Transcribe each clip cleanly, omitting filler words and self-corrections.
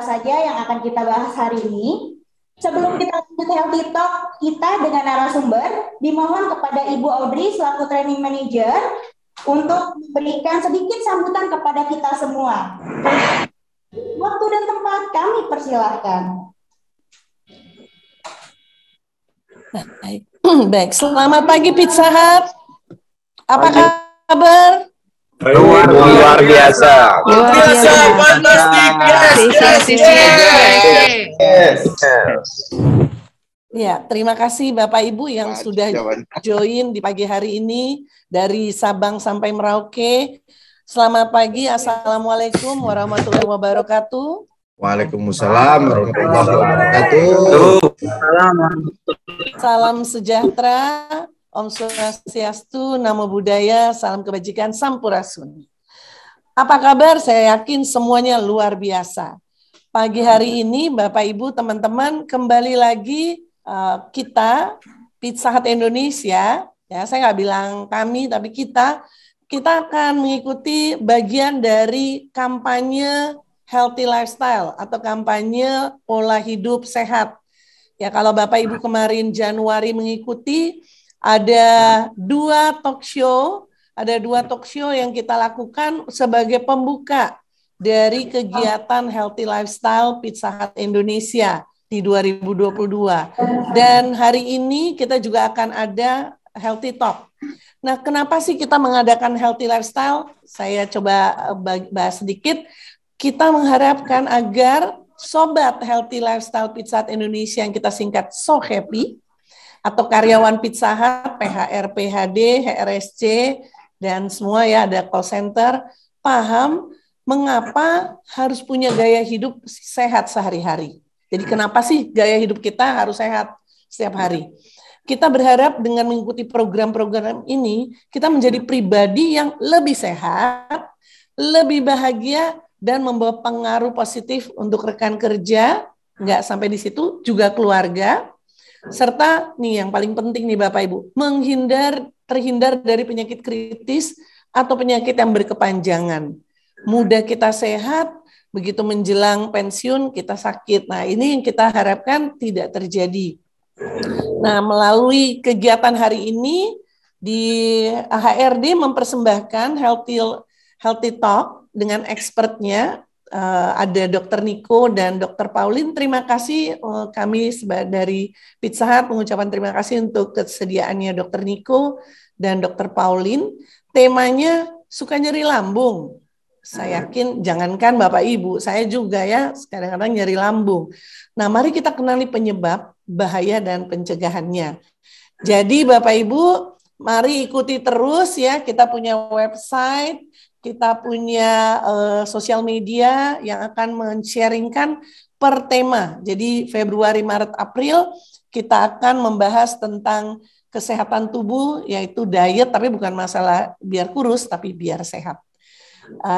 saja yang akan kita bahas hari ini. Sebelum kita lanjut Healthy Talk kita dengan narasumber, dimohon kepada Ibu Audrey selaku Training Manager untuk memberikan sedikit sambutan kepada kita semua. Waktu dan tempat kami persilahkan. Baik, selamat pagi Pizza Hut. Apa kabar? Luar biasa. Luar biasa, fantastik. Yes. Ya, terima kasih Bapak Ibu yang sudah join di pagi hari ini dari Sabang sampai Merauke. Selamat pagi, Assalamualaikum warahmatullahi wabarakatuh. Waalaikumsalam warahmatullahi wabarakatuh. Salam sejahtera, Om Swastiastu, Namo Buddhaya, salam kebajikan, Sampurasun. Apa kabar? Saya yakin semuanya luar biasa. Pagi hari ini, Bapak Ibu, teman-teman, kembali lagi kita, Pizza Hut Indonesia, ya saya nggak bilang kami, tapi kita akan mengikuti bagian dari kampanye healthy lifestyle atau kampanye pola hidup sehat. Ya kalau Bapak Ibu kemarin Januari mengikuti, ada dua talk show yang kita lakukan sebagai pembuka dari kegiatan healthy lifestyle Pizza Hut Indonesia di 2022. Dan hari ini kita juga akan ada Healthy Talk. Nah, kenapa sih kita mengadakan Healthy Lifestyle? Saya coba bahas sedikit. Kita mengharapkan agar sobat Healthy Lifestyle Pizza Hut Indonesia yang kita singkat So Happy, atau karyawan Pizza Hut, PHR, PHD, HRSC, dan semua ya ada call center, paham mengapa harus punya gaya hidup sehat sehari-hari. Jadi kenapa sih gaya hidup kita harus sehat setiap hari? Kita berharap dengan mengikuti program-program ini, kita menjadi pribadi yang lebih sehat, lebih bahagia, dan membawa pengaruh positif untuk rekan kerja, nggak sampai di situ, juga keluarga, serta nih yang paling penting nih Bapak Ibu, terhindar dari penyakit kritis atau penyakit yang berkepanjangan. Mudah kita sehat, begitu menjelang pensiun kita sakit. Nah, ini yang kita harapkan tidak terjadi. Nah, melalui kegiatan hari ini di HRD mempersembahkan Healthy Talk dengan expertnya, ada Dr. Niko dan Dr. Pauline. Terima kasih, kami dari Pizza Hut mengucapkan terima kasih untuk kesediaannya Dr. Niko dan Dr. Pauline. Temanya suka nyeri lambung. Saya yakin jangankan Bapak Ibu, saya juga ya kadang-kadang nyeri lambung. Nah, mari kita kenali penyebab, bahaya, dan pencegahannya. Jadi Bapak Ibu, mari ikuti terus ya, kita punya website, kita punya sosial media yang akan men-sharingkan per tema. Jadi Februari, Maret, April kita akan membahas tentang kesehatan tubuh, yaitu diet, tapi bukan masalah biar kurus, tapi biar sehat.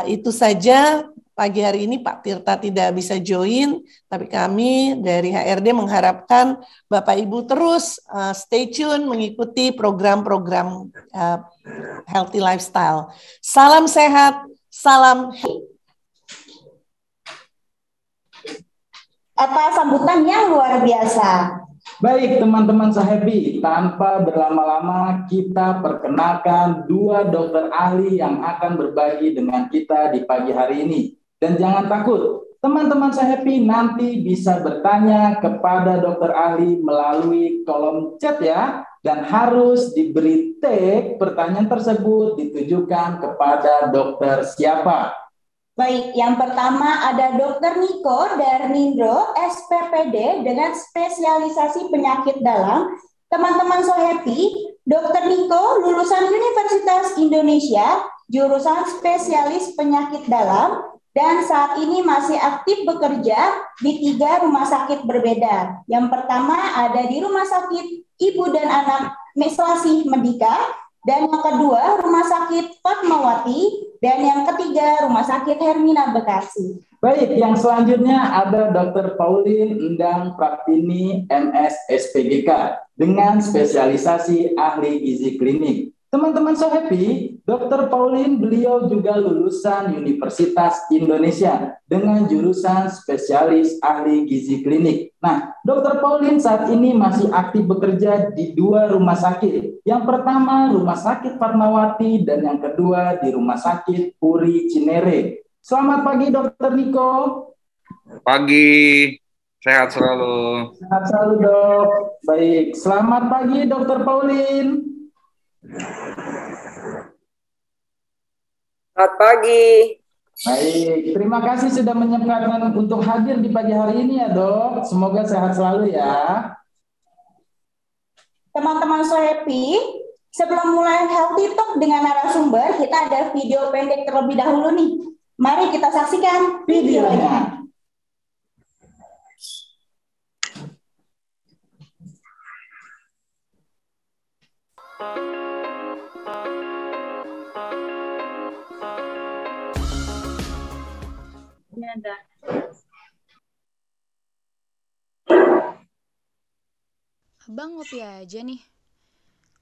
Itu saja pagi hari ini Pak Tirta tidak bisa join, tapi kami dari HRD mengharapkan Bapak Ibu terus stay tune mengikuti program-program healthy lifestyle. Salam sehat, salam health. Atas sambutan yang luar biasa. Baik teman-teman Sahabi, tanpa berlama-lama kita perkenalkan dua dokter ahli yang akan berbagi dengan kita di pagi hari ini. Dan jangan takut, teman-teman Sahabi nanti bisa bertanya kepada dokter ahli melalui kolom chat ya. Dan harus diberi tag pertanyaan tersebut ditujukan kepada dokter siapa. Baik, yang pertama ada Dr. Niko Darmindro, SPPD dengan spesialisasi penyakit dalam. Teman-teman So Happy, Dr. Niko lulusan Universitas Indonesia, jurusan spesialis penyakit dalam, dan saat ini masih aktif bekerja di 3 rumah sakit berbeda. Yang pertama ada di Rumah Sakit Ibu dan Anak Meslasih Medika, dan yang kedua Rumah Sakit Fatmawati, dan yang ketiga Rumah Sakit Hermina Bekasi. Baik, yang selanjutnya ada Dr. Pauline Endang Praptini, MS SPGK, dengan spesialisasi ahli gizi klinik. Teman-teman So Happy, Dr. Pauline beliau juga lulusan Universitas Indonesia dengan jurusan spesialis ahli gizi klinik. Nah, Dr. Pauline saat ini masih aktif bekerja di 2 rumah sakit. Yang pertama Rumah Sakit Fatmawati dan yang kedua di Rumah Sakit Puri Cinere. Selamat pagi Dr. Niko. Pagi, sehat selalu. Sehat selalu dok. Baik, selamat pagi Dr. Pauline. Selamat pagi. Baik, terima kasih sudah menyempatkan untuk hadir di pagi hari ini ya dok. Semoga sehat selalu ya. Teman-teman So Happy, sebelum mulai Healthy Talk dengan narasumber, kita ada video pendek terlebih dahulu nih. Mari kita saksikan videonya. Abang ngopi aja nih.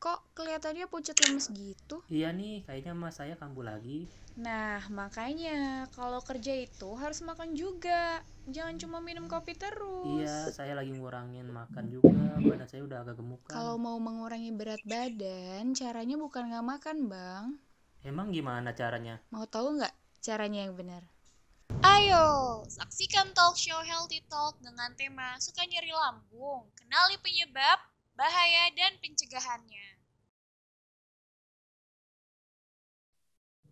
Kok kelihatannya pucet lemes gitu? Iya nih, kayaknya mas saya kambuh lagi. Nah, makanya kalau kerja itu harus makan juga. Jangan cuma minum kopi terus. Iya, saya lagi ngurangin makan juga. Badan saya udah agak gemukan. Kalau mau mengurangi berat badan, caranya bukan nggak makan, Bang. Emang gimana caranya? Mau tahu nggak caranya yang benar? Ayo, saksikan talk show Healthy Talk dengan tema Suka Nyeri Lambung. Kenali penyebab, bahaya, dan pencegahannya.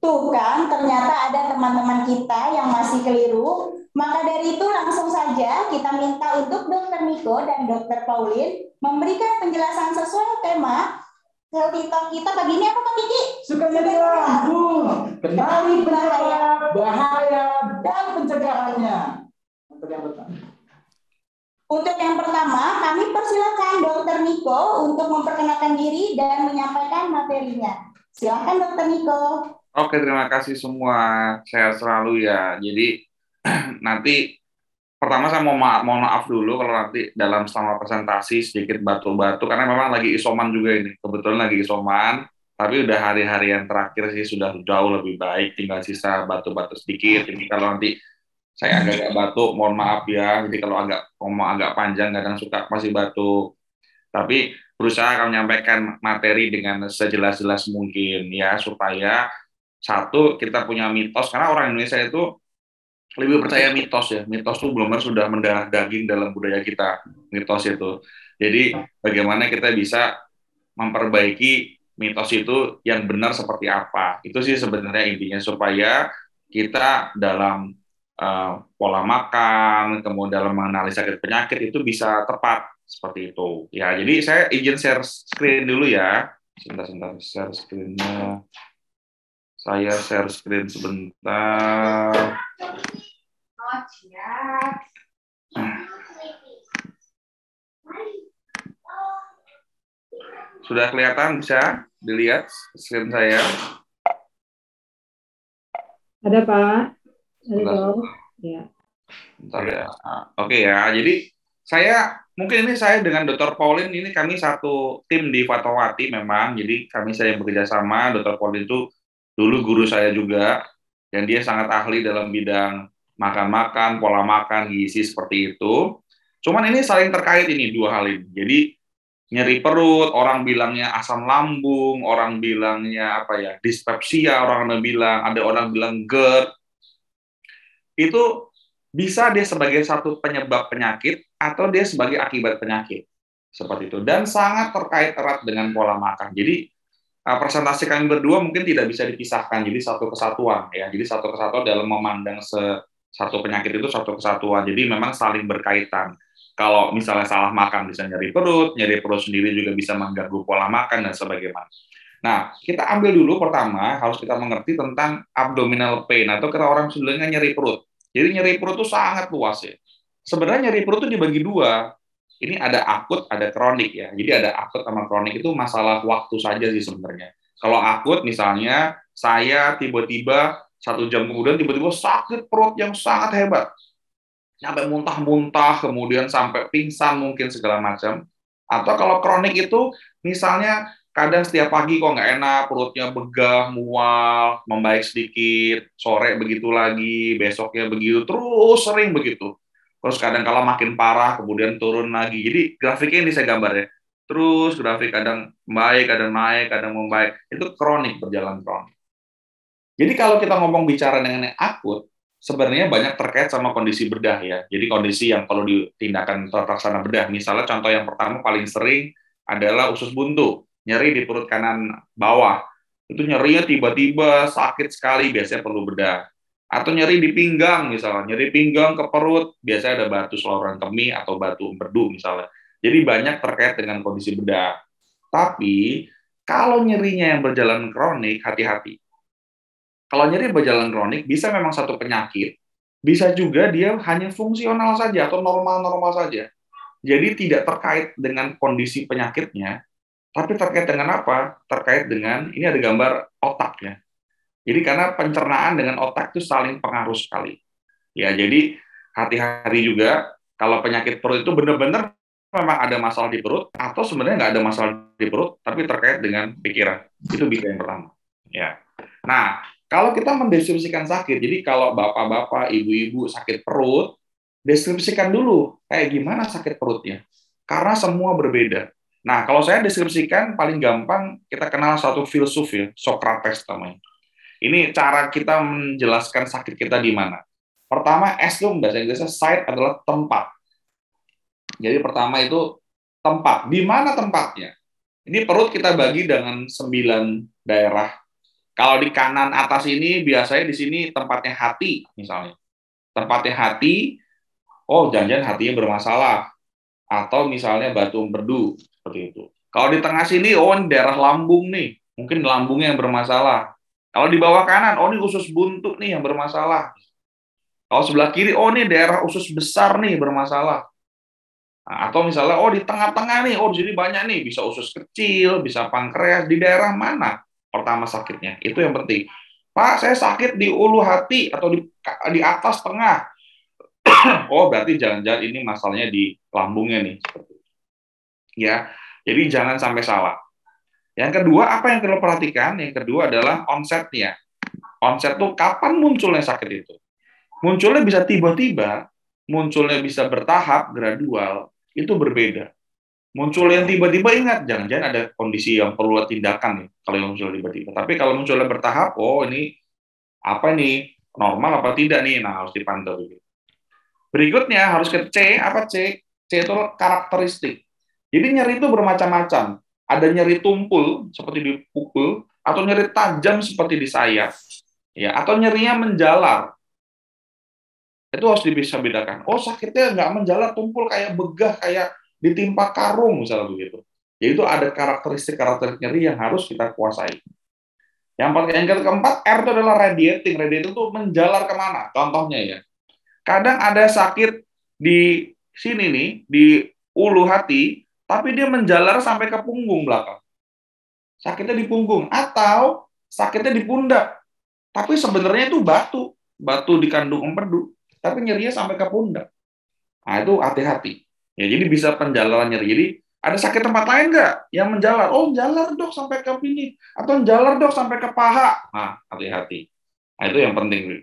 Tuh kan, ternyata ada teman-teman kita yang masih keliru. Maka dari itu langsung saja kita minta untuk Dr. Niko dan Dr. Pauline memberikan penjelasan sesuai tema Healthy Talk kita pagi ini apa Pak Kiki? Suka nyeri lambung, kenali penyebab, bahaya, dan pencegahannya. Untuk yang pertama, kami persilakan Dr. Niko untuk memperkenalkan diri dan menyampaikan materinya. Silakan Dr. Niko. Oke, terima kasih semua. Sehat selalu ya. Jadi nanti pertama saya mohon maaf dulu kalau nanti dalam selama presentasi sedikit batuk-batuk karena memang lagi isoman juga ini. Kebetulan lagi isoman, tapi udah hari-hari yang terakhir sih sudah jauh lebih baik. Tinggal sisa batuk-batuk sedikit. Jadi kalau nanti saya agak batuk, mohon maaf ya. Jadi kalau ngomong agak panjang kadang suka masih batuk. Tapi berusaha akan menyampaikan materi dengan sejelas-jelas mungkin ya supaya satu kita punya mitos karena orang Indonesia itu lebih percaya mitos ya. Mitos itu benar-benar sudah mendarah daging dalam budaya kita, mitos itu. Jadi bagaimana kita bisa memperbaiki mitos itu yang benar seperti apa. Itu sih sebenarnya intinya supaya kita dalam pola makan, kemudian dalam mengenali sakit penyakit itu bisa tepat seperti itu. Ya, jadi saya izin share screen dulu ya. Sebentar share screen-nya. Saya share screen sebentar. Sudah kelihatan, bisa dilihat screen saya? Ada Pak. Ada dong. Ya. Bentar ya. Oke ya, jadi mungkin saya dengan Dr. Pauline ini kami satu tim di Fatmawati memang, jadi saya bekerja sama. Dr. Pauline itu dulu guru saya juga, dan dia sangat ahli dalam bidang makan-makan, pola makan, gizi seperti itu. Cuman ini saling terkait ini dua hal ini. Jadi nyeri perut, orang bilangnya asam lambung, orang bilangnya dispepsia, ada orang bilang GERD. Itu bisa dia sebagai satu penyebab penyakit atau dia sebagai akibat penyakit. Seperti itu. Dan sangat terkait erat dengan pola makan. Jadi presentasi kami berdua mungkin tidak bisa dipisahkan, jadi satu kesatuan ya. Jadi satu kesatuan dalam memandang satu penyakit itu satu kesatuan. Jadi memang saling berkaitan. Kalau misalnya salah makan bisa nyeri perut sendiri juga bisa mengganggu pola makan dan sebagainya. Nah, kita ambil dulu pertama harus kita mengerti tentang abdominal pain atau kita orang Sundanya nyeri perut. Jadi nyeri perut itu sangat luas ya. Sebenarnya nyeri perut itu dibagi dua. Ini ada akut, ada kronik ya. Jadi ada akut sama kronik itu masalah waktu saja sih sebenarnya. Kalau akut misalnya saya tiba-tiba 1 jam kemudian tiba-tiba sakit perut yang sangat hebat. Sampai muntah-muntah, kemudian sampai pingsan mungkin segala macam. Atau kalau kronik itu misalnya kadang setiap pagi kok nggak enak, perutnya begah, mual, membaik sedikit, sore begitu lagi, besoknya begitu, terus sering begitu. Terus kadang kala makin parah, kemudian turun lagi. Jadi grafiknya ini saya gambar ya. Terus grafik kadang membaik, kadang naik, kadang membaik. Itu kronik, berjalan kronik. Jadi kalau kita ngomong bicara mengenai akut, sebenarnya banyak terkait sama kondisi bedah ya. Jadi kondisi yang perlu ditindakan terlaksana bedah. Misalnya contoh yang pertama paling sering adalah usus buntu, nyeri di perut kanan bawah. Itu nyerinya tiba-tiba sakit sekali, biasanya perlu bedah. Atau nyeri di pinggang misalnya, nyeri pinggang ke perut, biasanya ada batu saluran kemih atau batu empedu misalnya. Jadi banyak terkait dengan kondisi bedah. Tapi kalau nyerinya yang berjalan kronik, hati-hati. Kalau nyeri berjalan kronik, bisa memang satu penyakit, bisa juga dia hanya fungsional saja atau normal-normal saja. Jadi tidak terkait dengan kondisi penyakitnya, tapi terkait dengan apa? Terkait dengan, ini ada gambar otak ya. Jadi karena pencernaan dengan otak itu saling pengaruh sekali. Ya, jadi hati-hati juga kalau penyakit perut itu benar-benar memang ada masalah di perut, atau sebenarnya nggak ada masalah di perut, tapi terkait dengan pikiran. Itu bisa yang pertama. Ya. Nah, kalau kita mendeskripsikan sakit, jadi kalau bapak-bapak, ibu-ibu sakit perut, deskripsikan dulu kayak gimana sakit perutnya. Karena semua berbeda. Nah, kalau saya deskripsikan, paling gampang kita kenal satu filsuf ya, Socrates namanya. Ini cara kita menjelaskan sakit kita di mana. Pertama, S itu bahasa Inggrisnya site adalah tempat. Jadi pertama itu tempat. Di mana tempatnya? Ini perut kita bagi dengan 9 daerah. Kalau di kanan atas ini biasanya di sini tempatnya hati misalnya. Tempatnya hati, oh jangan-jangan hatinya bermasalah. Atau misalnya batu empedu seperti itu. Kalau di tengah sini, oh ini daerah lambung nih. Mungkin lambungnya yang bermasalah. Kalau di bawah kanan, oh ini usus buntu nih yang bermasalah. Kalau sebelah kiri, oh ini daerah usus besar nih bermasalah. Nah, atau misalnya, oh di tengah-tengah nih, oh di sini banyak nih, bisa usus kecil, bisa pankreas, di daerah mana pertama sakitnya? Itu yang penting. Pak, saya sakit di ulu hati atau di atas tengah. Oh, berarti jangan-jangan ini masalahnya di lambungnya nih. Ya, jadi jangan sampai salah. Yang kedua, apa yang perlu perhatikan? Yang kedua adalah onsetnya. Onset tuh kapan munculnya sakit itu? Munculnya bisa tiba-tiba, munculnya bisa bertahap, gradual, itu berbeda. Muncul yang tiba-tiba, ingat, jangan-jangan ada kondisi yang perlu tindakan nih, kalau yang muncul tiba-tiba. Tapi kalau munculnya bertahap, oh ini apa nih, normal apa tidak nih, nah harus dipantau. Berikutnya harus ke C, apa C? C itu karakteristik. Jadi nyeri itu bermacam-macam. Ada nyeri tumpul, seperti dipukul, atau nyeri tajam seperti di sayap, ya, atau nyerinya menjalar. Itu harus bisa bedakan. Oh sakitnya nggak menjalar, tumpul kayak begah, kayak ditimpa karung misalnya begitu. Jadi itu ada karakteristik nyeri yang harus kita kuasai. Yang keempat, R itu adalah radiating. Radiating itu menjalar kemana? Contohnya ya, kadang ada sakit di sini nih, di ulu hati, tapi dia menjalar sampai ke punggung belakang. Sakitnya di punggung, atau sakitnya di pundak. Tapi sebenarnya itu batu dikandung empedu, tapi nyerinya sampai ke pundak. Nah itu hati-hati. Ya, jadi bisa penjalaran nyeri. Jadi ada sakit tempat lain nggak yang menjalar? Oh, menjalar dok sampai ke sini, atau menjalar dok sampai ke paha. Nah, hati-hati. Nah, itu yang penting.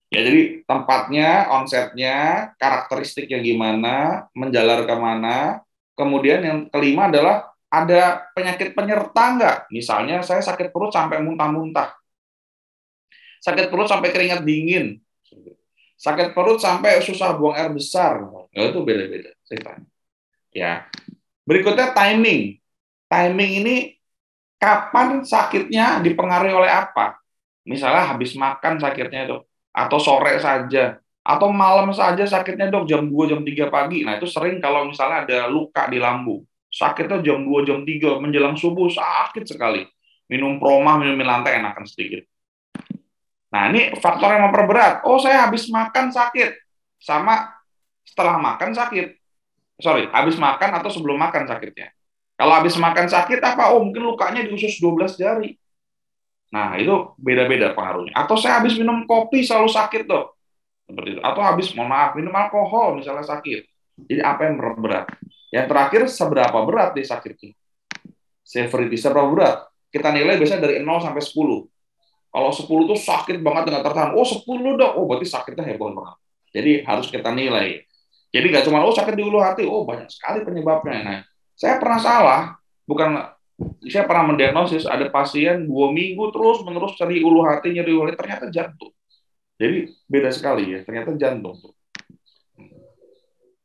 Ya, jadi tempatnya, onsetnya, karakteristiknya gimana, menjalar kemana. Kemudian yang kelima adalah ada penyakit penyerta nggak? Misalnya saya sakit perut sampai muntah-muntah. Sakit perut sampai keringat dingin. Sakit perut sampai susah buang air besar. Ya, itu beda-beda ceritanya. Ya. Berikutnya timing. Timing ini kapan sakitnya dipengaruhi oleh apa? Misalnya habis makan sakitnya itu, atau sore saja, atau malam saja sakitnya dok, jam 2, jam 3 pagi. Nah itu sering kalau misalnya ada luka di lambung. Sakitnya jam 2, jam 3, menjelang subuh sakit sekali. Minum promah, minum lantai enakan sedikit. Nah, ini faktor yang memperberat. Oh, saya habis makan sakit. Sama setelah makan sakit. Sorry, habis makan atau sebelum makan sakitnya. Kalau habis makan sakit apa? Oh, mungkin lukanya di usus 12 jari. Nah, itu beda-beda pengaruhnya. Atau saya habis minum kopi selalu sakit, dok. Seperti itu. Atau habis, mohon maaf, minum alkohol misalnya sakit. Jadi apa yang berat? Yang terakhir, seberapa berat dia sakitnya. severity, seberapa berat. Kita nilai biasanya dari 0 sampai 10. Kalau 10 tuh sakit banget nggak tertahan. Oh 10 dok, oh berarti sakitnya heboh banget. Jadi harus kita nilai. Jadi nggak cuma sakit di ulu hati, banyak sekali penyebabnya. Nah, saya pernah salah, saya pernah mendiagnosis ada pasien 2 minggu terus menerus nyeri ulu hati, ternyata jantung. Jadi beda sekali ya, ternyata jantung.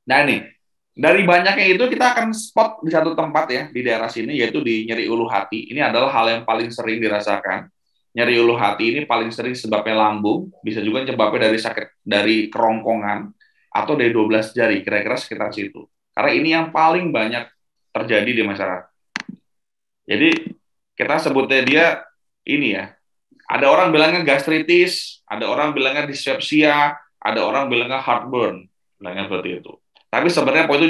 Nah ini, dari banyaknya itu kita akan spot di satu tempat ya, di daerah sini, yaitu di nyeri ulu hati. Ini adalah hal yang paling sering dirasakan. Nyeri ulu hati ini paling sering sebabnya lambung, bisa juga sebabnya dari sakit dari kerongkongan atau dari 12 jari, kira-kira sekitar situ. Karena ini yang paling banyak terjadi di masyarakat. Jadi kita sebutnya dia ini ya. Ada orang bilangnya gastritis, ada orang bilangnya dyspepsia, ada orang bilangnya heartburn, bilangnya seperti itu. Tapi sebenarnya itu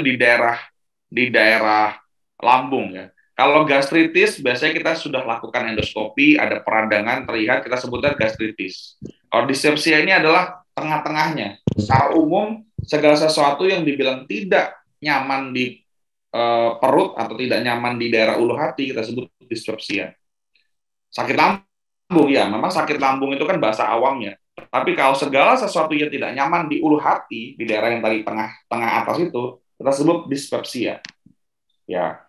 di daerah lambung ya. Kalau gastritis, biasanya kita sudah lakukan endoskopi, ada peradangan terlihat, kita sebutnya gastritis. Kalau dyspepsia ini adalah tengah-tengahnya. Secara umum, segala sesuatu yang dibilang tidak nyaman di perut atau tidak nyaman di daerah ulu hati, kita sebut dyspepsia. Sakit lambung, ya, memang sakit lambung itu kan bahasa awamnya. Tapi kalau segala sesuatu yang tidak nyaman di ulu hati, di daerah yang tadi tengah atas itu, kita sebut dyspepsia. Ya.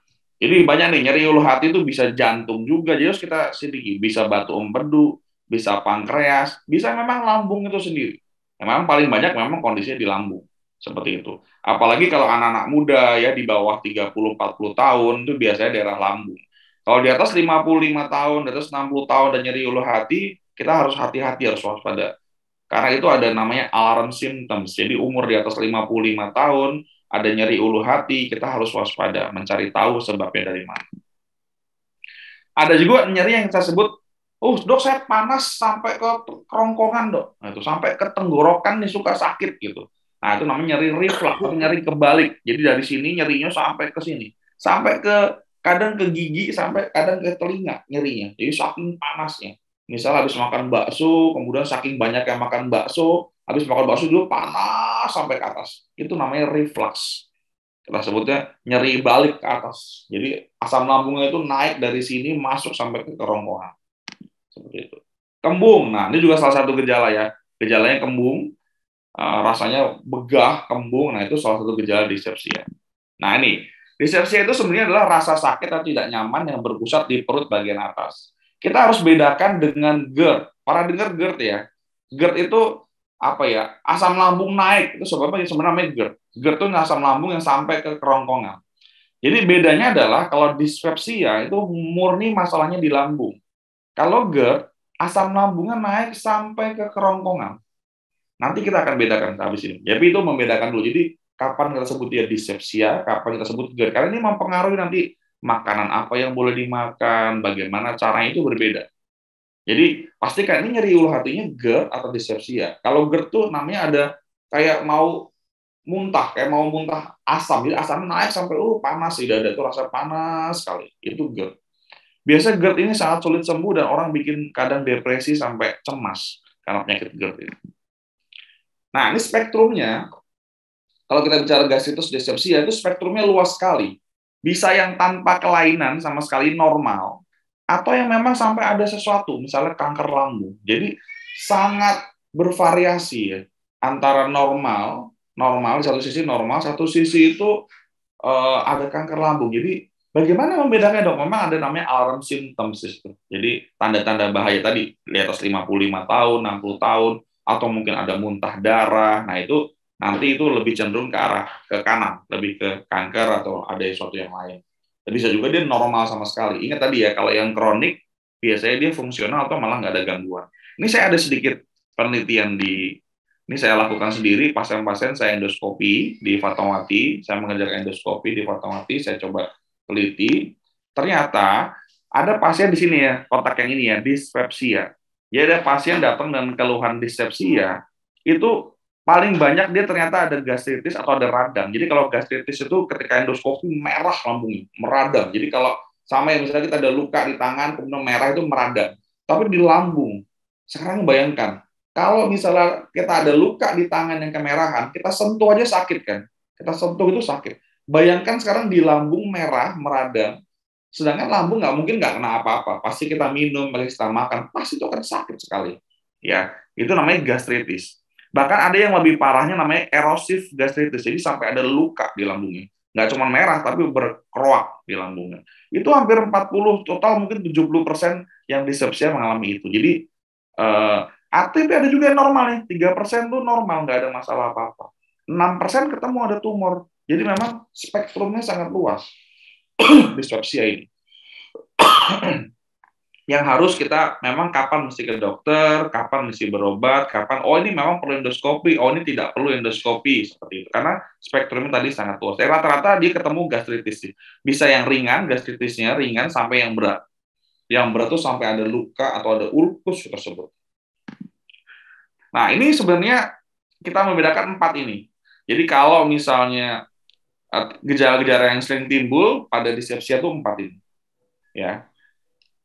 Jadi banyak nih, nyeri ulu hati itu bisa jantung juga, jadi harus kita sedikit, bisa batu empedu, bisa pankreas, bisa memang lambung itu sendiri. Memang paling banyak memang kondisinya di lambung, seperti itu. Apalagi kalau anak-anak muda ya di bawah 30-40 tahun itu biasanya daerah lambung. Kalau di atas 55 tahun, di atas 60 tahun dan nyeri ulu hati, kita harus hati-hati, harus waspada. Karena itu ada namanya alarm symptoms. Jadi umur di atas 55 tahun, ada nyeri ulu hati, kita harus waspada, mencari tahu sebabnya dari mana. Ada juga nyeri yang saya sebut, dok saya panas sampai ke kerongkongan dok, nah, itu sampai ke tenggorokan nih suka sakit gitu. Nah itu namanya nyeri reflux, nyeri kebalik. Jadi dari sini nyerinya sampai ke sini, sampai ke kadang ke gigi, sampai kadang ke telinga nyerinya. Jadi saking panasnya. Misal habis makan bakso, kemudian saking banyak yang makan bakso, habis makan bakso dulu panas sampai ke atas. Itu namanya reflux. Kita sebutnya nyeri balik ke atas. Jadi asam lambungnya itu naik dari sini masuk sampai ke kerongkongan. Seperti itu. Kembung. Nah, ini juga salah satu gejala ya. Gejalanya kembung, rasanya begah, kembung. Nah, itu salah satu gejala dyspepsia. Nah, ini dyspepsia itu sebenarnya adalah rasa sakit atau tidak nyaman yang berpusat di perut bagian atas. Kita harus bedakan dengan GERD. Para dengar GERD ya. GERD itu apa ya? Asam lambung naik. Itu sebabnya sebenarnya GERD. GERD itu asam lambung yang sampai ke kerongkongan. Jadi bedanya adalah kalau dyspepsia itu murni masalahnya di lambung. Kalau GERD, asam lambungnya naik sampai ke kerongkongan. Nanti kita akan bedakan habis ini. Jadi itu membedakan dulu. Jadi kapan kita sebut dia dyspepsia, kapan kita sebut GERD. Karena ini mempengaruhi nanti makanan apa yang boleh dimakan, bagaimana caranya itu berbeda. Jadi pastikan ini nyeri ulu hatinya GERD atau dyspepsia. Kalau GERD tuh namanya ada kayak mau muntah asam. Jadi asamnya naik sampai panas di dada tuh rasa panas sekali. Itu GERD. Biasa GERD ini sangat sulit sembuh dan orang bikin kadang depresi sampai cemas karena penyakit GERD ini. Nah, ini spektrumnya. Kalau kita bicara gastritis dyspepsia itu spektrumnya luas sekali. Bisa yang tanpa kelainan sama sekali normal, atau yang memang sampai ada sesuatu, misalnya kanker lambung. Jadi sangat bervariasi ya, antara normal satu sisi normal, satu sisi itu ada kanker lambung. Jadi bagaimana membedakannya dok? Memang ada namanya alarm symptoms itu. Jadi tanda-tanda bahaya tadi di atas 55 tahun, 60 tahun, atau mungkin ada muntah darah. Nah itu nanti itu lebih cenderung ke arah ke kanan, lebih ke kanker atau ada sesuatu yang lain. Tapi bisa juga dia normal sama sekali. Ingat tadi ya, kalau yang kronik, biasanya dia fungsional atau malah nggak ada gangguan. Ini saya ada sedikit penelitian ini saya lakukan sendiri, pasien-pasien saya endoskopi di Fatmawati, saya mengerjakan endoskopi di Fatmawati, saya coba teliti. Ternyata ada pasien di sini ya, kotak yang ini ya, dyspepsia. Jadi ada pasien datang dengan keluhan dyspepsia, itu paling banyak dia ternyata ada gastritis atau ada radang. Jadi kalau gastritis itu ketika endoskopi merah lambungnya, meradang. Jadi kalau sama yang misalnya kita ada luka di tangan, kemudian merah itu meradang. Tapi di lambung, sekarang bayangkan, kalau misalnya kita ada luka di tangan yang kemerahan, kita sentuh aja sakit kan? Kita sentuh itu sakit. Bayangkan sekarang di lambung merah, meradang, Sedangkan lambung nggak mungkin nggak kena apa-apa. Pasti kita minum, pasti kita makan, pasti itu akan sakit sekali. Ya, itu namanya gastritis. Bahkan ada yang lebih parahnya namanya erosif gastritis. Jadi sampai ada luka di lambungnya. Nggak cuma merah, tapi berkeroak di lambungnya. Itu hampir 40, total mungkin 70% yang dispepsia mengalami itu. Jadi ATP ada juga yang normal nih, 3% tuh normal, nggak ada masalah apa-apa. 6% ketemu ada tumor. Jadi memang spektrumnya sangat luas dispepsia ini. Yang harus kita memang kapan mesti ke dokter, kapan mesti berobat, kapan ini memang perlu endoskopi, ini tidak perlu endoskopi, seperti itu. Karena spektrumnya tadi sangat luas. Rata-rata dia ketemu gastritis sih. Bisa yang ringan, gastritisnya ringan sampai yang berat. Yang berat tuh sampai ada luka atau ada ulkus tersebut. Nah, ini sebenarnya kita membedakan 4 ini. Jadi kalau misalnya gejala-gejala yang sering timbul pada dispepsia itu 4 ini. Ya.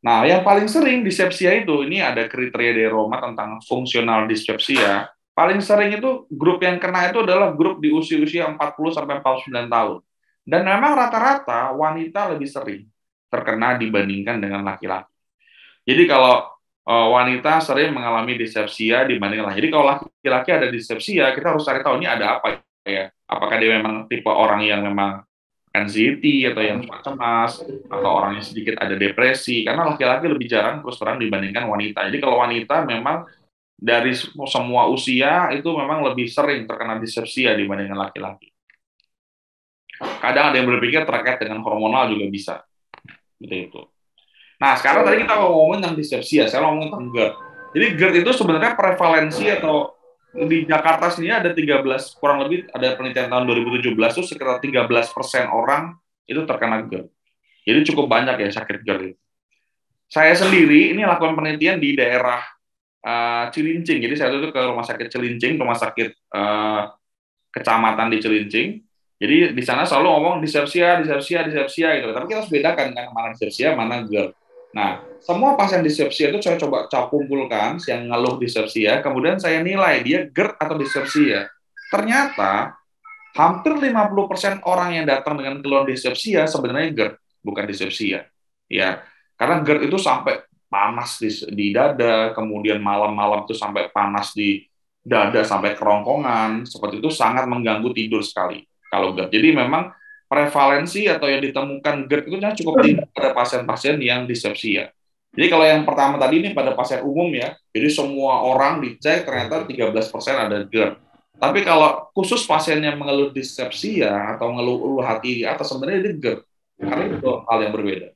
Nah, yang paling sering dispepsia itu, ini ada kriteria dari Roma tentang fungsional dispepsia. Paling sering itu grup yang kena itu adalah grup di usia-usia 40-49 tahun. Dan memang rata-rata wanita lebih sering terkena dibandingkan dengan laki-laki. Jadi kalau wanita sering mengalami dispepsia dibandingkan laki-laki. Jadi kalau laki-laki ada dispepsia, kita harus cari tahu ini ada apa ya. Apakah dia memang tipe orang yang memang anxiety atau yang cemas atau orang yang sedikit ada depresi, karena laki-laki lebih jarang terus terang dibandingkan wanita. Jadi kalau wanita memang dari semua usia itu memang lebih sering terkena dispepsia dibandingkan laki-laki. Kadang ada yang berpikir terkait dengan hormonal juga bisa. Itu. Nah, sekarang tadi kita ngomongin tentang dispepsia, saya ngomongin tentang GERD. Jadi GERD itu sebenarnya prevalensi atau di Jakarta sendiri ada 13, kurang lebih ada penelitian tahun 2017 itu sekitar 13% orang itu terkena GERD. Jadi cukup banyak ya sakit GERD itu. Saya sendiri ini lakukan penelitian di daerah Cilincing. Jadi saya itu ke rumah sakit Cilincing, rumah sakit kecamatan di Cilincing. Jadi di sana selalu ngomong dispepsia gitu. Tapi kita harus bedakan kan mana dispepsia, mana GERD. Nah, semua pasien dispepsia itu saya coba kumpulkan yang ngeluh dispepsia, kemudian saya nilai dia GERD atau dispepsia. Ternyata hampir 50% orang yang datang dengan keluhan dispepsia sebenarnya GERD, bukan dispepsia. Ya, karena GERD itu sampai panas di dada, kemudian malam-malam itu sampai panas di dada sampai kerongkongan, seperti itu sangat mengganggu tidur sekali kalau GERD. Jadi memang prevalensi atau yang ditemukan GERD itu cukup tinggi pada pasien-pasien yang dispepsia. Jadi kalau yang pertama tadi ini pada pasien umum ya, jadi semua orang dicek ternyata 13% ada GERD. Tapi kalau khusus pasien yang mengeluh dispepsia atau mengeluh hati di atas, sebenarnya itu GERD. Karena itu hal yang berbeda.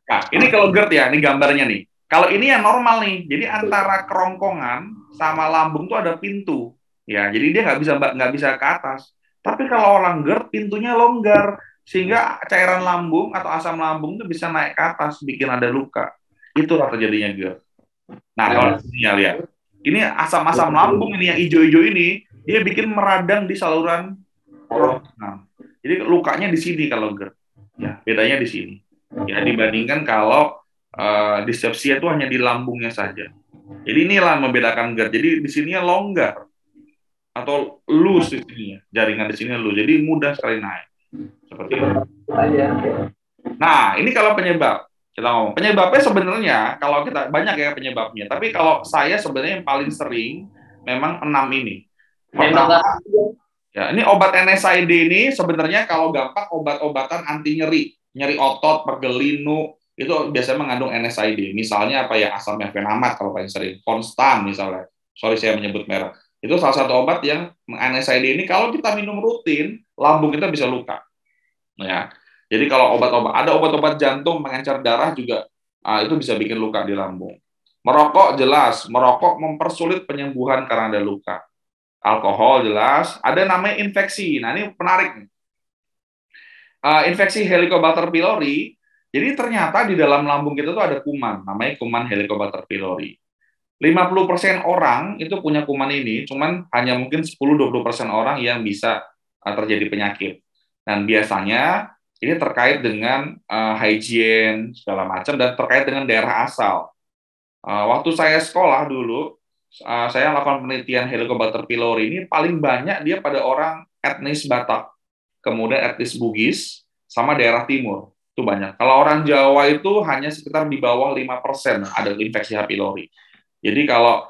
Nah, ini kalau GERD ya, ini gambarnya nih. Kalau ini yang normal nih, jadi antara kerongkongan sama lambung tuh ada pintu. Ya, jadi dia nggak bisa ke atas. Tapi kalau orang GERD, pintunya longgar, sehingga cairan lambung atau asam lambung itu bisa naik ke atas, bikin ada luka. Itulah terjadinya GERD. Nah, kalau lihat, ini asam-asam lambung ini yang hijau-hijau ini, dia bikin meradang di saluran kerongkongan. Jadi lukanya di sini kalau GERD. Ya, bedanya di sini. Ya, dibandingkan kalau dispepsia itu hanya di lambungnya saja. Jadi inilah membedakan GERD. Jadi di sininya longgar atau loose di sini, jaringan di sini loose, jadi mudah sekali naik seperti itu. Nah, ini kalau penyebab kita ngomong penyebabnya sebenarnya kalau kita banyak ya penyebabnya, tapi kalau saya sebenarnya yang paling sering memang 6 ini. Pertama, ya ini obat NSAID ini sebenarnya kalau gampang obat-obatan anti nyeri otot, pegel linu itu biasanya mengandung NSAID. Misalnya apa ya, asam mefenamat kalau paling sering, Konstan misalnya. Sorry saya menyebut merek. Itu salah satu obat yang NSAID ini kalau kita minum rutin, lambung kita bisa luka. Ya. Jadi kalau ada obat-obat jantung mengencer darah juga itu bisa bikin luka di lambung. Merokok jelas, merokok mempersulit penyembuhan karena ada luka. Alkohol jelas, ada namanya infeksi. Nah, ini menarik. Infeksi Helicobacter pylori. Jadi ternyata di dalam lambung kita tuh ada kuman, namanya kuman Helicobacter pylori. 50% orang itu punya kuman ini, cuman hanya mungkin 10-20% orang yang bisa terjadi penyakit. Dan biasanya ini terkait dengan hygiene segala macam dan terkait dengan daerah asal. Waktu saya sekolah dulu, saya lakukan penelitian Helicobacter pylori ini paling banyak dia pada orang etnis Batak, kemudian etnis Bugis, sama daerah timur. Itu banyak. Kalau orang Jawa itu hanya sekitar di bawah 5% ada infeksi H. pylori. Jadi kalau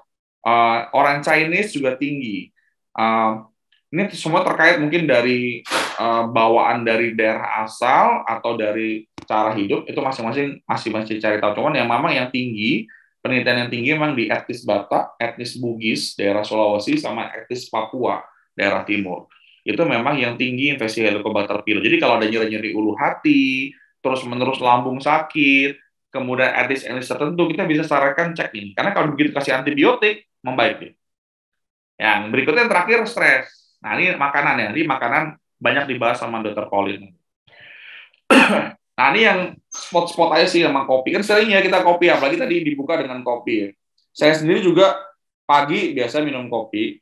orang Chinese juga tinggi. Ini semua terkait mungkin dari bawaan dari daerah asal atau dari cara hidup, itu masing-masing masih cari tahu. Cuman yang memang yang tinggi, penelitian yang tinggi memang di etnis Batak, etnis Bugis, daerah Sulawesi, sama etnis Papua, daerah timur. Itu memang yang tinggi infeksi Helicobacter pylori. Jadi kalau ada nyeri-nyeri ulu hati, terus-menerus lambung sakit, kemudian etnis tertentu, kita bisa sarankan cek ini. Karena kalau begitu kasih antibiotik, membaik nih. Yang berikutnya yang terakhir stres. Nah ini makanan ya, ini makanan banyak dibahas sama Dr. Pauline. Nah ini yang spot-spot aja sih sama kopi. Kan sering ya kita kopi, apalagi tadi dibuka dengan kopi. Saya sendiri juga pagi biasa minum kopi.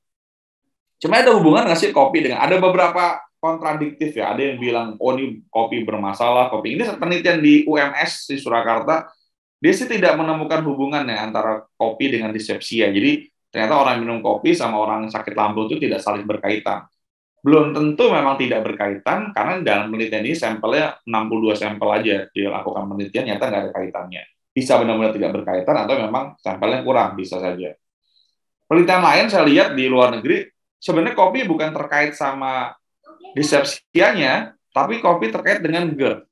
Cuma ada hubungan nggak sih kopi dengan, ada beberapa kontradiktif ya. Ada yang bilang, oh ini kopi bermasalah, kopi. Ini penelitian di UMS di Surakarta, dia sih tidak menemukan hubungannya antara kopi dengan dispepsia. Jadi ternyata orang minum kopi sama orang sakit lambung itu tidak saling berkaitan. Belum tentu memang tidak berkaitan, karena dalam penelitian ini sampelnya 62 sampel aja dilakukan penelitian, nyata nggak ada kaitannya. Bisa benar-benar tidak berkaitan, atau memang sampelnya kurang, bisa saja. Penelitian lain saya lihat di luar negeri, sebenarnya kopi bukan terkait sama dispepsianya, tapi kopi terkait dengan GERD.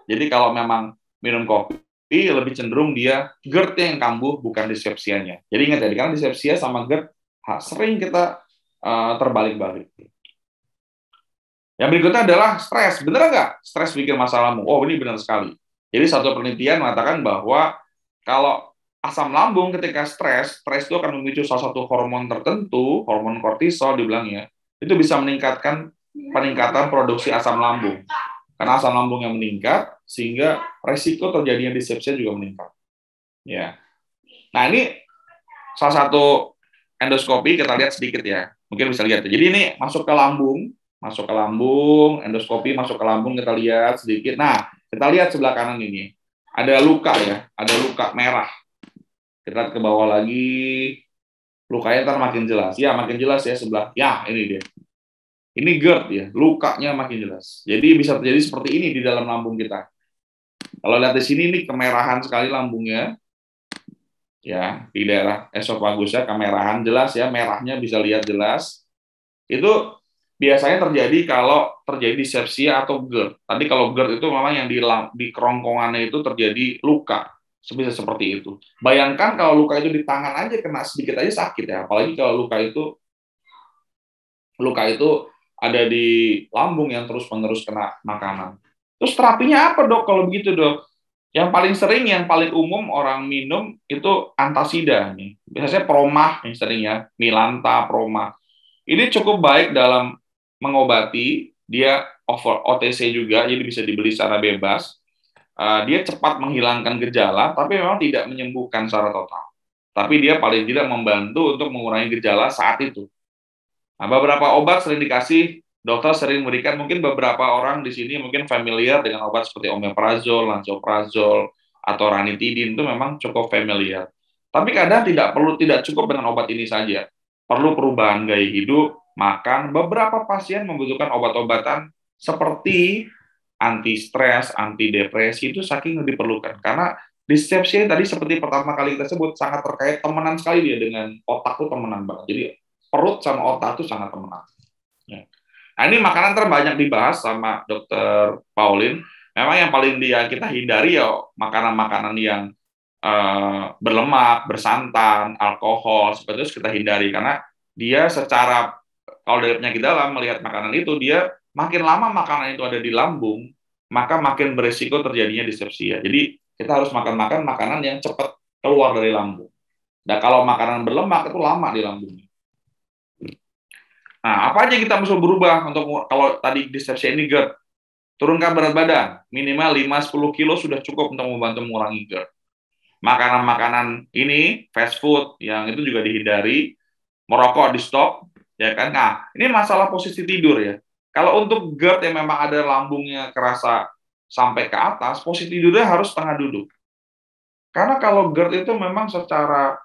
Jadi kalau memang minum kopi, lebih cenderung dia GERD-nya yang kambuh, bukan dispepsianya. Jadi ingat ya, karena dispepsia sama GERD sering kita terbalik-balik. Yang berikutnya adalah stres. Benar nggak stres bikin masalah lambung? Oh, ini benar sekali. Jadi satu penelitian mengatakan bahwa kalau asam lambung ketika stres itu akan memicu salah satu hormon tertentu, hormon kortisol dibilangnya, itu bisa meningkatkan peningkatan produksi asam lambung. Karena asam lambung yang meningkat, sehingga resiko terjadinya dispepsia juga meningkat. Ya. Nah ini salah satu endoskopi, kita lihat sedikit ya. Mungkin bisa lihat. Jadi ini masuk ke lambung, endoskopi masuk ke lambung, kita lihat sedikit. Nah, kita lihat sebelah kanan ini. Ada luka ya, ada luka merah. Kita lihat ke bawah lagi, lukanya ntar makin jelas. Ya, makin jelas ya sebelah. Ya, ini dia. Ini GERD ya, lukanya makin jelas. Jadi bisa terjadi seperti ini di dalam lambung kita. Kalau lihat di sini, ini kemerahan sekali lambungnya. Ya, di daerah esopagusnya kemerahan jelas ya, merahnya bisa lihat jelas. Itu biasanya terjadi kalau terjadi dispepsia atau GERD. Tadi kalau GERD itu memang yang di kerongkongannya itu terjadi luka. Bisa seperti itu. Bayangkan kalau luka itu di tangan aja, kena sedikit aja sakit ya. Apalagi kalau luka itu ada di lambung yang terus-menerus kena makanan. Terus terapinya apa dok kalau begitu dok? Yang paling sering, yang paling umum orang minum itu antasida nih. Biasanya promah yang sering ya, Milanta, promah. Ini cukup baik dalam mengobati, dia OTC juga, jadi bisa dibeli secara bebas. Dia cepat menghilangkan gejala, tapi memang tidak menyembuhkan secara total. Tapi dia paling tidak membantu untuk mengurangi gejala saat itu. Nah, beberapa obat sering dikasih, dokter sering memberikan, mungkin beberapa orang di sini mungkin familiar dengan obat seperti omeprazol, lansoprazol, atau ranitidin, itu memang cukup familiar. Tapi kadang tidak cukup dengan obat ini saja. Perlu perubahan gaya hidup, makan. Beberapa pasien membutuhkan obat-obatan seperti anti-stres, anti-depresi, itu saking diperlukan. Karena dispepsia tadi seperti pertama kali kita sebut, sangat terkait, temenan sekali dia dengan otak, itu temenan banget. Jadi perut sama otak itu sangat temenan. Ya. Nah, ini makanan terbanyak dibahas sama Dr. Pauline. Memang yang paling kita hindari ya makanan-makanan yang berlemak, bersantan, alkohol, seperti itu kita hindari. Karena dia secara, kalau dari penyakit dalam, melihat makanan itu, dia makin lama makanan itu ada di lambung, maka makin beresiko terjadinya dispepsia. Jadi kita harus makan makanan yang cepat keluar dari lambung. Nah, kalau makanan berlemak itu lama di lambungnya. Nah, apa aja kita mesti berubah untuk, kalau tadi dispepsia ini GERD, turunkan berat badan, minimal 5-10 kilo sudah cukup untuk membantu mengurangi GERD. Makanan-makanan ini, fast food, yang itu juga dihindari, merokok di stop, ya kan? Nah, ini masalah posisi tidur ya. Kalau untuk GERD yang memang ada lambungnya kerasa sampai ke atas, posisi tidurnya harus tengah duduk. Karena kalau GERD itu memang secara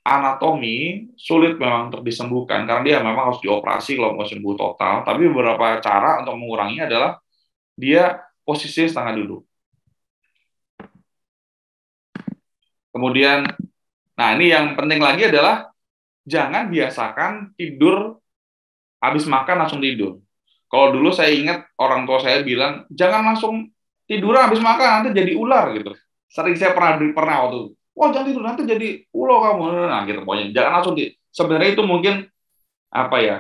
anatomi sulit memang untuk disembuhkan, karena dia memang harus dioperasi kalau mau sembuh total. Tapi beberapa cara untuk menguranginya adalah dia posisi setengah duduk. Kemudian, nah ini yang penting lagi adalah jangan biasakan tidur habis makan langsung tidur. Kalau dulu saya ingat orang tua saya bilang, jangan langsung tidur habis makan, nanti jadi ular gitu. Sering saya pernah waktu, wah jangan tidur, nanti jadi ular kamu. Nah gitu pokoknya, jangan langsung sebenarnya itu mungkin apa ya,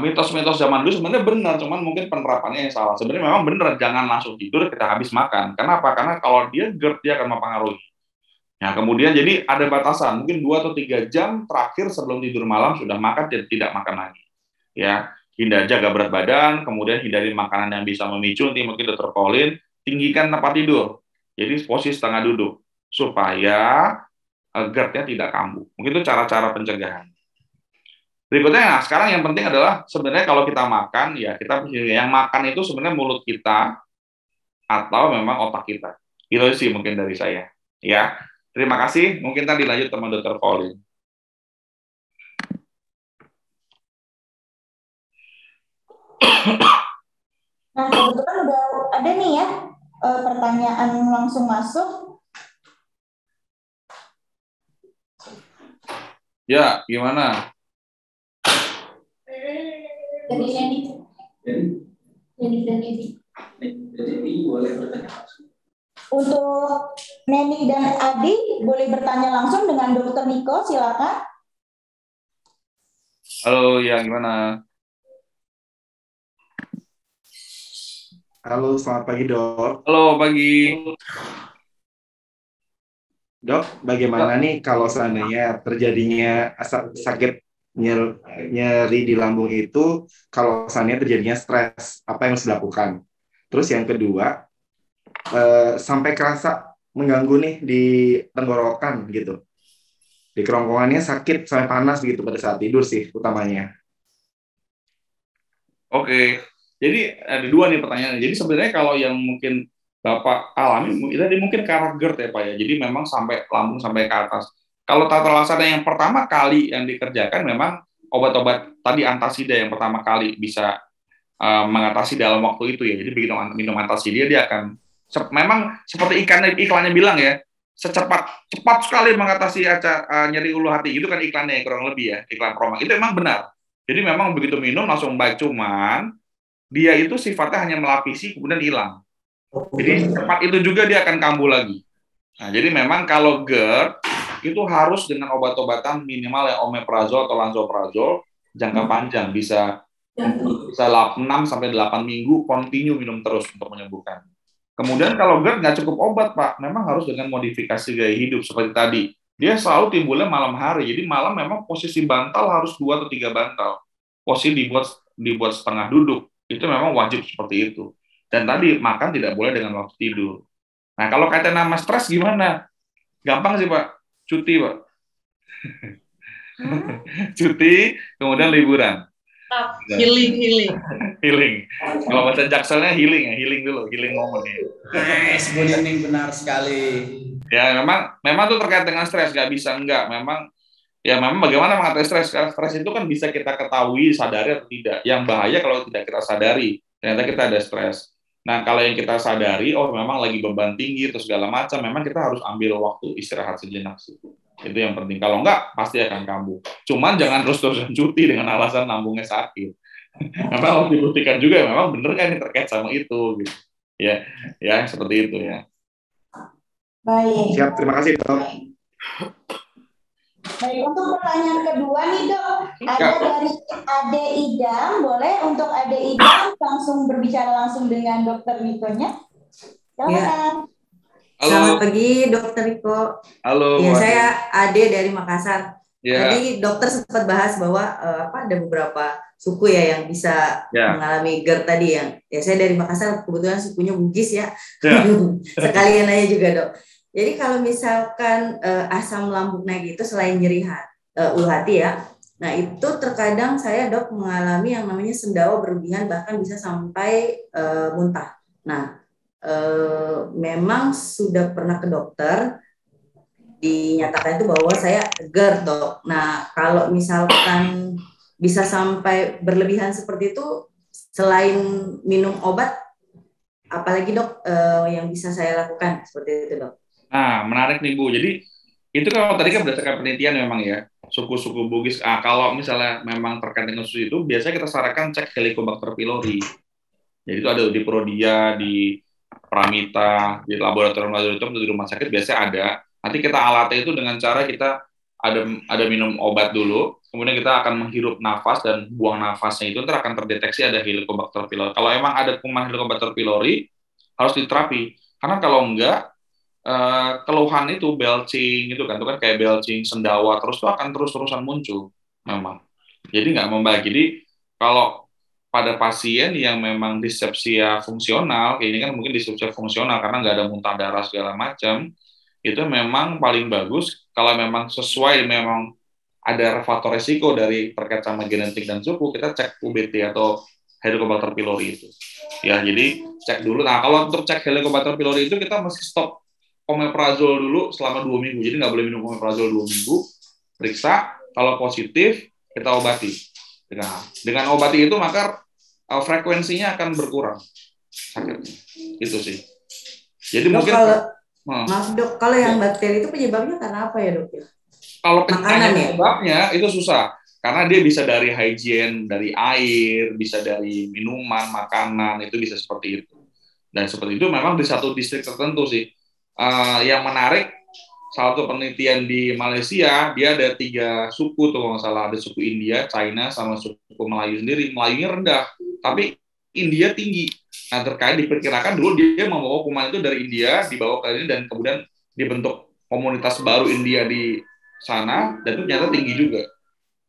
mitos-mitos zaman dulu sebenarnya benar, cuman mungkin penerapannya yang salah. Sebenarnya memang benar, jangan langsung tidur kita habis makan. Kenapa? Karena kalau dia GERD, dia akan mempengaruhi. Nah, kemudian jadi ada batasan, mungkin 2 atau 3 jam terakhir sebelum tidur malam sudah makan, tidak makan lagi. Ya, jaga berat badan, kemudian hindari makanan yang bisa memicu, nanti mungkin Dr. Pauline, tinggikan tempat tidur. Jadi posisi setengah duduk, supaya GERD-nya tidak kambuh. Mungkin itu cara-cara pencegahan. Berikutnya, nah, sekarang yang penting adalah sebenarnya kalau kita makan, ya kita yang makan itu sebenarnya mulut kita atau memang otak kita. Itu sih mungkin dari saya. Ya, terima kasih. Mungkin tadi lanjut teman Dr. Pauline. Nah, kebetulan udah ada nih ya pertanyaan langsung masuk. Ya, gimana? Dari Neni dan Edi. Boleh bertanya langsung. Untuk Neni dan Adi boleh bertanya langsung dengan Dr. Niko, silakan. Halo, ya gimana? Halo, selamat pagi, Dok. Halo, pagi. Dok, bagaimana nih kalau seandainya terjadinya sakit nyeri di lambung itu, kalau seandainya terjadinya stres, apa yang harus dilakukan? Terus yang kedua, sampai kerasa mengganggu nih di tenggorokan gitu. Di kerongkongannya sakit sampai panas gitu pada saat tidur sih utamanya. Oke, jadi ada 2 nih pertanyaannya. Jadi sebenarnya kalau yang mungkin Bapak alami, tadi mungkin karena GERD ya Pak ya, jadi memang sampai lambung sampai ke atas. Kalau tata laksana yang pertama kali yang dikerjakan memang obat-obat tadi antasida yang pertama kali bisa mengatasi dalam waktu itu ya. Jadi begitu minum antasida dia akan memang seperti iklannya bilang ya, cepat sekali mengatasi nyeri ulu hati. Itu kan iklannya kurang lebih ya, iklan Promax. Itu memang benar. Jadi memang begitu minum langsung baik, cuman dia itu sifatnya hanya melapisi kemudian hilang. Jadi cepat itu juga dia akan kambuh lagi. Nah, jadi memang kalau GERD itu harus dengan obat-obatan minimal ya omeprazol atau lansoprazol jangka panjang, bisa 6 sampai 8 minggu continue minum terus untuk menyembuhkan. Kemudian kalau GERD nggak cukup obat, Pak, memang harus dengan modifikasi gaya hidup seperti tadi. Dia selalu timbulnya malam hari. Jadi malam memang posisi bantal harus 2 atau 3 bantal. Posisi dibuat setengah duduk. Itu memang wajib seperti itu. Dan tadi makan tidak boleh dengan waktu tidur. Nah, kalau kaitan sama stres gimana? Gampang sih, Pak. Cuti, Pak. Cuti, kemudian liburan. Healing. Kalau bahasa Jakselnya healing ya, healing moment ya. Nice, Bu Nining, benar sekali. Ya, memang itu terkait dengan stres, nggak bisa enggak. Memang bagaimana mengatasi stres? Karena stres itu kan bisa kita ketahui, sadari atau tidak. Yang bahaya kalau tidak kita sadari, ternyata kita ada stres. Nah, kalau yang kita sadari, oh memang lagi beban tinggi atau segala macam, memang kita harus ambil waktu istirahat sejenak sih. Itu yang penting. Kalau enggak, pasti akan kambuh. Cuman jangan terus-terusan cuti dengan alasan lambungnya sakit. Memang harus dibuktikan juga, memang bener kan ini terkait sama itu. Gitu. Ya, seperti itu ya. Baik. Siap, terima kasih, Dok. Baik, untuk pertanyaan kedua nih, Dok. Ada dari Ade Idam. Boleh untuk Ade Idam langsung berbicara langsung dengan Dokter Niko-nya? Silakan. Ya. Halo. Selamat pagi, Dokter Niko. Halo. Ya, saya Ade dari Makassar. Ya. Tadi dokter sempat bahas bahwa ada beberapa suku ya yang bisa mengalami GERD tadi yang. Ya, saya dari Makassar, kebetulan sukunya Bugis ya. Sekalian aja juga, Dok. Jadi kalau misalkan asam lambung naik itu selain nyeri ulu hati ya, nah itu terkadang saya, Dok, mengalami yang namanya sendawa berlebihan bahkan bisa sampai muntah. Nah, memang sudah pernah ke dokter, dinyatakan itu bahwa saya GERD, Dok. Nah, kalau misalkan bisa sampai berlebihan seperti itu, selain minum obat, apalagi dok yang bisa saya lakukan seperti itu dok? Nah, menarik nih Bu. Jadi itu kalau tadi kan berdasarkan penelitian memang ya, suku-suku Bugis. Kalau misalnya memang terkait dengan susu itu, biasanya kita sarankan cek Helicobacter pylori. Jadi itu ada di Prodia, di Pramita, di laboratorium di rumah sakit biasanya ada. Nanti kita alatnya itu dengan cara kita ada minum obat dulu, kemudian kita akan menghirup nafas dan buang nafasnya itu akan terdeteksi ada Helicobacter pylori. Kalau emang ada kuman Helicobacter pylori harus diterapi. Karena kalau enggak keluhan itu belching itu kan kayak belching, sendawa terus itu akan terus-terusan muncul memang. Jadi nggak membaik. Jadi kalau pada pasien yang memang dispepsia fungsional, ini kan mungkin dispepsia fungsional karena nggak ada muntah darah segala macam, itu memang paling bagus kalau memang sesuai, memang ada faktor resiko dari terkait sama genetik dan suku, kita cek UBT atau Helicobacter pylori itu. Ya, jadi cek dulu. Nah, kalau untuk cek Helicobacter pylori itu kita mesti stop omeprazol dulu selama 2 minggu. Jadi nggak boleh minum omeprazol 2 minggu. Periksa, kalau positif kita obati. Nah, dengan obati itu maka frekuensinya akan berkurang sakitnya. Itu sih. Jadi dok, mungkin maaf dok, kalau yang bakteri itu penyebabnya karena apa ya dok? Kalau penyebabnya itu susah. Karena dia bisa dari hygiene, dari air, bisa dari minuman, makanan, itu bisa seperti itu. Dan seperti itu memang di satu distrik tertentu sih. Yang menarik, salah satu penelitian di Malaysia, dia ada 3 suku tuh kalau nggak salah, ada suku India, China, sama suku Melayu sendiri. Melayunya rendah, tapi India tinggi. Nah, terkait diperkirakan dulu dia membawa kuman itu dari India, dibawa ke ini dan kemudian dibentuk komunitas baru India di sana, dan itu ternyata tinggi juga.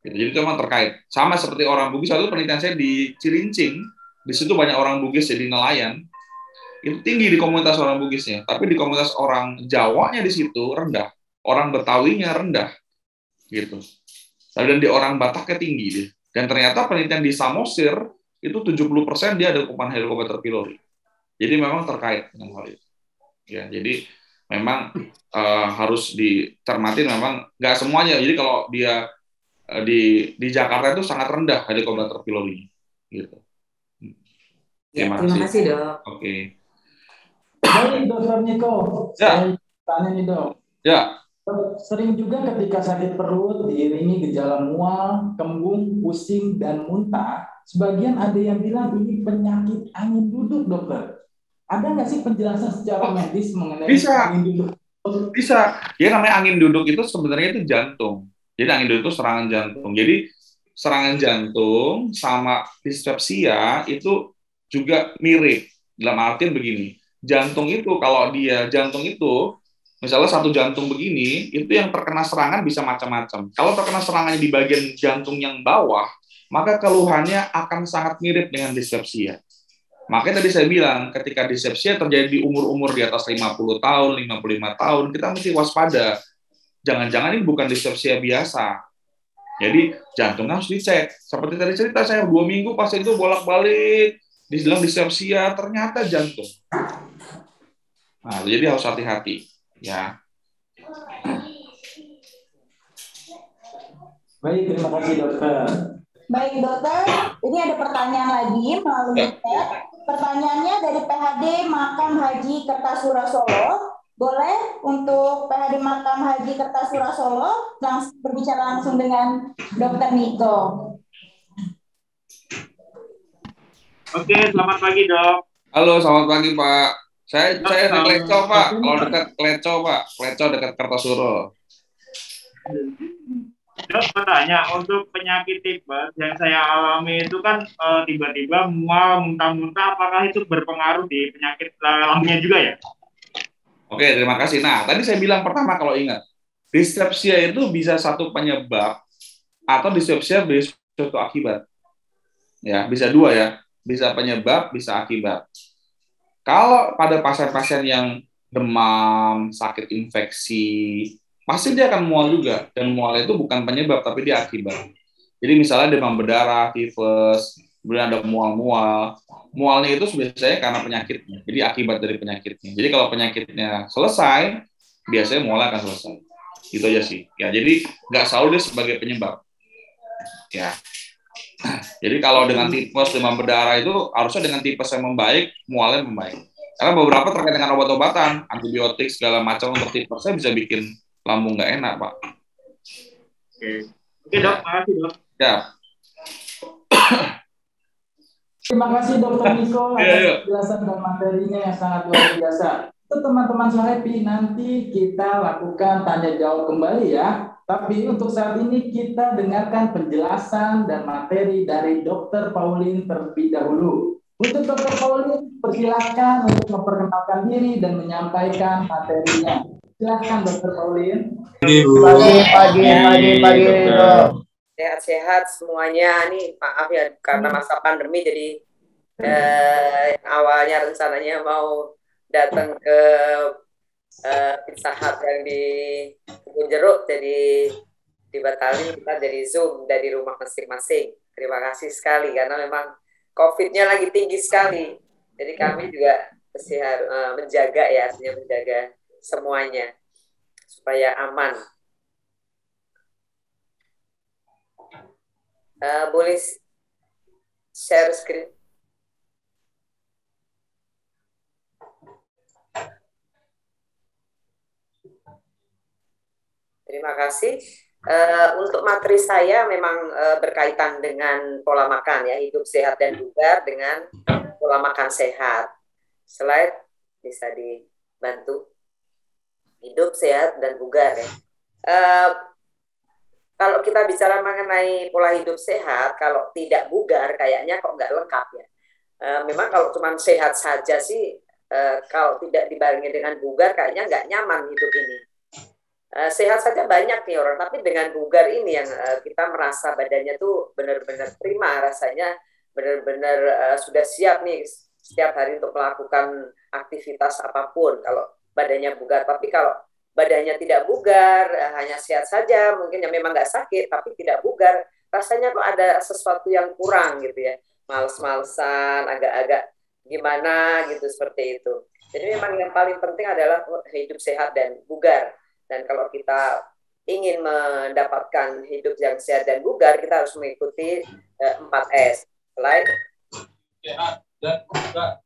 Gitu. Jadi itu memang terkait. Sama seperti orang Bugis, satu penelitian saya di Cilincing, di situ banyak orang Bugis jadi nelayan. Itu tinggi di komunitas orang Bugisnya, tapi di komunitas orang Jawanya di situ rendah, orang Betawinya rendah, gitu. Dan di orang Bataknya tinggi deh. Dan ternyata penelitian di Samosir itu 70% dia ada kuman Helicobacter pylori. Jadi memang terkait dengan hal itu. Ya, jadi memang harus dicermati, memang nggak semuanya. Jadi kalau dia di Jakarta itu sangat rendah Helicobacter pylori, gitu. Terima kasih dok. Oke. Baik, Dokter Niko. Saya tanya nih dok. Ya. Sering juga ketika sakit perut diiringi gejala mual, kembung, pusing, dan muntah. Sebagian ada yang bilang ini penyakit angin duduk, dokter. Ada nggak sih penjelasan secara medis mengenai angin duduk? Bisa. Ya namanya angin duduk itu sebenarnya itu jantung. Jadi angin duduk itu serangan jantung. Jadi serangan jantung sama dispepsia itu juga mirip. Dalam artian begini. Jantung itu kalau jantung itu misalnya satu jantung begini, itu yang terkena serangan bisa macam-macam. Kalau terkena serangannya di bagian jantung yang bawah, maka keluhannya akan sangat mirip dengan dispepsia. Makanya tadi saya bilang, ketika dispepsia terjadi di umur-umur di atas 50 tahun, 55 tahun, kita mesti waspada. Jangan-jangan ini bukan dispepsia biasa. Jadi jantungnya harus dicek. Seperti tadi cerita saya 2 minggu pasien itu bolak-balik, dibilang dispepsia, ternyata jantung. Nah, jadi harus hati-hati, ya. Baik, terima kasih dokter. Baik dokter, ini ada pertanyaan lagi melalui chat. Pertanyaannya dari PHD Makam Haji Kertasura Solo. Boleh untuk PHD Makam Haji Kertasura Solo berbicara langsung dengan Dokter Niko. Oke, selamat pagi dok. Halo, selamat pagi Pak. Saya dekat Kleco Pak. Kalau dekat Kleco Pak, Kleco dekat Kertasuro. Dok, bertanya, untuk penyakit tipes yang saya alami itu kan tiba-tiba mual, muntah-muntah, apakah itu berpengaruh di penyakit lambungnya juga ya? Oke, terima kasih. Nah, tadi saya bilang pertama kalau ingat, dispepsia itu bisa satu penyebab atau dispepsia bisa satu akibat. Ya, bisa 2 ya. Bisa penyebab, bisa akibat. Kalau pada pasien-pasien yang demam, sakit infeksi, pasti dia akan mual juga. Dan mual itu bukan penyebab, tapi dia akibat. Jadi misalnya demam berdarah, tifus, kemudian ada mual-mual. Mualnya itu biasanya karena penyakitnya. Jadi akibat dari penyakitnya. Jadi kalau penyakitnya selesai, biasanya mualnya akan selesai. Itu aja sih. Ya, jadi nggak selalu dia sebagai penyebab. Ya. Jadi kalau dengan tipes demam berdarah itu harusnya dengan tipes yang membaik, mualnya membaik. Karena beberapa terkait dengan obat-obatan, antibiotik segala macam untuk tipes saya bisa bikin lambung nggak enak, Pak. Oke dok, makasih dok. Ya. Terima kasih Dokter Niko atas penjelasan dan materinya yang sangat luar biasa. Untuk teman-teman So Happy, nanti kita lakukan tanya jawab kembali ya. Tapi untuk saat ini kita dengarkan penjelasan dan materi dari Dokter Pauline terlebih dahulu. Untuk Dokter Pauline, persilahkan untuk memperkenalkan diri dan menyampaikan materinya. Silahkan Dokter Pauline. Pagi, dok. Sehat-sehat semuanya. Nih maaf ya karena masa pandemi jadi awalnya rencananya mau datang ke Pizza Hut yang di Kebun Jeruk, jadi dibatalin, kita dari Zoom dari rumah masing-masing. Terima kasih sekali karena memang COVID-nya lagi tinggi sekali. Jadi kami juga mesti menjaga ya, artinya menjaga semuanya supaya aman. Boleh share screen? Terima kasih. Untuk materi saya memang berkaitan dengan pola makan ya, hidup sehat dan bugar dengan pola makan sehat. Slide bisa dibantu. Hidup sehat dan bugar ya. Kalau kita bicara mengenai pola hidup sehat, kalau tidak bugar kayaknya kok nggak lengkap ya. Memang kalau cuma sehat saja sih, kalau tidak dibarengi dengan bugar kayaknya nggak nyaman hidup ini. Sehat saja banyak nih orang, tapi dengan bugar ini yang kita merasa badannya tuh benar-benar prima, rasanya benar-benar sudah siap nih setiap hari untuk melakukan aktivitas apapun kalau badannya bugar. Tapi kalau badannya tidak bugar, hanya sehat saja, mungkin yang memang nggak sakit tapi tidak bugar, rasanya kok ada sesuatu yang kurang gitu ya, males-malesan, agak-agak gimana gitu, seperti itu. Jadi memang yang paling penting adalah hidup sehat dan bugar. Dan kalau kita ingin mendapatkan hidup yang sehat dan bugar, kita harus mengikuti 4S. Slide. Sehat dan bugar.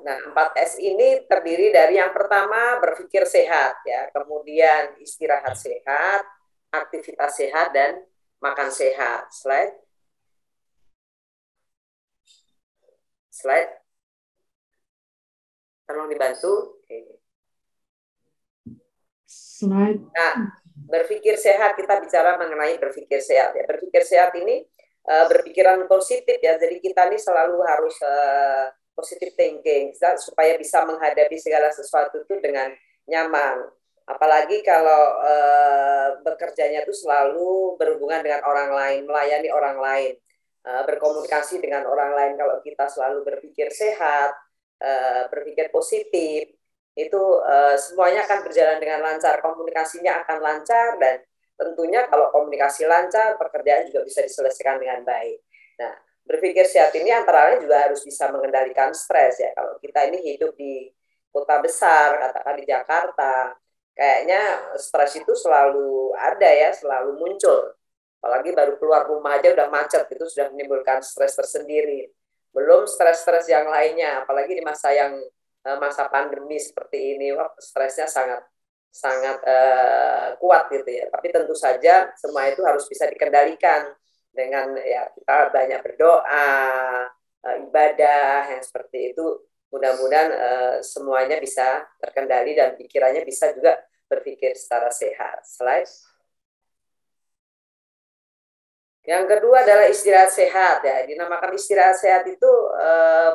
Nah, 4S ini terdiri dari yang pertama berpikir sehat, ya, kemudian istirahat sehat, aktivitas sehat, dan makan sehat. Slide. Slide. Tolong dibantu. Nah, berpikir sehat, kita bicara mengenai berpikir sehat ya. Berpikir sehat ini berpikiran positif ya. Jadi kita ini selalu harus positive thinking supaya bisa menghadapi segala sesuatu itu dengan nyaman. Apalagi kalau bekerjanya itu selalu berhubungan dengan orang lain, melayani orang lain, berkomunikasi dengan orang lain. Kalau kita selalu berpikir sehat, berpikir positif, itu semuanya akan berjalan dengan lancar, komunikasinya akan lancar, dan tentunya kalau komunikasi lancar, pekerjaan juga bisa diselesaikan dengan baik. Nah, berpikir sehat ini antara lain juga harus bisa mengendalikan stres ya. Kalau kita ini hidup di kota besar, katakan di Jakarta, kayaknya stres itu selalu ada ya, selalu muncul. Apalagi baru keluar rumah aja udah macet, itu sudah menimbulkan stres tersendiri. Belum stres-stres yang lainnya, apalagi di masa pandemi seperti ini, stresnya sangat kuat gitu ya. Tapi tentu saja semua itu harus bisa dikendalikan dengan ya kita banyak berdoa, ibadah yang seperti itu. Mudah-mudahan semuanya bisa terkendali dan pikirannya bisa juga berpikir secara sehat. Slide. Yang kedua adalah istirahat sehat ya. Dinamakan istirahat sehat itu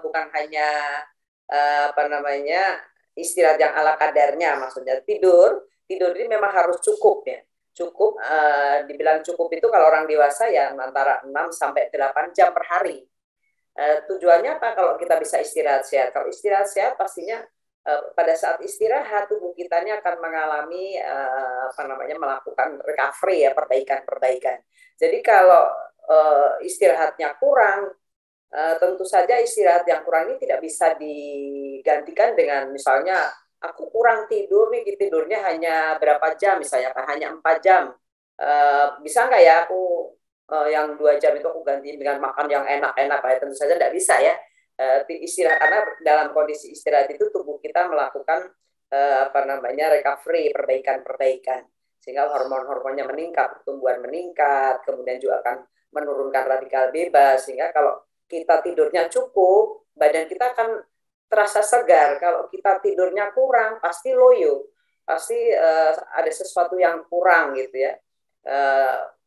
bukan hanya istirahat yang ala kadarnya, maksudnya tidur ini memang harus cukup ya. Cukup, dibilang cukup itu kalau orang dewasa ya antara 6 sampai 8 jam per hari. Tujuannya apa kalau kita bisa istirahat sehat? Kalau istirahat sehat pastinya pada saat istirahat tubuh kita ini akan mengalami melakukan recovery ya, perbaikan. Jadi kalau istirahatnya kurang, tentu saja istirahat yang kurang ini tidak bisa digantikan dengan misalnya aku kurang tidur nih, tidurnya hanya berapa jam misalnya, hanya 4 jam. Bisa nggak ya aku yang 2 jam itu aku ganti dengan makan yang enak-enak? Tentu saja tidak bisa ya. istirahat, karena dalam kondisi istirahat itu tubuh kita melakukan recovery, perbaikan, sehingga hormon-hormonnya meningkat, pertumbuhan meningkat, kemudian juga akan menurunkan radikal bebas, sehingga kalau kita tidurnya cukup, badan kita akan terasa segar. Kalau kita tidurnya kurang, pasti loyo, pasti ada sesuatu yang kurang gitu ya.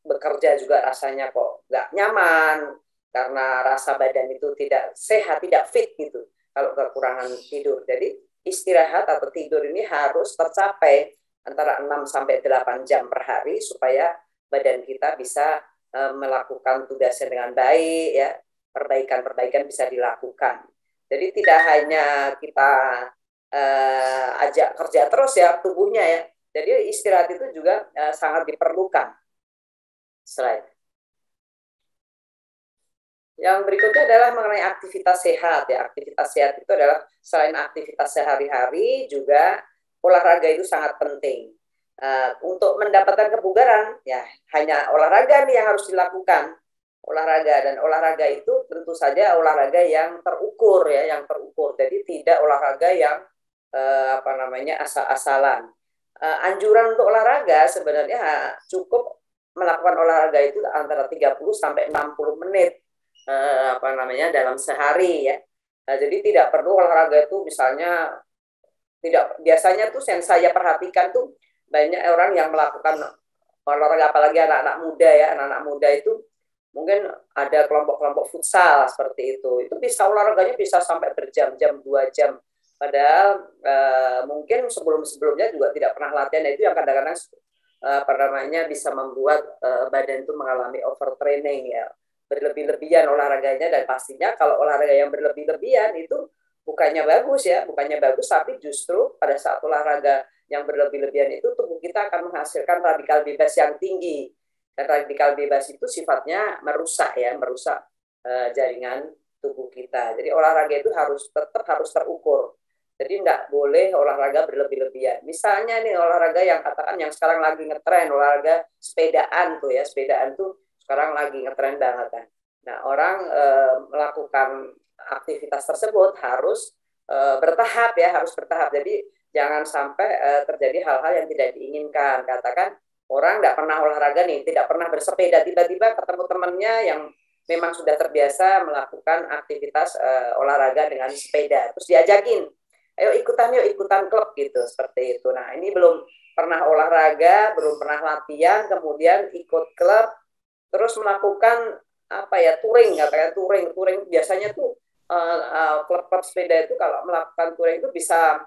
Bekerja juga rasanya kok nggak nyaman, karena rasa badan itu tidak sehat, tidak fit gitu kalau kekurangan tidur. Jadi istirahat atau tidur ini harus tercapai antara 6 sampai 8 jam per hari supaya badan kita bisa melakukan tugasnya dengan baik ya, perbaikan-perbaikan bisa dilakukan. Jadi tidak hanya kita ajak kerja terus ya tubuhnya ya. Jadi istirahat itu juga sangat diperlukan. Slide. Yang berikutnya adalah mengenai aktivitas sehat ya. Aktivitas sehat itu adalah selain aktivitas sehari-hari juga olahraga itu sangat penting. Untuk mendapatkan kebugaran ya hanya olahraga nih yang harus dilakukan. Olahraga itu tentu saja olahraga yang terukur ya, yang terukur. Jadi tidak olahraga yang asal-asalan. Anjuran untuk olahraga sebenarnya cukup melakukan olahraga itu antara 30 sampai 60 menit dalam sehari ya. Jadi tidak perlu olahraga itu misalnya biasanya tuh yang saya perhatikan tuh banyak orang yang melakukan olahraga, apalagi anak-anak muda ya. Anak-anak muda itu mungkin ada kelompok-kelompok futsal seperti itu. Itu bisa olahraganya bisa sampai berjam-jam, 2 jam. Padahal mungkin sebelum-sebelumnya juga tidak pernah latihan. Itu yang kadang-kadang bisa membuat badan itu mengalami overtraining ya, berlebih-lebihan olahraganya. Dan pastinya kalau olahraga yang berlebih-lebihan itu bukannya bagus ya, tapi justru pada saat olahraga yang berlebih-lebihan itu tubuh kita akan menghasilkan radikal bebas yang tinggi. Dan radikal bebas itu sifatnya merusak jaringan tubuh kita. Jadi olahraga itu tetap harus terukur. Jadi tidak boleh olahraga berlebih-lebihan. Misalnya nih olahraga yang katakan yang sekarang lagi ngetren, olahraga sepedaan tuh ya. Sepedaan tuh sekarang lagi ngetren banget kan. Nah, orang melakukan aktivitas tersebut harus bertahap ya, harus bertahap. Jadi jangan sampai terjadi hal-hal yang tidak diinginkan. Katakan orang tidak pernah olahraga nih, tidak pernah bersepeda, tiba-tiba ketemu temannya yang memang sudah terbiasa melakukan aktivitas olahraga dengan sepeda. Terus diajakin, ayo ikutan klub gitu, seperti itu. Nah, ini belum pernah olahraga, belum pernah latihan, kemudian ikut klub, terus melakukan touring, katanya touring biasanya tuh klub-klub sepeda itu kalau melakukan touring itu bisa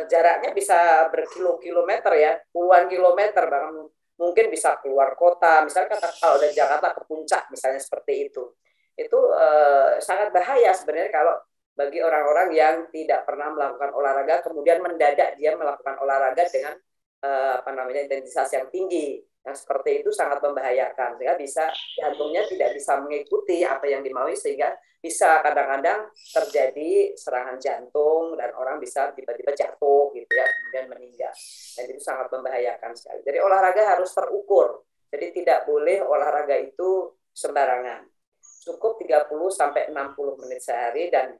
jaraknya bisa berkilo-kilometer ya, puluhan kilometer, bahkan mungkin bisa keluar kota. Misalnya kalau dari Jakarta ke Puncak misalnya seperti itu sangat bahaya sebenarnya kalau bagi orang-orang yang tidak pernah melakukan olahraga kemudian mendadak dia melakukan olahraga dengan intensitas yang tinggi. Yang seperti itu sangat membahayakan, sehingga bisa jantungnya tidak bisa mengikuti apa yang dimaui, sehingga bisa kadang-kadang terjadi serangan jantung dan orang bisa tiba-tiba jatuh gitu ya, kemudian meninggal. Dan itu sangat membahayakan sekali. Jadi olahraga harus terukur. Jadi tidak boleh olahraga itu sembarangan. Cukup 30 sampai 60 menit sehari, dan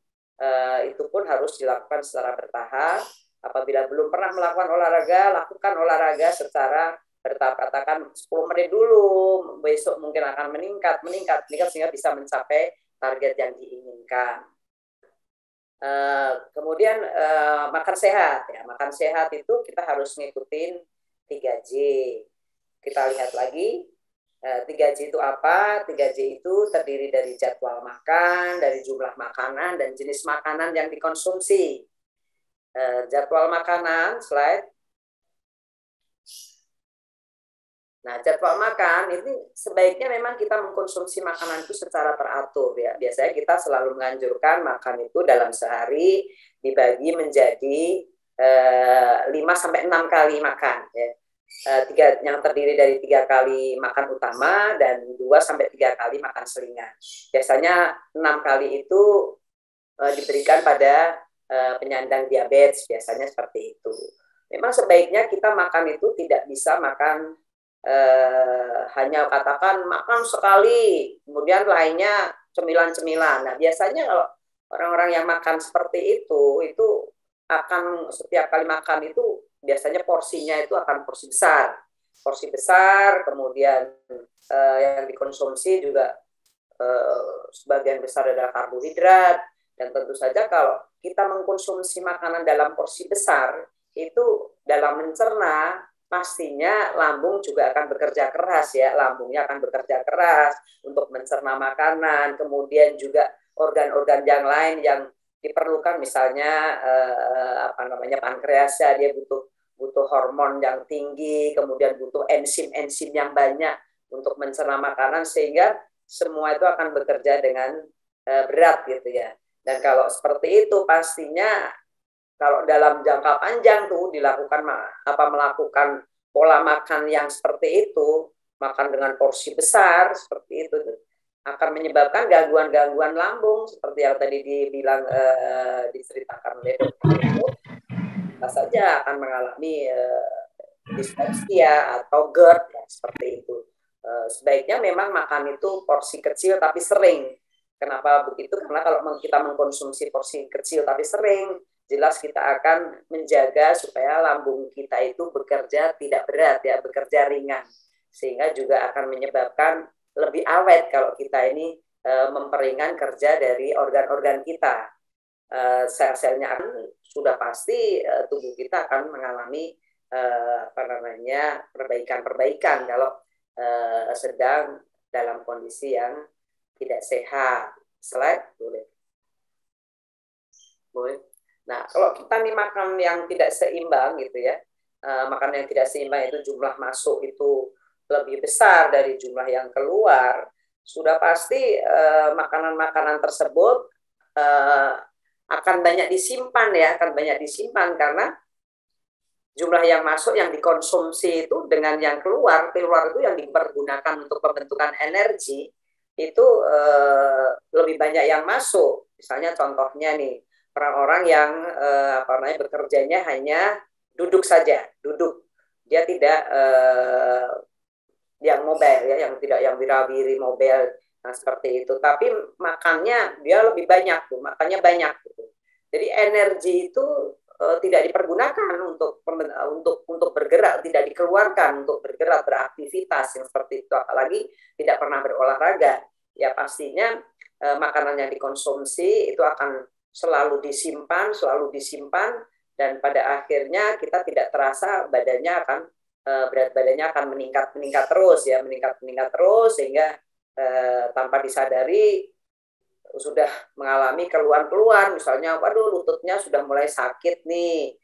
itu pun harus dilakukan secara bertahap. Apabila belum pernah melakukan olahraga, lakukan olahraga secara bertahap. Katakan 10 menit dulu, besok mungkin akan meningkat sehingga bisa mencapai target yang diinginkan. Kemudian makan sehat ya. Makan sehat itu kita harus ngikutin 3J. Kita lihat lagi 3J itu apa? 3J itu terdiri dari jadwal makan, dari jumlah makanan, dan jenis makanan yang dikonsumsi. Jadwal makanan, slide. Nah, jadwal makan ini sebaiknya memang kita mengkonsumsi makanan itu secara teratur ya. Biasanya kita selalu menganjurkan makan itu dalam sehari dibagi menjadi 5 sampai 6 kali makan ya. Yang terdiri dari 3 kali makan utama dan 2 sampai 3 kali makan selingan. Biasanya 6 kali itu diberikan pada penyandang diabetes, biasanya seperti itu. Memang sebaiknya kita makan itu tidak bisa makan hanya katakan makan sekali, kemudian lainnya cemilan-cemilan. Nah, biasanya kalau Orang-orang yang makan seperti itu akan setiap kali makan itu biasanya porsinya itu akan porsi besar, kemudian yang dikonsumsi juga sebagian besar adalah karbohidrat, dan tentu saja kalau kita mengkonsumsi makanan dalam porsi besar itu dalam mencerna pastinya lambung juga akan bekerja keras ya, lambungnya akan bekerja keras untuk mencerna makanan, kemudian juga organ-organ yang lain yang diperlukan, misalnya pankreasnya dia butuh hormon yang tinggi, kemudian butuh enzim-enzim yang banyak untuk mencerna makanan, sehingga semua itu akan bekerja dengan berat gitu ya. Dan kalau seperti itu pastinya kalau dalam jangka panjang tuh melakukan pola makan yang seperti itu, makan dengan porsi besar seperti itu akan menyebabkan gangguan-gangguan lambung seperti yang tadi diceritakan oleh dokter itu, bisa saja akan mengalami dispepsia atau GERD ya, seperti itu. Sebaiknya memang makan itu porsi kecil tapi sering. Kenapa begitu? Karena kalau kita mengkonsumsi porsi kecil tapi sering, jelas kita akan menjaga supaya lambung kita itu bekerja tidak berat ya, bekerja ringan, sehingga juga akan menyebabkan lebih awet kalau kita ini memperingan kerja dari organ-organ kita. Sel-selnya sudah pasti tubuh kita akan mengalami perbaikan-perbaikan kalau sedang dalam kondisi yang tidak sehat. Slide boleh. Nah, kalau kita nih makan yang tidak seimbang gitu ya, makan yang tidak seimbang itu jumlah masuk itu lebih besar dari jumlah yang keluar, sudah pasti makanan-makanan tersebut akan banyak disimpan ya, karena jumlah yang masuk yang dikonsumsi itu dengan yang keluar itu yang dipergunakan untuk pembentukan energi itu lebih banyak yang masuk. Misalnya contohnya nih, orang-orang yang bekerjanya hanya duduk saja, dia tidak yang mobile ya, yang wirawiri mobile, nah seperti itu. Tapi makannya dia lebih banyak tuh, makannya banyak gitu. Jadi energi itu tidak dipergunakan untuk bergerak, tidak dikeluarkan untuk bergerak, beraktivitas yang seperti itu, apalagi tidak pernah berolahraga. Ya pastinya makanan yang dikonsumsi itu akan selalu disimpan, dan pada akhirnya kita tidak terasa berat badannya akan meningkat terus sehingga tanpa disadari sudah mengalami keluhan-keluhan, misalnya waduh lututnya sudah mulai sakit nih,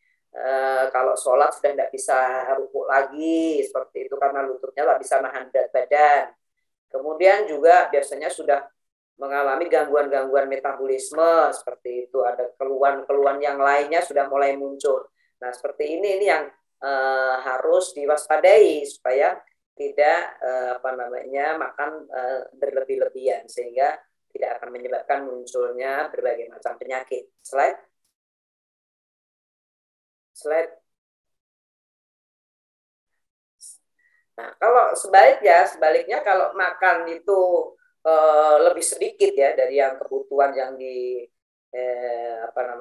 kalau sholat sudah tidak bisa rukuk lagi seperti itu karena lututnya tidak bisa nahan berat badan. Kemudian juga biasanya sudah mengalami gangguan-gangguan metabolisme seperti itu, ada keluhan-keluhan yang lainnya sudah mulai muncul. Nah seperti ini yang harus diwaspadai supaya tidak makan berlebih-lebihan sehingga tidak akan menyebabkan munculnya berbagai macam penyakit. Slide. Nah, kalau sebaliknya kalau makan itu lebih sedikit ya dari yang kebutuhan yang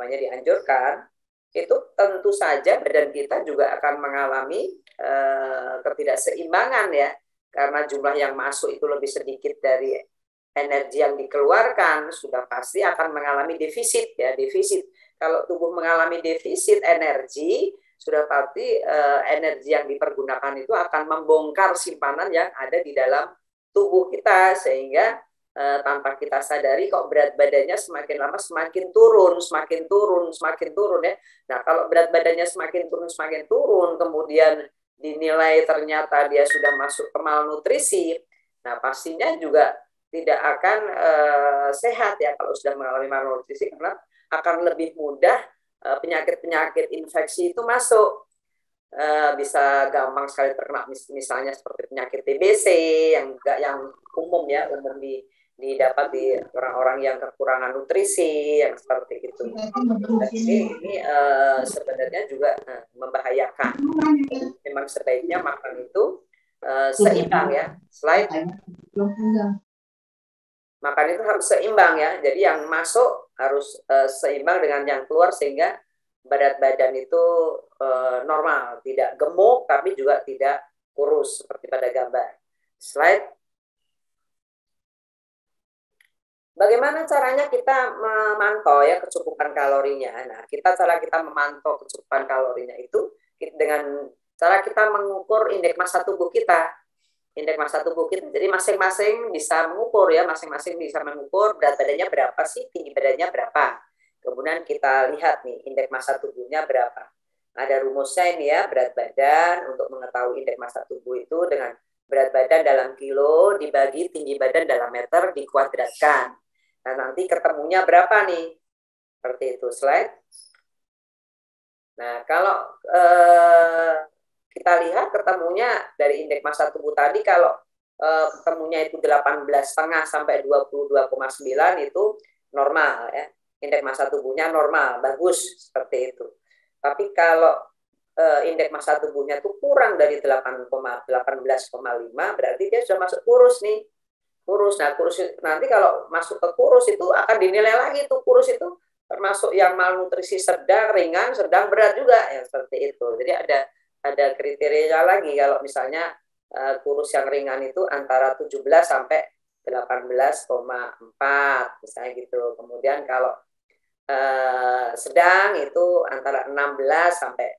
dianjurkan, itu tentu saja badan kita juga akan mengalami ketidakseimbangan ya, karena jumlah yang masuk itu lebih sedikit dari energi yang dikeluarkan, sudah pasti akan mengalami defisit ya, Kalau tubuh mengalami defisit energi, sudah pasti energi yang dipergunakan itu akan membongkar simpanan yang ada di dalam tubuh kita, sehingga tanpa kita sadari kok berat badannya semakin lama semakin turun ya. Nah, kalau berat badannya semakin turun, kemudian dinilai ternyata dia sudah masuk ke malnutrisi, nah pastinya juga tidak akan sehat ya kalau sudah mengalami malnutrisi, karena akan lebih mudah penyakit-penyakit infeksi itu masuk. Bisa gampang sekali terkena misalnya seperti penyakit TBC yang umum didapat di orang-orang yang kekurangan nutrisi yang seperti itu. Ini sebenarnya juga membahayakan. Memang sebaiknya makan itu seimbang ya. Slide. Makan itu harus seimbang ya. Jadi yang masuk seimbang dengan yang keluar sehingga berat badan itu normal, tidak gemuk tapi juga tidak kurus seperti pada gambar. Slide. Bagaimana caranya kita memantau ya kecukupan kalorinya? Nah, cara kita memantau kecukupan kalorinya itu dengan cara kita mengukur indeks massa tubuh kita. Indeks massa tubuh kita. Jadi masing-masing bisa mengukur ya, masing-masing bisa mengukur berat badannya berapa sih, tinggi badannya berapa. Kemudian kita lihat nih indeks massa tubuhnya berapa. Ada rumusnya ini ya, berat badan untuk mengetahui indeks massa tubuh itu dengan berat badan dalam kilo dibagi tinggi badan dalam meter dikuadratkan. Nah, nanti ketemunya berapa nih? Seperti itu, slide. Nah, kalau kita lihat ketemunya dari indeks massa tubuh tadi, kalau ketemunya itu 18,5 sampai 22,9 itu normal ya. Indeks massa tubuhnya normal, bagus seperti itu. Tapi kalau indeks massa tubuhnya itu kurang dari 18,5 berarti dia sudah masuk kurus nih. Kurus. Nah, kurus nanti kalau masuk ke kurus itu akan dinilai lagi tuh kurus itu termasuk yang malnutrisi sedang, ringan, sedang, berat juga ya seperti itu. Jadi ada kriteria lagi kalau misalnya kurus yang ringan itu antara 17 sampai 18,4 misalnya gitu. Kemudian kalau sedang itu antara 16 sampai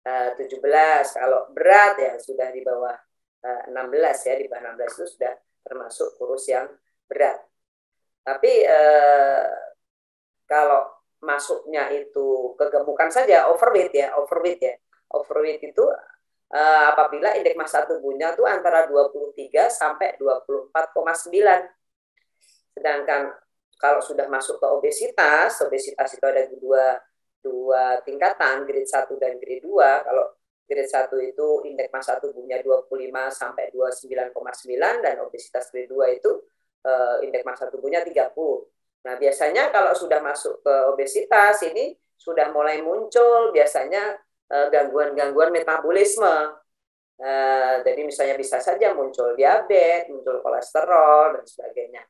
17. Kalau berat ya sudah di bawah 16 ya, di bawah 16 itu sudah termasuk kurus yang berat. Tapi kalau masuknya itu kegemukan saja, overweight ya. Overweight itu apabila indeks massa tubuhnya itu antara 23 sampai 24,9. Sedangkan kalau sudah masuk ke obesitas itu ada dua tingkatan, grade 1 dan grade 2. Kalau grade 1 itu indeks massa tubuhnya 25 sampai 29,9 dan obesitas grade 2 itu indeks massa tubuhnya 30. Nah, biasanya kalau sudah masuk ke obesitas ini sudah mulai muncul biasanya gangguan-gangguan metabolisme. Jadi misalnya bisa saja muncul diabetes, muncul kolesterol dan sebagainya.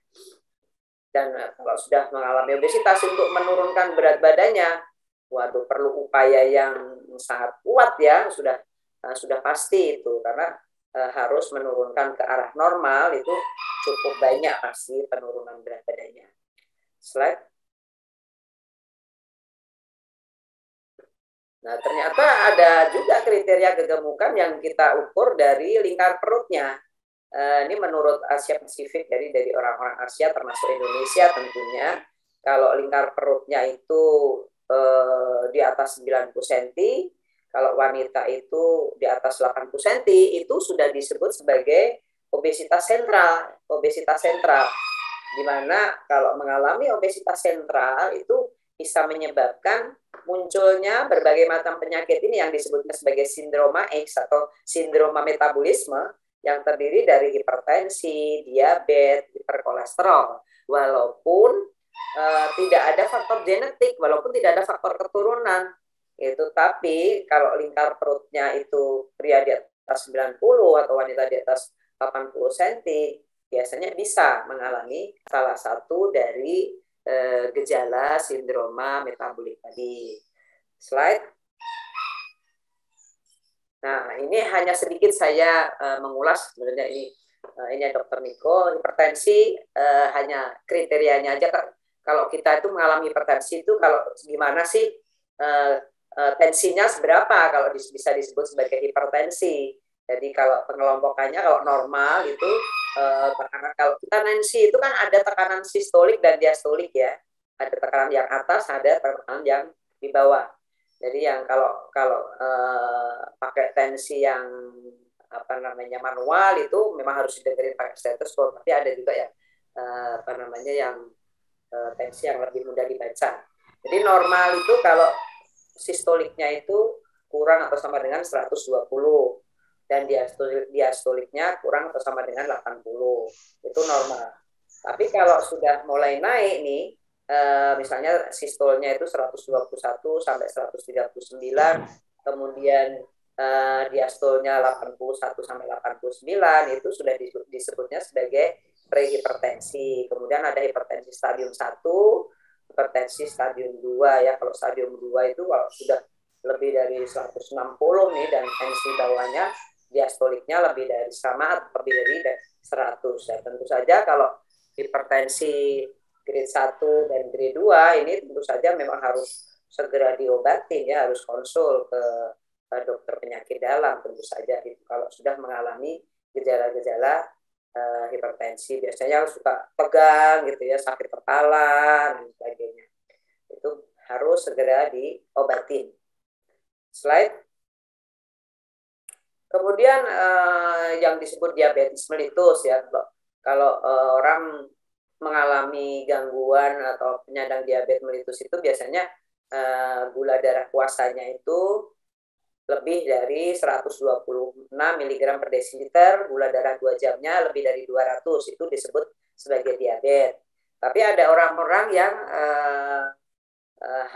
Dan kalau sudah mengalami obesitas untuk menurunkan berat badannya, waduh perlu upaya yang sangat kuat ya, sudah pasti itu karena harus menurunkan ke arah normal itu cukup banyak pasti penurunan berat badannya. Slide. Nah, ternyata ada juga kriteria kegemukan yang kita ukur dari lingkar perutnya. Ini menurut Asia Pasifik, dari orang-orang Asia termasuk Indonesia tentunya. Kalau lingkar perutnya itu di atas 90 cm, kalau wanita itu di atas 80 cm, itu sudah disebut sebagai obesitas sentral. Obesitas sentral, di mana kalau mengalami obesitas sentral itu bisa menyebabkan munculnya berbagai macam penyakit ini yang disebutnya sebagai sindroma X atau sindroma metabolisme yang terdiri dari hipertensi, diabetes, hiperkolesterol. Walaupun tidak ada faktor genetik, walaupun tidak ada faktor keturunan, itu tapi kalau lingkar perutnya itu pria di atas 90 atau wanita di atas 80 cm, biasanya bisa mengalami salah satu dari gejala sindroma metabolik tadi. Slide. Nah, ini hanya sedikit saya mengulas sebenarnya ini Dr. Niko. Hipertensi hanya kriterianya aja. Kalau kita itu mengalami hipertensi itu kalau gimana sih tensinya seberapa kalau bisa disebut sebagai hipertensi. Jadi kalau pengelompokannya kalau normal itu tekanan, kalau kita tensi itu kan ada tekanan sistolik dan diastolik ya. Ada tekanan yang atas, ada tekanan yang di bawah. Jadi yang kalau pakai tensi yang manual itu memang harus didengerin pakai stetoskop. Tapi ada juga ya yang tensi yang lebih mudah dibaca. Jadi normal itu kalau sistoliknya itu kurang atau sama dengan 120 dan diastoliknya kurang atau sama dengan 80. Itu normal. Tapi kalau sudah mulai naik nih, misalnya sistolnya itu 121 sampai 139, kemudian diastolnya 81 sampai 89, itu sudah disebutnya sebagai prehipertensi. Kemudian ada hipertensi stadium 1, hipertensi stadium 2 ya. Kalau stadium 2 itu kalau sudah lebih dari 160 nih dan tensi bawahnya, diastoliknya lebih dari sama lebih dari 100. Ya, tentu saja kalau hipertensi grade 1 dan grade 2 ini tentu saja memang harus segera diobatin ya, harus konsul ke dokter penyakit dalam tentu saja itu kalau sudah mengalami gejala-gejala hipertensi. Biasanya suka tegang gitu ya, sakit kepala dan sebagainya. Itu harus segera diobatin. Slide. Kemudian yang disebut diabetes mellitus ya, kalau orang mengalami gangguan atau penyandang diabetes mellitus itu biasanya gula darah puasanya itu lebih dari 126 mg per desiliter, gula darah 2 jamnya lebih dari 200, itu disebut sebagai diabetes. Tapi ada orang-orang yang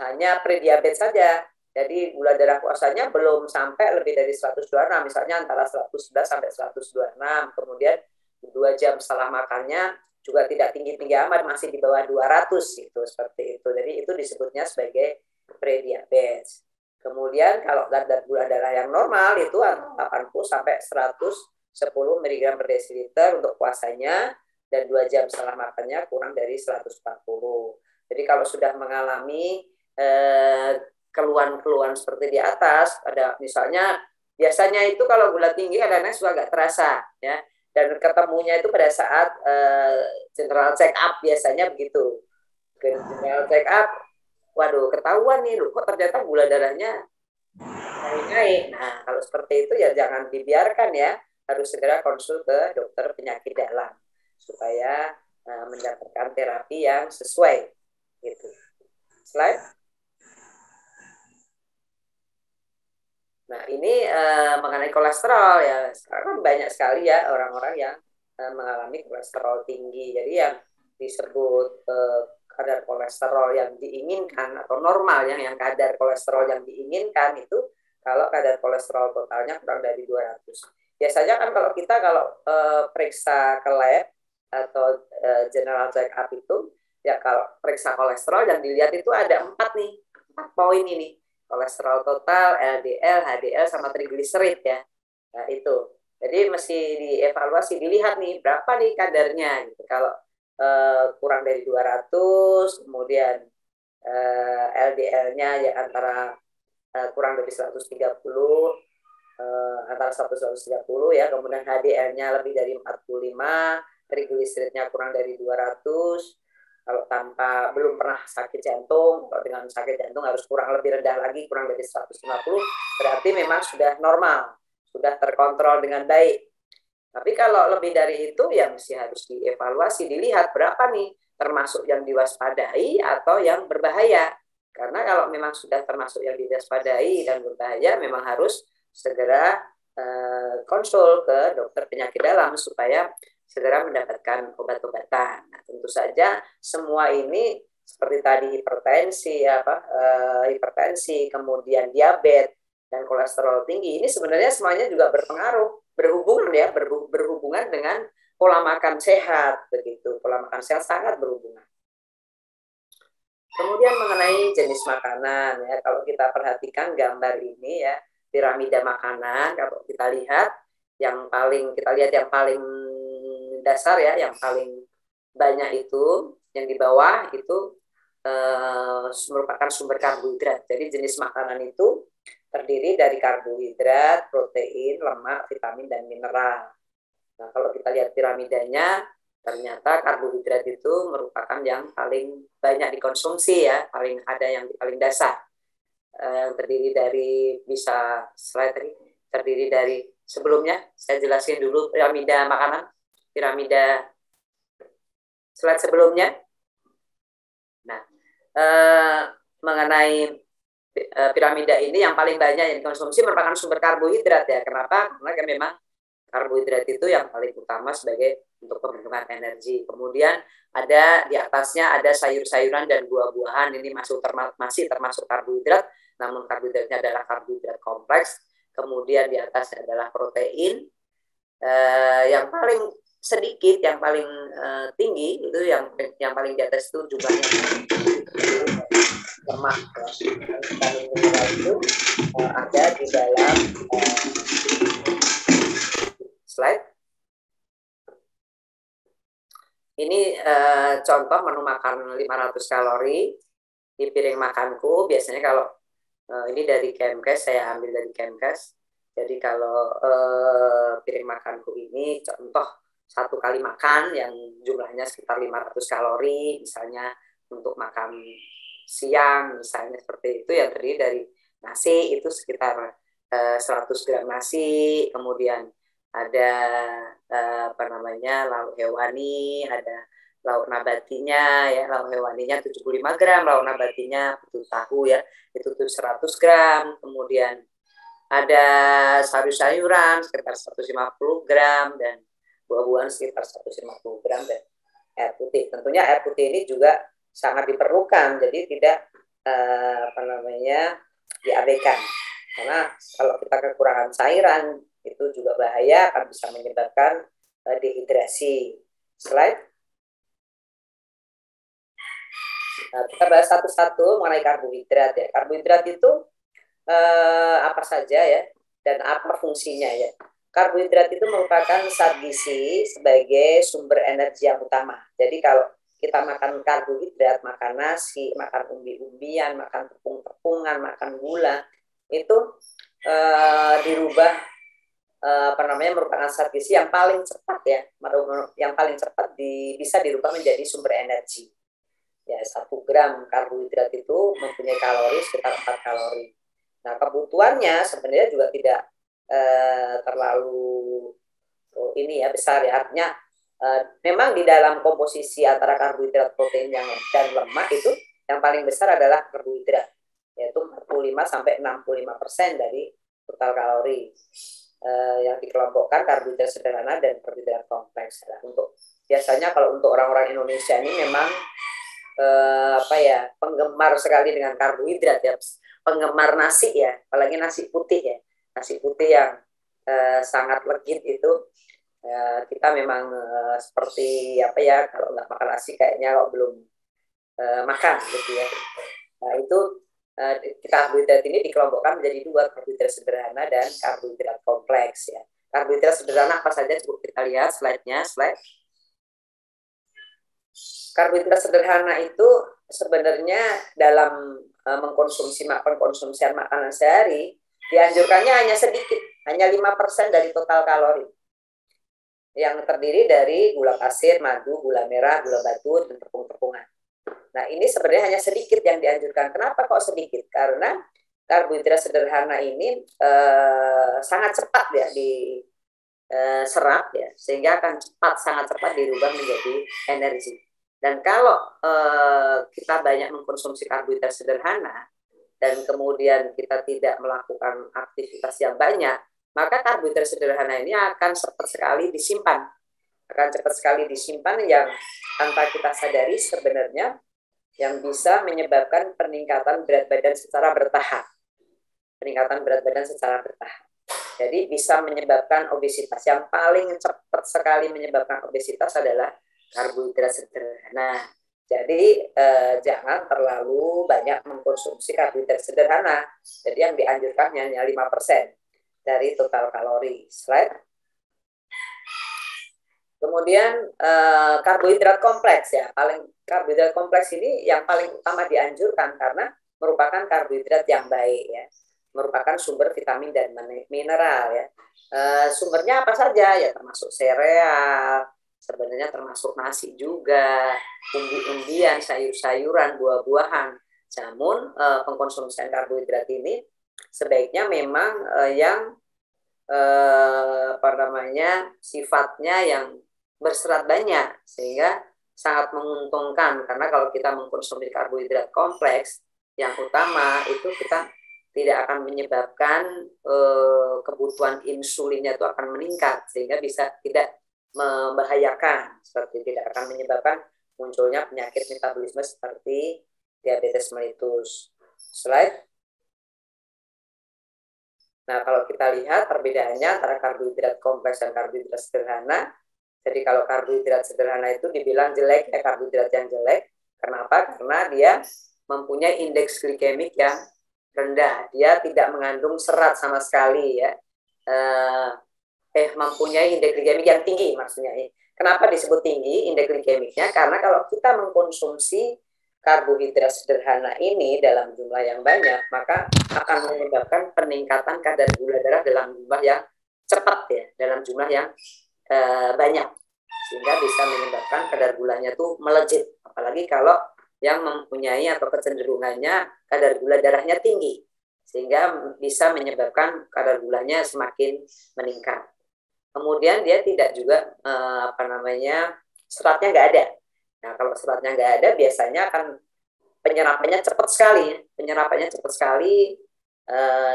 hanya prediabetes saja, jadi gula darah puasanya belum sampai lebih dari 126, misalnya antara 111 sampai 126, kemudian 2 jam setelah makannya juga tidak tinggi-tinggi amat, masih di bawah 200 itu, seperti itu. Jadi itu disebutnya sebagai prediabetes. Kemudian kalau kadar gula darah yang normal itu 80 sampai 110 mg per desiliter untuk puasanya, dan 2 jam setelah makannya kurang dari 140. Jadi kalau sudah mengalami keluhan-keluhan seperti di atas, ada misalnya biasanya itu kalau gula tinggi kadang-kadang suka agak terasa ya, dan ketemunya itu pada saat general check up, biasanya begitu. General check up, waduh ketahuan nih, kok ternyata gula darahnya naik. Nah kalau seperti itu ya jangan dibiarkan ya, harus segera konsul ke dokter penyakit dalam supaya mendapatkan terapi yang sesuai gitu. Slide. Nah ini mengenai kolesterol ya, sekarang banyak sekali ya orang-orang yang mengalami kolesterol tinggi. Jadi yang disebut kadar kolesterol yang diinginkan atau normal yang kadar kolesterol yang diinginkan itu kalau kadar kolesterol totalnya kurang dari 200. Biasanya kan kalau kita periksa ke lab atau general check up itu ya, kalau periksa kolesterol yang dilihat itu ada 4 poin ini. Kolesterol total, LDL, HDL sama trigliserid ya. Nah, itu. Jadi mesti dievaluasi, dilihat nih berapa nih kadarnya gitu. Kalau kurang dari 200, kemudian LDL-nya ya antara kurang dari 130, antara 130 ya, kemudian HDL-nya lebih dari 45, trigliseridnya kurang dari 200. Kalau belum pernah sakit jantung, kalau dengan sakit jantung harus kurang lebih rendah lagi, kurang dari 150, berarti memang sudah normal, sudah terkontrol dengan baik. Tapi kalau lebih dari itu ya mesti harus dievaluasi, dilihat berapa nih termasuk yang diwaspadai atau yang berbahaya. Karena kalau memang sudah termasuk yang diwaspadai dan berbahaya, memang harus segera konsul ke dokter penyakit dalam supaya segera mendapatkan obat-obatan. Nah, tentu saja semua ini seperti tadi hipertensi, kemudian diabetes dan kolesterol tinggi, ini sebenarnya semuanya juga berhubungan dengan pola makan sehat begitu. Pola makan sehat sangat berhubungan. Kemudian mengenai jenis makanan ya, kalau kita perhatikan gambar ini ya, piramida makanan, kalau kita lihat yang paling dasar ya, yang paling banyak itu yang di bawah itu merupakan sumber karbohidrat. Jadi jenis makanan itu terdiri dari karbohidrat, protein, lemak, vitamin, dan mineral. Nah, kalau kita lihat piramidanya, ternyata karbohidrat itu merupakan yang paling banyak dikonsumsi ya, paling dasar. Terdiri dari, bisa slide tadi, terdiri dari sebelumnya, saya jelasin dulu piramida makanan, piramida slide sebelumnya. Nah, mengenai piramida ini yang paling banyak yang dikonsumsi merupakan sumber karbohidrat ya. Kenapa? Karena memang karbohidrat itu yang paling utama sebagai untuk pembentukan energi. Kemudian ada di atasnya ada sayur-sayuran dan buah-buahan, ini masih termasuk karbohidrat, namun karbohidratnya adalah karbohidrat kompleks. Kemudian di atasnya adalah protein. Yang paling sedikit, yang paling tinggi itu yang paling di atas itu jumlahnya lemak. Vitamin mineral itu ada di dalam slide. Ini contoh menu makan 500 kalori di piring makanku. Biasanya kalau ini dari Kemkes, saya ambil dari Kemkes. Jadi kalau piring makanku ini contoh satu kali makan yang jumlahnya sekitar 500 kalori, misalnya untuk makan siang, misalnya seperti itu, yang terdiri dari nasi itu sekitar 100 gram nasi, kemudian ada lauk hewani, ada lauk nabatinya ya, lauk hewaninya 75 gram, lauk nabatinya betul tahu ya, itu tuh 100 gram, kemudian ada sayur-sayuran sekitar 150 gram dan buah-buahan sekitar 150 gram dan air putih. Tentunya air putih ini juga sangat diperlukan, jadi tidak diabaikan. Karena kalau kita kekurangan cairan itu juga bahaya, akan bisa menyebabkan dehidrasi. Slide. Nah, kita bahas satu-satu mengenai karbohidrat ya. Karbohidrat itu apa saja ya dan apa fungsinya ya. Karbohidrat itu merupakan zat gizi sebagai sumber energi yang utama. Jadi kalau kita makan karbohidrat, makan nasi, makan umbi-umbian, makan tepung-tepungan, makan gula, itu dirubah merupakan zat gizi yang paling cepat ya, yang paling cepat bisa dirubah menjadi sumber energi. Ya, 1 gram karbohidrat itu mempunyai kalori sekitar 4 kalori. Nah, kebutuhannya sebenarnya juga tidak terlalu ini ya besar ya, artinya memang di dalam komposisi antara karbohidrat, protein dan lemak itu yang paling besar adalah karbohidrat, yaitu 45-65% dari total kalori. Yang dikelompokkan karbohidrat sederhana dan karbohidrat kompleks. Nah, biasanya kalau untuk orang-orang Indonesia ini memang penggemar sekali dengan karbohidrat ya, penggemar nasi ya, apalagi nasi putih ya, nasi putih yang sangat legit itu. Kita memang seperti kalau nggak makan nasi kayaknya kalau belum makan gitu ya. Nah, itu karbohidrat ini dikelompokkan menjadi 2, karbohidrat sederhana dan karbohidrat kompleks ya. Karbohidrat sederhana apa saja, cukup kita lihat slide-nya. Karbohidrat sederhana itu sebenarnya dalam pengkonsumsian makanan sehari dianjurkannya hanya sedikit, hanya 5% dari total kalori, yang terdiri dari gula pasir, madu, gula merah, gula batu, dan tepung-tepungan. Nah, ini sebenarnya hanya sedikit yang dianjurkan. Kenapa kok sedikit? Karena karbohidrat sederhana ini sangat cepat ya diserap ya, sehingga akan sangat cepat dirubah menjadi energi. Dan kalau kita banyak mengkonsumsi karbohidrat sederhana dan kemudian kita tidak melakukan aktivitas yang banyak, maka karbohidrat sederhana ini akan cepat sekali disimpan. Yang tanpa kita sadari sebenarnya yang bisa menyebabkan peningkatan berat badan secara bertahap. Jadi bisa menyebabkan obesitas. Yang paling cepat sekali menyebabkan obesitas adalah karbohidrat sederhana. Jadi jangan terlalu banyak mengkonsumsi karbohidrat sederhana. Jadi yang dianjurkan hanya 5% dari total kalori. Slide. Kemudian karbohidrat kompleks ya, karbohidrat kompleks ini yang paling utama dianjurkan karena merupakan karbohidrat yang baik ya, merupakan sumber vitamin dan mineral ya. Sumbernya apa saja ya, termasuk sereal, sebenarnya termasuk nasi juga, umbi-umbian, sayur-sayuran, buah-buahan. Namun pengkonsumsian karbohidrat ini sebaiknya memang yang sifatnya yang berserat banyak, sehingga sangat menguntungkan. Karena kalau kita mengkonsumsi karbohidrat kompleks, yang utama itu kita tidak akan menyebabkan kebutuhan insulinnya itu akan meningkat, sehingga bisa tidak membahayakan, seperti tidak akan menyebabkan munculnya penyakit metabolisme seperti diabetes mellitus. Slide. Nah, kalau kita lihat perbedaannya antara karbohidrat kompleks dan karbohidrat sederhana, Jadi kalau karbohidrat sederhana itu dibilang jelek, ya karbohidrat yang jelek. Kenapa? Karena dia mempunyai indeks glikemik yang rendah. Dia tidak mengandung serat sama sekali ya. Mempunyai indeks glikemik yang tinggi maksudnya. Kenapa disebut tinggi indeks glikemiknya? Karena kalau kita mengkonsumsi karbohidrat sederhana ini dalam jumlah yang banyak, maka akan menyebabkan peningkatan kadar gula darah dalam jumlah yang cepat ya, dalam jumlah yang banyak, sehingga bisa menyebabkan kadar gulanya tuh melejit. Apalagi kalau yang mempunyai atau kecenderungannya kadar gula darahnya tinggi, sehingga bisa menyebabkan kadar gulanya semakin meningkat. Kemudian dia tidak juga seratnya nggak ada. Nah kalau seratnya nggak ada, biasanya akan penyerapannya cepat sekali,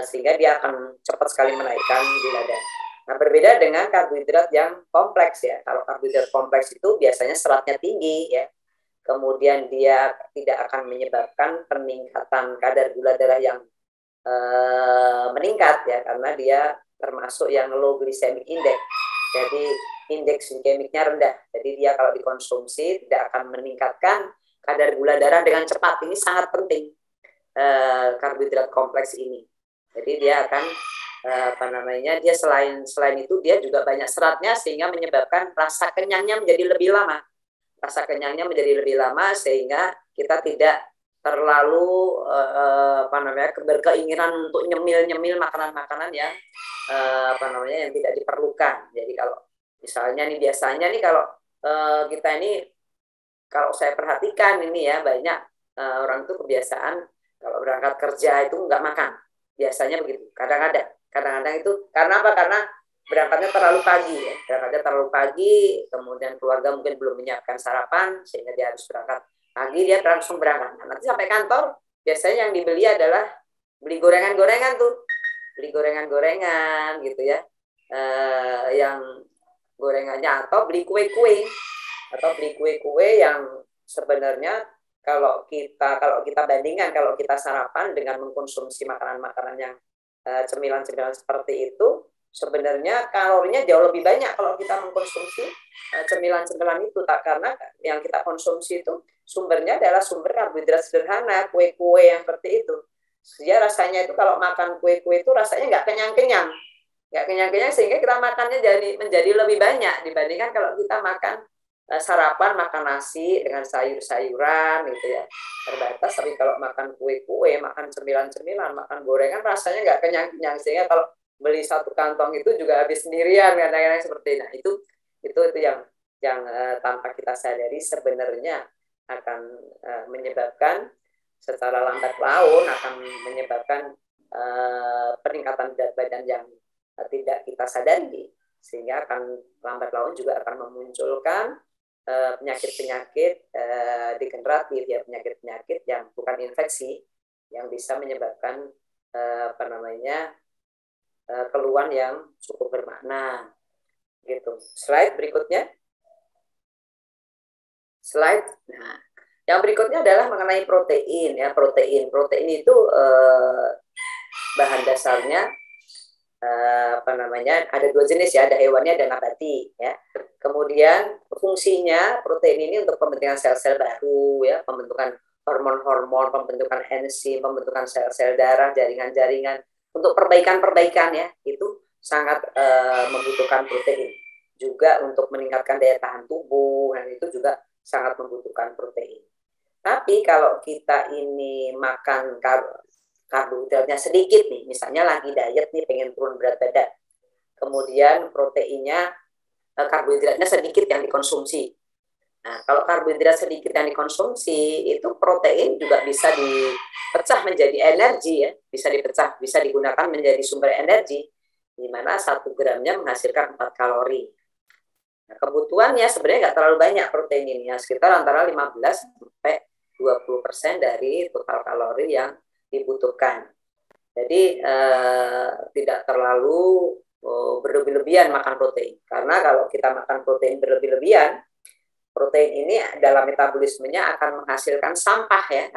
sehingga dia akan cepat sekali menaikkan gula darah. Nah, berbeda dengan karbohidrat yang kompleks ya. Kalau karbohidrat kompleks itu biasanya seratnya tinggi ya. Kemudian dia tidak akan menyebabkan peningkatan kadar gula darah yang meningkat ya, karena dia termasuk yang low glycemic index. Jadi indeks glikemiknya rendah. Jadi dia kalau dikonsumsi tidak akan meningkatkan kadar gula darah dengan cepat. Ini sangat penting karbohidrat kompleks ini. Jadi dia akan dia selain itu dia juga banyak seratnya, sehingga menyebabkan rasa kenyangnya menjadi lebih lama. Sehingga kita tidak terlalu berkeinginan untuk nyemil makanan-makanan yang yang tidak diperlukan. Jadi kalau misalnya nih, biasanya nih kalau kita ini, kalau saya perhatikan ini ya, banyak orang itu kebiasaan kalau berangkat kerja itu nggak makan. Biasanya begitu. Kadang-kadang itu karena apa? Karena berangkatnya terlalu pagi, kemudian keluarga mungkin belum menyiapkan sarapan, sehingga dia harus berangkat pagi, dia langsung berangkat. Nah, nanti sampai kantor, biasanya yang dibeli adalah beli gorengan-gorengan gitu ya, yang gorengannya, atau beli kue-kue yang sebenarnya kalau kita bandingkan, kalau kita sarapan dengan mengkonsumsi makanan-makanan yang cemilan-cemilan seperti itu, sebenarnya kalorinya jauh lebih banyak kalau kita mengkonsumsi cemilan-cemilan itu, karena yang kita konsumsi itu sumbernya adalah sumber karbohidrat sederhana, kue-kue yang seperti itu. Dia rasanya itu kalau makan kue-kue itu rasanya nggak kenyang-kenyang, sehingga kita makannya menjadi lebih banyak dibandingkan kalau kita makan sarapan, makan nasi dengan sayur-sayuran gitu ya, terbatas. Tapi kalau makan kue-kue, makan cemilan-cemilan, makan gorengan, rasanya nggak kenyang-kenyang, sehingga kalau beli satu kantong itu juga habis sendirian, kadang-kadang seperti itu. Nah, itu yang tanpa kita sadari sebenarnya akan menyebabkan secara lambat laun, akan menyebabkan peningkatan berat badan yang tidak kita sadari, sehingga akan lambat laun juga akan memunculkan penyakit-penyakit degeneratif ya, penyakit-penyakit yang bukan infeksi, yang bisa menyebabkan keluhan yang cukup bermakna gitu. Slide berikutnya. Nah, yang berikutnya adalah mengenai protein ya. Protein itu bahan dasarnya ada dua jenis ya, ada hewannya dan nabati ya. Kemudian fungsinya protein ini untuk pembentukan sel-sel baru ya, pembentukan hormon-hormon, pembentukan enzim, pembentukan sel-sel darah, jaringan-jaringan, untuk perbaikan-perbaikan ya, itu sangat membutuhkan protein. Juga untuk meningkatkan daya tahan tubuh, dan itu juga sangat membutuhkan protein. Tapi kalau kita ini makan karbohidratnya sedikit nih, misalnya lagi diet nih, pengen turun berat badan, kemudian proteinnya, karbohidratnya sedikit yang dikonsumsi. Nah, kalau karbohidrat sedikit yang dikonsumsi, itu protein juga bisa dipecah menjadi energi ya, bisa digunakan menjadi sumber energi, di mana 1 gramnya menghasilkan 4 kalori. Nah, kebutuhannya sebenarnya nggak terlalu banyak protein ini, ya, sekitar antara 15-20% dari total kalori yang dibutuhkan. Jadi tidak terlalu berlebih-lebihan makan protein, karena kalau kita makan protein berlebih-lebihan, protein ini dalam metabolismenya akan menghasilkan sampah ya,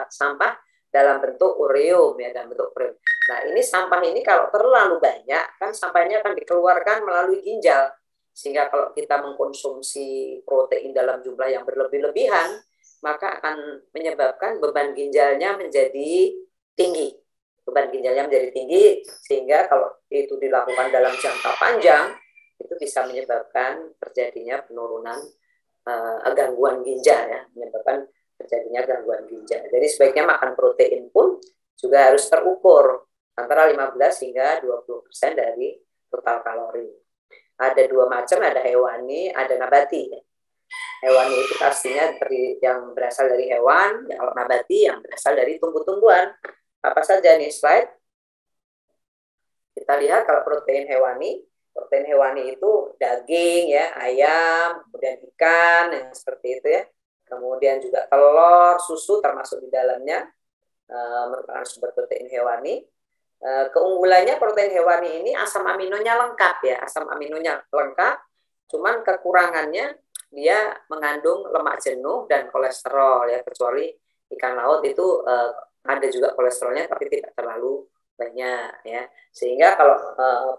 sampah dalam bentuk ureum ya, dalam bentuk ureum. Nah, ini sampah ini kalau terlalu banyak kan sampahnya akan dikeluarkan melalui ginjal. Sehingga kalau kita mengkonsumsi protein dalam jumlah yang berlebih-lebihan, maka akan menyebabkan beban ginjalnya menjadi tinggi. Beban ginjalnya menjadi tinggi, sehingga kalau itu dilakukan dalam jangka panjang, itu bisa menyebabkan terjadinya penurunan gangguan ginjal, ya, menyebabkan terjadinya gangguan ginjal. Jadi sebaiknya makan protein pun juga harus terukur antara 15 hingga 20% dari total kalori. Ada dua macam, ada hewani, ada nabati. Hewani itu pastinya yang berasal dari hewan, kalau nabati yang berasal dari tumbuh-tumbuhan. Apa saja nih slide? Kita lihat kalau protein hewani itu daging, ya, ayam, kemudian ikan, yang seperti itu, ya. Kemudian juga telur, susu termasuk di dalamnya, merupakan sumber protein hewani. Keunggulannya protein hewani ini asam aminonya lengkap, ya, asam aminonya lengkap, cuman kekurangannya dia mengandung lemak jenuh dan kolesterol, ya, kecuali ikan laut itu ada juga kolesterolnya tapi tidak terlalu banyak, ya. Sehingga kalau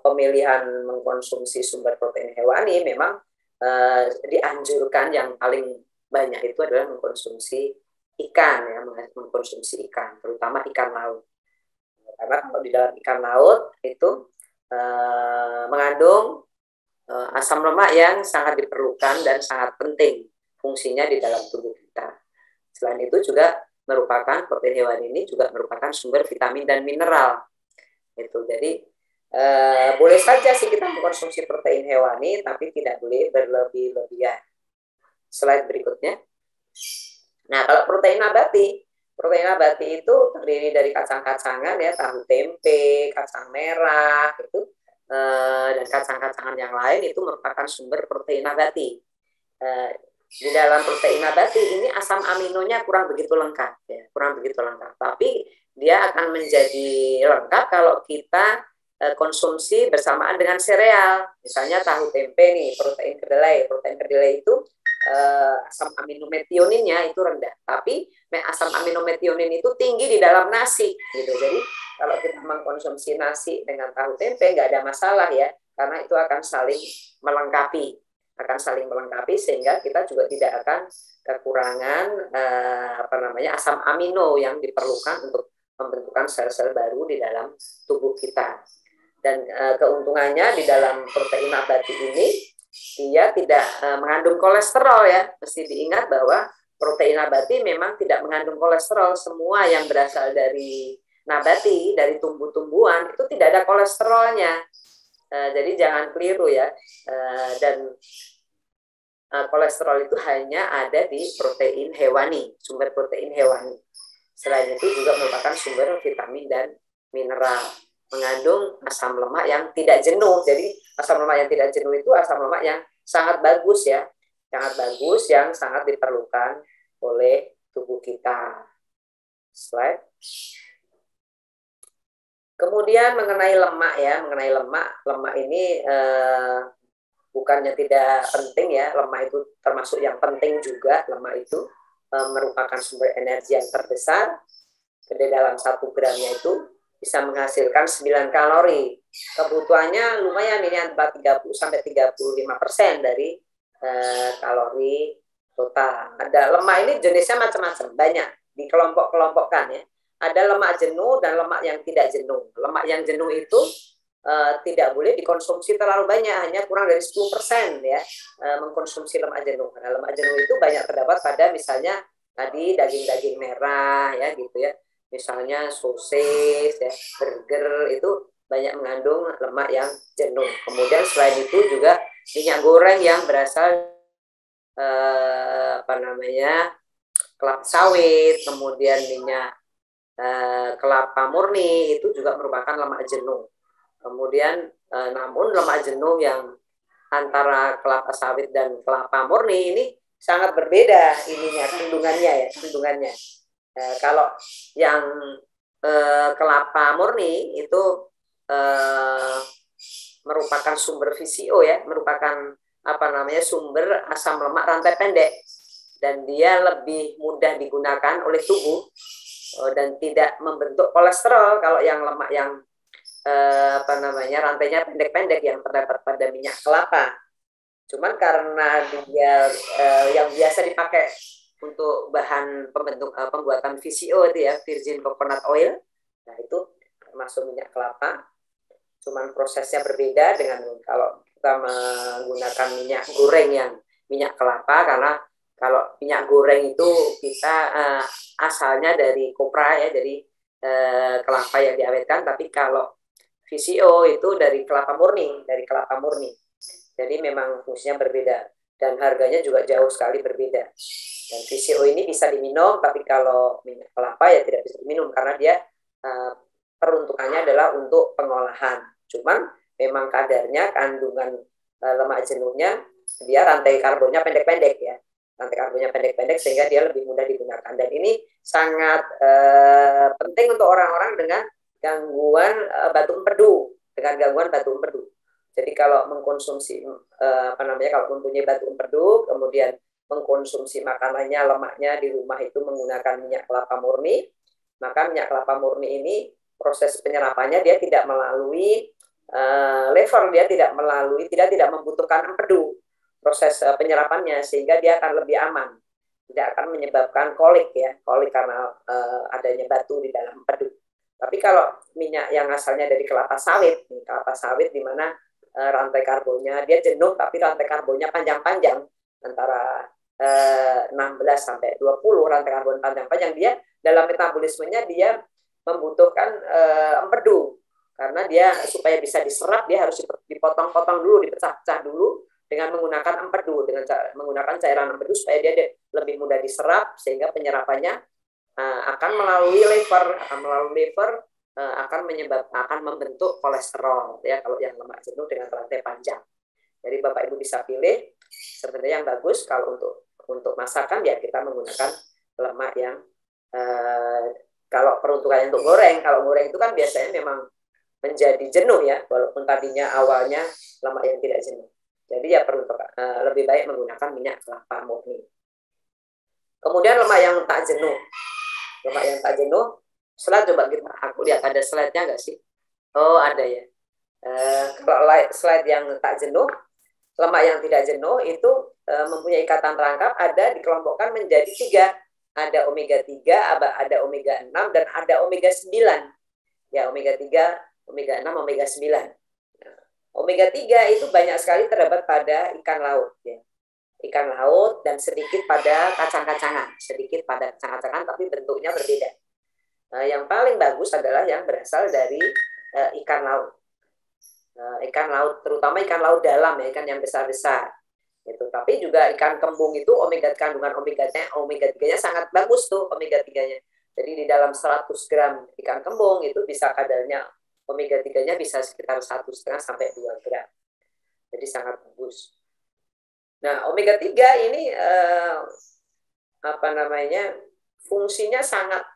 pemilihan mengkonsumsi sumber protein hewani memang dianjurkan yang paling banyak itu adalah mengkonsumsi ikan, ya, mengkonsumsi ikan, terutama ikan laut. Karena kalau di dalam ikan laut itu mengandung asam lemak yang sangat diperlukan dan sangat penting fungsinya di dalam tubuh kita. Selain itu juga merupakan protein hewani ini juga merupakan sumber vitamin dan mineral. Itu jadi boleh saja sih kita mengkonsumsi protein hewani, tapi tidak boleh berlebih-lebihan. Slide berikutnya. Nah, kalau protein nabati itu terdiri dari kacang-kacangan, ya, tahu tempe, kacang merah, itu dan kacang-kacangan yang lain itu merupakan sumber protein nabati. Di dalam protein nabati ini asam aminonya kurang begitu lengkap, ya, kurang begitu lengkap. Tapi dia akan menjadi lengkap kalau kita konsumsi bersamaan dengan sereal. Misalnya tahu tempe nih, protein kedelai. Protein kedelai itu asam aminometioninnya itu rendah, tapi asam aminometionin itu tinggi di dalam nasi, gitu. Jadi kalau kita mengkonsumsi nasi dengan tahu tempe nggak ada masalah, ya, karena itu akan saling melengkapi, sehingga kita juga tidak akan kekurangan asam amino yang diperlukan untuk pembentukan sel-sel baru di dalam tubuh kita. Dan keuntungannya di dalam protein nabati ini dia tidak mengandung kolesterol, ya. Mesti diingat bahwa protein nabati memang tidak mengandung kolesterol. Semua yang berasal dari nabati, dari tumbuh-tumbuhan itu tidak ada kolesterolnya. Jadi jangan keliru, ya. Dan kolesterol itu hanya ada di protein hewani, sumber protein hewani. Selain itu juga merupakan sumber vitamin dan mineral. Mengandung asam lemak yang tidak jenuh. Jadi asam lemak yang tidak jenuh itu asam lemak yang sangat bagus, ya, sangat bagus, yang sangat diperlukan oleh tubuh kita. Slide. Kemudian mengenai lemak, ya, lemak ini bukannya tidak penting, ya, lemak itu termasuk yang penting juga. Lemak itu merupakan sumber energi yang terbesar. Di dalam 1 gramnya itu bisa menghasilkan 9 kalori. Kebutuhannya lumayan, ini antara 30-35% dari kalori total. Ada lemak ini jenisnya macam-macam, banyak, dikelompok-kelompokkan, ya. Ada lemak jenuh dan lemak yang tidak jenuh. Lemak yang jenuh itu tidak boleh dikonsumsi terlalu banyak, hanya kurang dari 10%, ya, mengkonsumsi lemak jenuh. Karena lemak jenuh itu banyak terdapat pada misalnya tadi daging-daging merah, ya, gitu, ya. Misalnya sosis, ya, burger itu banyak mengandung lemak yang jenuh. Kemudian selain itu juga minyak goreng yang berasal kelapa sawit, kemudian minyak kelapa murni itu juga merupakan lemak jenuh. Kemudian namun lemak jenuh yang antara kelapa sawit dan kelapa murni ini sangat berbeda kandungannya. Kalau yang kelapa murni itu merupakan sumber VCO, ya, merupakan sumber asam lemak rantai pendek, dan dia lebih mudah digunakan oleh tubuh dan tidak membentuk kolesterol. Kalau yang lemak yang rantainya pendek-pendek yang terdapat pada minyak kelapa Cuman karena dia yang biasa dipakai untuk bahan pembuatan VCO itu ya, virgin coconut oil, nah itu termasuk minyak kelapa. Cuman prosesnya berbeda dengan kalau kita menggunakan minyak goreng yang minyak kelapa, karena kalau minyak goreng itu kita asalnya dari kopra ya, dari kelapa yang diawetkan, tapi kalau VCO itu dari kelapa murni, Jadi memang fungsinya berbeda dan harganya juga jauh sekali berbeda. Dan VCO ini bisa diminum, tapi kalau minyak kelapa ya tidak bisa diminum karena dia peruntukannya adalah untuk pengolahan. Cuman memang kadarnya, kandungan lemak jenuhnya, dia rantai karbonnya pendek-pendek ya. Rantai karbonnya pendek-pendek sehingga dia lebih mudah digunakan. Dan ini sangat penting untuk orang-orang dengan gangguan batu empedu, Jadi kalau mengkonsumsi kalau mempunyai batu empedu, kemudian mengkonsumsi makanannya, lemaknya di rumah itu menggunakan minyak kelapa murni, maka minyak kelapa murni ini proses penyerapannya dia tidak melalui lever, dia tidak membutuhkan empedu proses penyerapannya, sehingga dia akan lebih aman, tidak akan menyebabkan kolik karena adanya batu di dalam empedu. Tapi kalau minyak yang asalnya dari kelapa sawit di mana rantai karbonnya dia jenuh, tapi rantai karbonnya panjang-panjang, antara 16 sampai 20 rantai karbon panjang-panjang, dia dalam metabolismenya dia membutuhkan empedu, karena dia supaya bisa diserap dia harus dipotong-potong dulu, dipecah-pecah dulu dengan menggunakan empedu, dengan menggunakan cairan empedu supaya dia lebih mudah diserap, sehingga penyerapannya akan melalui lever, akan membentuk kolesterol ya kalau yang lemak jenuh dengan rantai panjang. Jadi Bapak Ibu bisa pilih sebenarnya yang bagus kalau untuk masakan ya kita menggunakan lemak yang kalau peruntukannya untuk goreng. Kalau goreng itu kan biasanya memang menjadi jenuh ya, walaupun tadinya awalnya lemak yang tidak jenuh. Jadi ya lebih baik menggunakan minyak kelapa murni. Kemudian lemak yang tak jenuh. Coba aku lihat ada slide-nya nggak sih? Oh ada ya. Kalau slide yang tak jenuh, lemak yang tidak jenuh itu mempunyai ikatan rangkap, ada dikelompokkan menjadi 3. Ada omega 3, ada omega 6, dan ada omega 9. Ya, omega 3, omega 6, omega 9. Nah, omega 3 itu banyak sekali terdapat pada ikan laut. Ya. Ikan laut dan sedikit pada kacang-kacangan. Tapi bentuknya berbeda. Yang paling bagus adalah yang berasal dari ikan laut. Ikan laut, terutama ikan laut dalam ya, ikan yang besar-besar. Itu. Tapi juga ikan kembung itu kandungan omega 3-nya sangat bagus tuh, omega 3-nya. Jadi di dalam 100 gram ikan kembung itu bisa kadarnya omega 3-nya bisa sekitar 1,5 sampai 2 gram. Jadi sangat bagus. Nah, omega 3 ini fungsinya sangat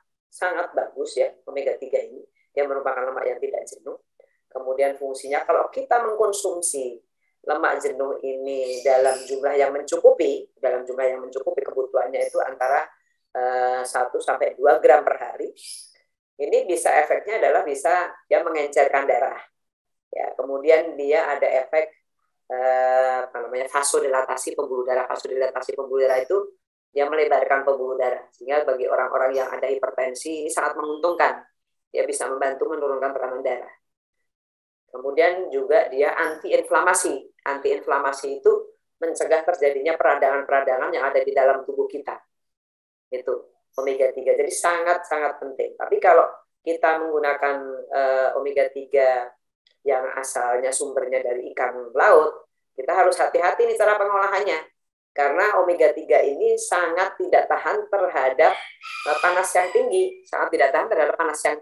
bagus ya, omega 3 ini. Dia merupakan lemak yang tidak jenuh. Kemudian fungsinya kalau kita mengkonsumsi lemak jenuh ini dalam jumlah yang mencukupi, kebutuhannya itu antara 1 sampai 2 gram per hari. Ini bisa efeknya adalah bisa dia mengencerkan darah. Ya, kemudian dia ada efek vasodilatasi pembuluh darah. Vasodilatasi pembuluh darah itu dia melebarkan pembuluh darah, sehingga bagi orang-orang yang ada hipertensi ini sangat menguntungkan. Dia bisa membantu menurunkan tekanan darah. Kemudian juga dia antiinflamasi. Antiinflamasi itu mencegah terjadinya peradangan-peradangan yang ada di dalam tubuh kita. Itu omega 3. Jadi sangat-sangat penting. Tapi kalau kita menggunakan omega 3 yang asalnya sumbernya dari ikan laut, kita harus hati-hati nih cara pengolahannya. Karena omega 3 ini sangat tidak tahan terhadap panas yang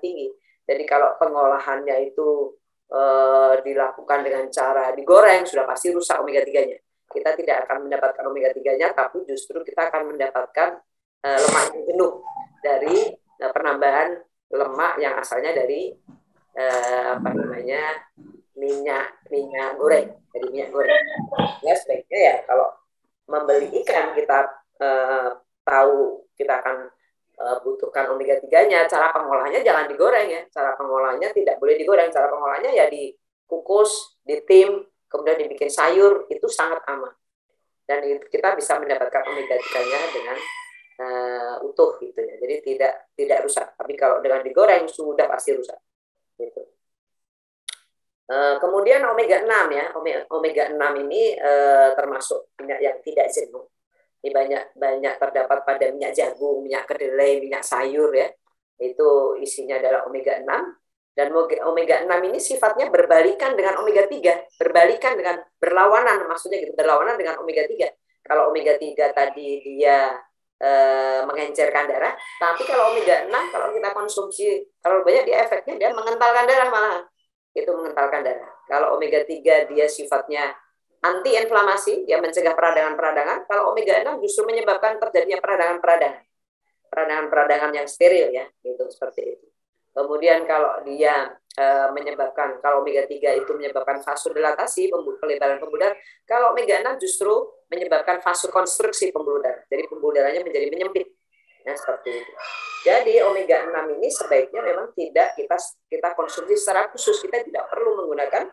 tinggi. Jadi kalau pengolahannya itu dilakukan dengan cara digoreng, sudah pasti rusak omega 3-nya. Kita tidak akan mendapatkan omega 3-nya, tapi justru kita akan mendapatkan lemak yang jenuh dari penambahan lemak yang asalnya dari minyak goreng. Dari minyak goreng. Ya sebaiknya ya kalau membeli ikan kita tahu kita akan butuhkan omega 3-nya, cara pengolahannya jangan digoreng ya. Cara pengolahannya tidak boleh digoreng. Cara pengolahannya ya dikukus, ditim, kemudian dibikin sayur, itu sangat aman. Dan kita bisa mendapatkan omega 3-nya dengan utuh gitu ya. Jadi tidak rusak. Tapi kalau dengan digoreng sudah pasti rusak. Gitu. Kemudian omega 6 ya. Omega 6 ini termasuk minyak yang tidak jenuh. Ini banyak terdapat pada minyak jagung, minyak kedelai, minyak sayur ya. Itu isinya adalah omega 6. Dan omega 6 ini sifatnya berbalikan dengan omega 3. Berbalikan dengan berlawanan, maksudnya gitu, berlawanan dengan omega 3. Kalau omega 3 tadi dia mengencerkan darah, tapi kalau omega 6 kalau kita konsumsi terlalu banyak, dia efeknya dia mengentalkan darah malah. Itu mengentalkan darah. Kalau omega 3 dia sifatnya anti-inflamasi, dia mencegah peradangan-peradangan. Kalau omega 6 justru menyebabkan terjadinya peradangan-peradangan. Peradangan-peradangan yang steril ya, gitu seperti itu. Kemudian kalau dia menyebabkan, kalau omega 3 itu menyebabkan vasodilatasi, pelebaran pembuluh darah. Kalau omega 6 justru menyebabkan vasokonstruksi pembuluh darah. Jadi pembuluh darahnya menjadi menyempit. Nah, seperti itu. Jadi omega 6 ini sebaiknya memang tidak kita konsumsi secara khusus. Kita tidak perlu menggunakan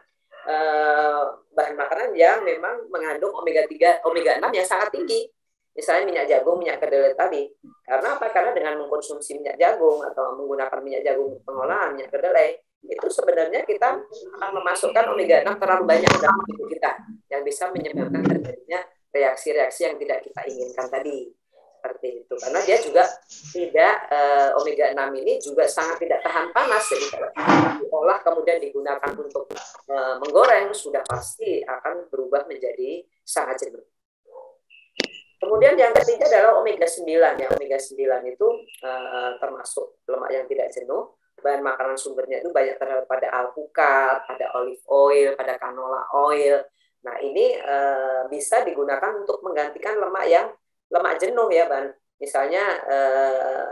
bahan makanan yang memang mengandung omega 3, omega 6 yang sangat tinggi. Misalnya minyak jagung, minyak kedelai tadi. Karena apa? Karena dengan mengkonsumsi minyak jagung atau menggunakan minyak jagung pengolahan, minyak kedelai, itu sebenarnya kita akan memasukkan omega 6 terlalu banyak dalam tubuh kita yang bisa menyebabkan terjadinya reaksi-reaksi yang tidak kita inginkan tadi. Seperti itu. Karena dia juga tidak, omega 6 ini juga sangat tidak tahan panas. Jadi kalau diolah kemudian digunakan untuk menggoreng, sudah pasti akan berubah menjadi sangat jenuh. Kemudian yang ketiga adalah omega 9. Ya, omega 9 itu termasuk lemak yang tidak jenuh. Bahan makanan sumbernya itu banyak terdapat pada alpukat, pada olive oil, pada canola oil. Nah, ini bisa digunakan untuk menggantikan lemak jenuh ya, Ban. Misalnya,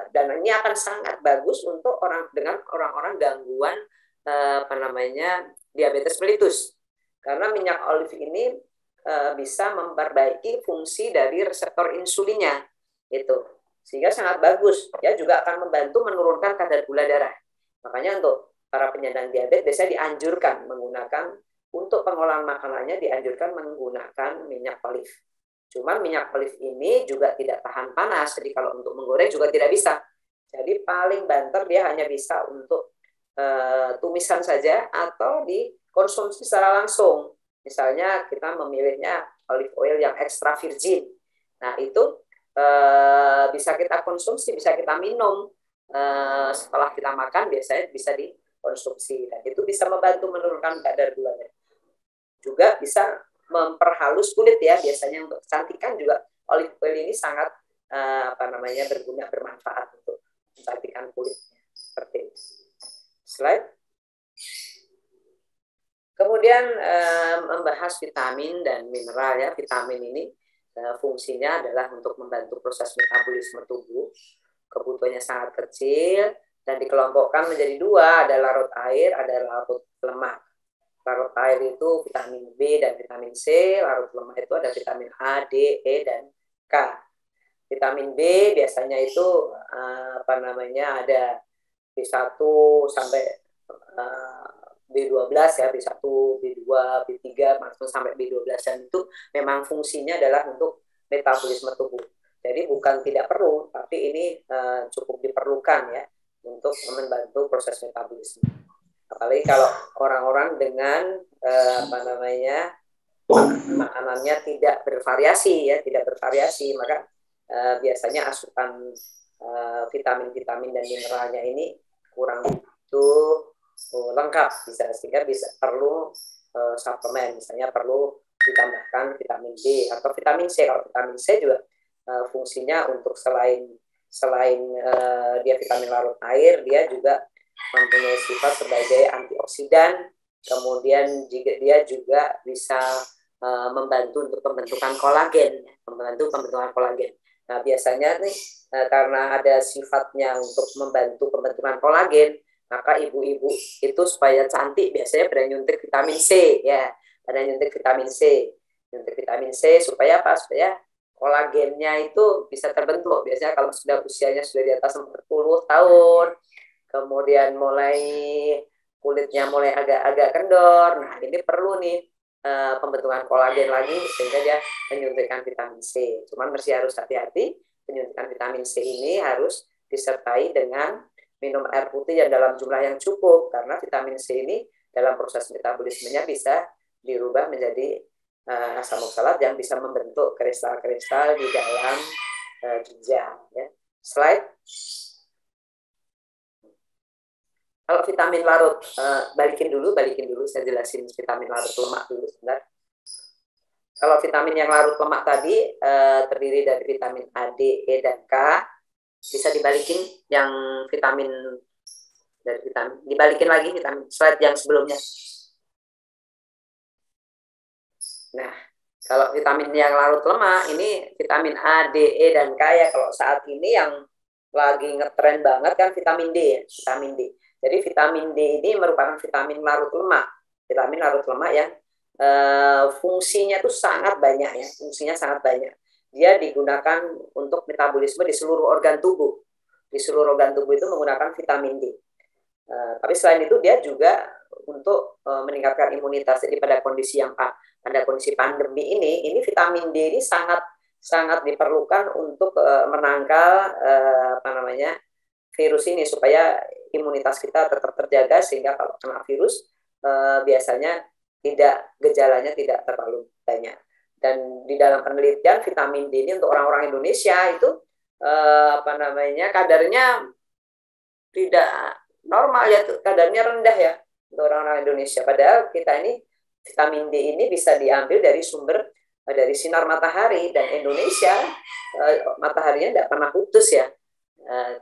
dan ini akan sangat bagus untuk orang-orang gangguan diabetes mellitus. Karena minyak olive ini bisa memperbaiki fungsi dari reseptor insulinnya, itu sehingga sangat bagus. Dia juga akan membantu menurunkan kadar gula darah. Makanya untuk para penyandang diabetes biasanya dianjurkan menggunakan, untuk pengolahan makanannya dianjurkan menggunakan minyak olive. Cuman minyak olive ini juga tidak tahan panas, jadi kalau untuk menggoreng juga tidak bisa. Jadi paling banter dia hanya bisa untuk tumisan saja atau dikonsumsi secara langsung. Misalnya kita memilihnya olive oil yang extra virgin. Nah, itu bisa kita konsumsi, bisa kita minum setelah kita makan, biasanya bisa dikonsumsi. Dan itu bisa membantu menurunkan kadar gula darah. Juga bisa memperhalus kulit ya, biasanya untuk kecantikan juga olive oil ini sangat berguna, bermanfaat untuk mencantikkan kulitnya. Seperti itu. Slide. Kemudian membahas vitamin dan mineral ya. Vitamin ini fungsinya adalah untuk membantu proses metabolisme tubuh. Kebutuhannya sangat kecil dan dikelompokkan menjadi dua, ada larut air, ada larut lemak. Larut air itu vitamin B dan vitamin C, larut lemak itu ada vitamin A, D, E, dan K. Vitamin B biasanya itu ada B1 sampai B12 ya, B1, B2, B3, maksudnya sampai B12, dan itu memang fungsinya adalah untuk metabolisme tubuh. Jadi bukan tidak perlu, tapi ini cukup diperlukan ya untuk membantu proses metabolisme. Apalagi kalau orang-orang dengan makanannya tidak bervariasi ya, maka biasanya asupan vitamin-vitamin dan mineralnya ini kurang begitu lengkap, sehingga bisa perlu suplemen, misalnya perlu ditambahkan vitamin D atau vitamin C. Kalau vitamin C juga fungsinya untuk selain dia vitamin larut air, dia juga mempunyai sifat sebagai antioksidan. Kemudian dia juga bisa membantu untuk pembentukan kolagen, Nah, biasanya nih karena ada sifatnya untuk membantu pembentukan kolagen, maka ibu-ibu itu supaya cantik biasanya pada nyuntik vitamin C ya, nyuntik vitamin C supaya apa? Supaya kolagennya itu bisa terbentuk. Biasanya kalau sudah usianya sudah di atas 40 tahun, kemudian mulai kulitnya mulai agak-agak kendor, nah ini perlu nih pembentukan kolagen lagi sehingga dia menyuntikkan vitamin C. Cuman masih harus hati-hati, penyuntikan vitamin C ini harus disertai dengan minum air putih yang dalam jumlah yang cukup, karena vitamin C ini dalam proses metabolismenya bisa dirubah menjadi asam oksalat yang bisa membentuk kristal-kristal di dalam ginjal. Ya. Slide. Kalau vitamin larut, balikin dulu, saya jelasin vitamin larut lemak dulu sebentar. Kalau vitamin yang larut lemak tadi terdiri dari vitamin A, D, E, dan K. Bisa dibalikin yang vitamin dari vitamin, dibalikin lagi vitamin slide yang sebelumnya. Nah, kalau vitamin yang larut lemak ini vitamin A, D, E, dan K ya. Kalau saat ini yang lagi ngetren banget kan vitamin D ya, vitamin D. Jadi vitamin D ini merupakan vitamin larut lemak, vitamin larut lemak yang fungsinya itu sangat banyak ya, fungsinya sangat banyak. Dia digunakan untuk metabolisme di seluruh organ tubuh. Di seluruh organ tubuh itu menggunakan vitamin D. Tapi selain itu dia juga untuk meningkatkan imunitas. Jadi pada kondisi pandemi ini vitamin D ini sangat diperlukan untuk menangkal virus ini supaya imunitas kita tetap terjaga sehingga kalau kena virus biasanya gejalanya tidak terlalu banyak. Dan di dalam penelitian vitamin D ini untuk orang-orang Indonesia itu kadarnya tidak normal ya, kadarnya rendah ya untuk orang-orang Indonesia. Padahal kita ini vitamin D ini bisa diambil dari sumber dari sinar matahari, dan Indonesia mataharinya tidak pernah putus ya.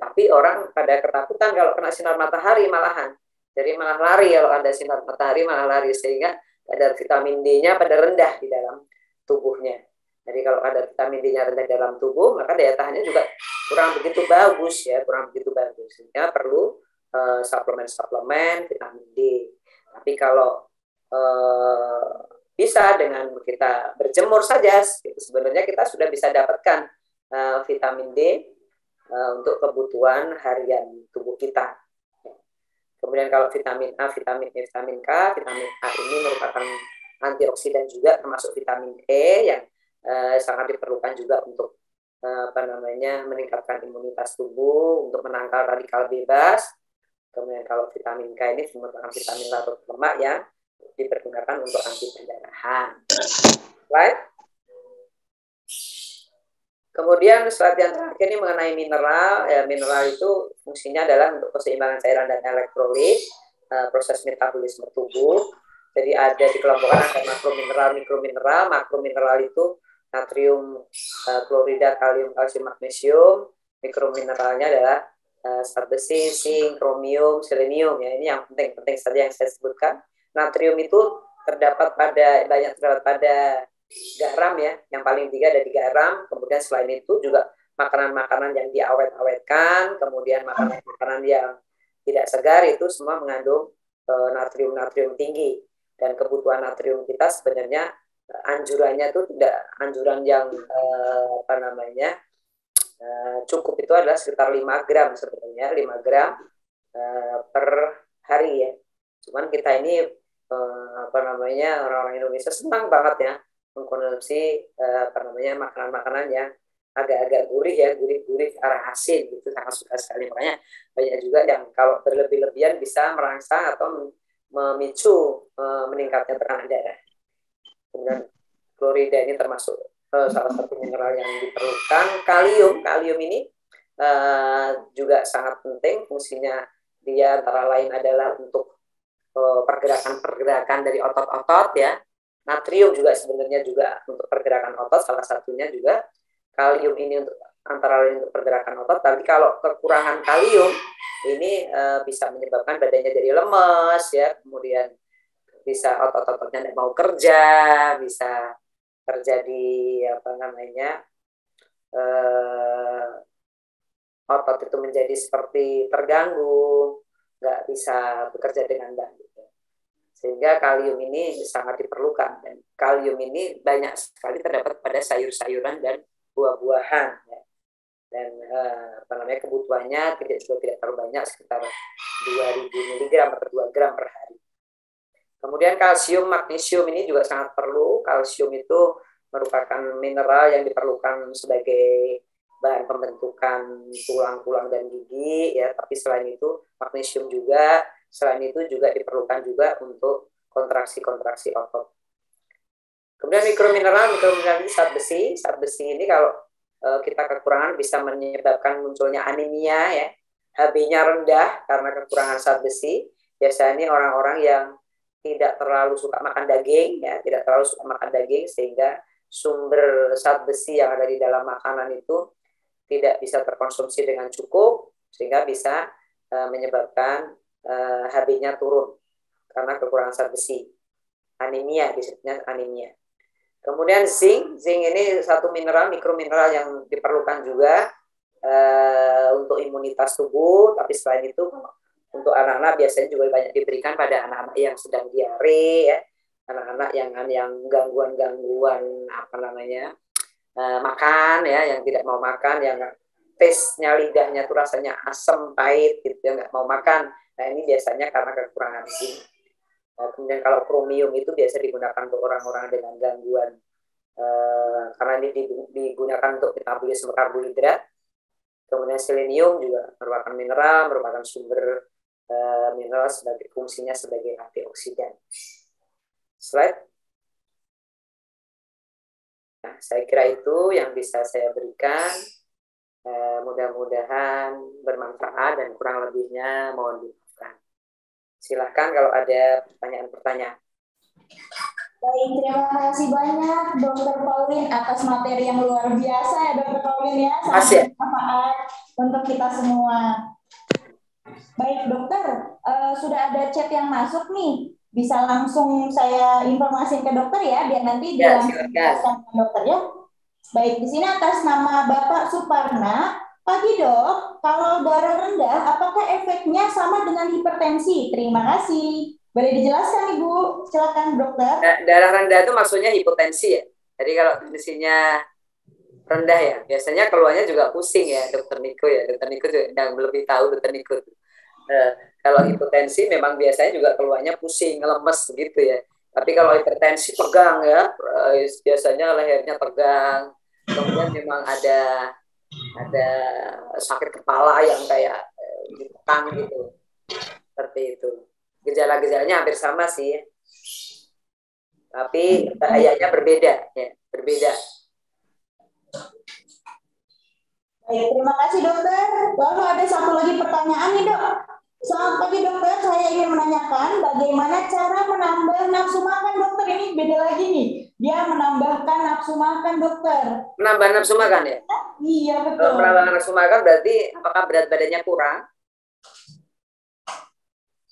Tapi orang pada ketakutan kalau kena sinar matahari malahan. Jadi malah lari kalau ada sinar matahari, malah lari, sehingga kadar vitamin D-nya pada rendah di dalam tubuhnya. Jadi kalau kadar vitamin D-nya rendah dalam tubuh, maka daya tahannya juga kurang begitu bagus ya, Sehingga perlu suplemen vitamin D. Tapi kalau bisa dengan kita berjemur saja, sebenarnya kita sudah bisa dapatkan vitamin D untuk kebutuhan harian tubuh kita. Kemudian kalau vitamin A, vitamin E, vitamin K, vitamin A ini merupakan antioksidan juga, termasuk vitamin E yang sangat diperlukan juga untuk meningkatkan imunitas tubuh, untuk menangkal radikal bebas. Kemudian kalau vitamin K ini merupakan vitamin larut lemak yang dipergunakan untuk anti pendarahan. Right? Kemudian slide yang terakhir ini mengenai mineral. Ya, mineral itu fungsinya adalah untuk keseimbangan cairan dan elektrolit, proses metabolisme tubuh. Jadi ada dikelompokkan ada makromineral, mikromineral. Makromineral itu natrium, klorida, kalium, kalsium, magnesium. Mikromineralnya adalah zat besi, zinc, kromium, selenium. Ya, ini yang penting saja yang saya sebutkan. Natrium itu banyak terdapat pada garam ya. Yang paling tinggi ada di garam. Kemudian selain itu juga makanan-makanan yang diawet-awetkan, kemudian makanan-makanan yang tidak segar itu semua mengandung natrium tinggi. Dan kebutuhan natrium kita sebenarnya anjurannya itu tidak anjuran yang cukup, itu adalah sekitar 5 gram sebenarnya, 5 gram per hari ya. Cuman kita ini orang-orang Indonesia senang banget ya mengkonsumsi makanan-makanan yang agak-agak gurih ya, gurih-gurih arah asin gitu, sangat suka sekali. Makanya banyak juga yang kalau berlebih-lebihan bisa merangsang atau memicu meningkatnya tekanan darah. Kemudian klorida ini termasuk salah satu mineral yang diperlukan. Kalium ini juga sangat penting, fungsinya dia antara lain adalah untuk pergerakan dari otot-otot ya. Natrium juga sebenarnya juga untuk pergerakan otot, salah satunya juga kalium ini untuk antara lain untuk pergerakan otot. Tapi kalau kekurangan kalium ini bisa menyebabkan badannya jadi lemes ya, kemudian bisa otot-ototnya tidak mau kerja, bisa terjadi otot itu menjadi seperti terganggu, nggak bisa bekerja dengan baik. Sehingga kalium ini sangat diperlukan, dan kalium ini banyak sekali terdapat pada sayur-sayuran dan buah-buahan ya. Dan kebutuhannya tidak terlalu banyak, sekitar 2000 mg atau 2 gram per hari. Kemudian kalsium, magnesium ini juga sangat perlu. Kalsium itu merupakan mineral yang diperlukan sebagai bahan pembentukan tulang-tulang dan gigi ya. Tapi selain itu magnesium juga, selain itu juga diperlukan juga untuk kontraksi-kontraksi otot. Kemudian mikromineral ini zat besi. Zat besi ini kalau kita kekurangan bisa menyebabkan munculnya anemia ya. HB-nya rendah karena kekurangan zat besi. Biasanya ini orang-orang yang tidak terlalu suka makan daging ya, tidak terlalu suka makan daging sehingga sumber zat besi yang ada di dalam makanan itu tidak bisa terkonsumsi dengan cukup sehingga bisa menyebabkan HB-nya turun karena kekurangan zat besi. Anemia, disebutnya anemia. Kemudian zinc ini satu mineral, mikromineral yang diperlukan juga untuk imunitas tubuh, tapi selain itu untuk anak-anak biasanya juga banyak diberikan pada anak-anak yang sedang diare ya, anak-anak yang gangguan-gangguan makan ya, yang tidak mau makan, yang taste-nya lidahnya tuh rasanya asam pahit gitu ya, nggak mau makan. Nah ini biasanya karena kekurangan zinc. Nah, kemudian kalau kromium itu biasa digunakan untuk orang-orang dengan gangguan karena ini digunakan untuk metabolisme karbohidrat. Kemudian selenium juga merupakan mineral, merupakan sumber mineral sebagai fungsinya sebagai antioksidan. Slide. Nah, saya kira itu yang bisa saya berikan. Mudah-mudahan bermanfaat dan kurang lebihnya mohon dimaafkan. Silahkan kalau ada pertanyaan-pertanyaan. Baik, terima kasih banyak Dr. Pauline atas materi yang luar biasa ya Dr. Pauline ya. Sangat bermanfaat untuk kita semua. Baik dokter, sudah ada chat yang masuk nih. Bisa langsung saya informasikan ke dokter ya, biar nanti dijelaskan ke dokter ya. Baik, di sini atas nama Bapak Suparna. Pagi dok, kalau darah rendah, apakah efeknya sama dengan hipertensi? Terima kasih. Boleh dijelaskan Ibu? Silakan dokter. Darah rendah itu maksudnya hipotensi ya. Jadi kalau tensinya rendah ya, biasanya keluarnya juga pusing ya, Dokter Niko ya. Dokter Niko juga yang lebih tahu Dokter Niko. Kalau hipotensi memang biasanya juga keluarnya pusing, lemes gitu ya. Tapi kalau hipertensi tegang ya, biasanya lehernya tegang. Kemudian memang ada sakit kepala yang kayak ditekan gitu. Seperti itu. Gejala-gejalanya hampir sama sih. Tapi bahayanya berbeda ya, berbeda. Baik, terima kasih dokter. Lalu ada satu lagi pertanyaan nih dok. Selamat pagi dokter, saya ingin menanyakan bagaimana cara menambah nafsu makan dokter. Ini beda lagi nih. Dia menambahkan nafsu makan dokter. Menambah nafsu makan ya? Iya betul. Menambah nafsu makan berarti apakah berat badannya kurang?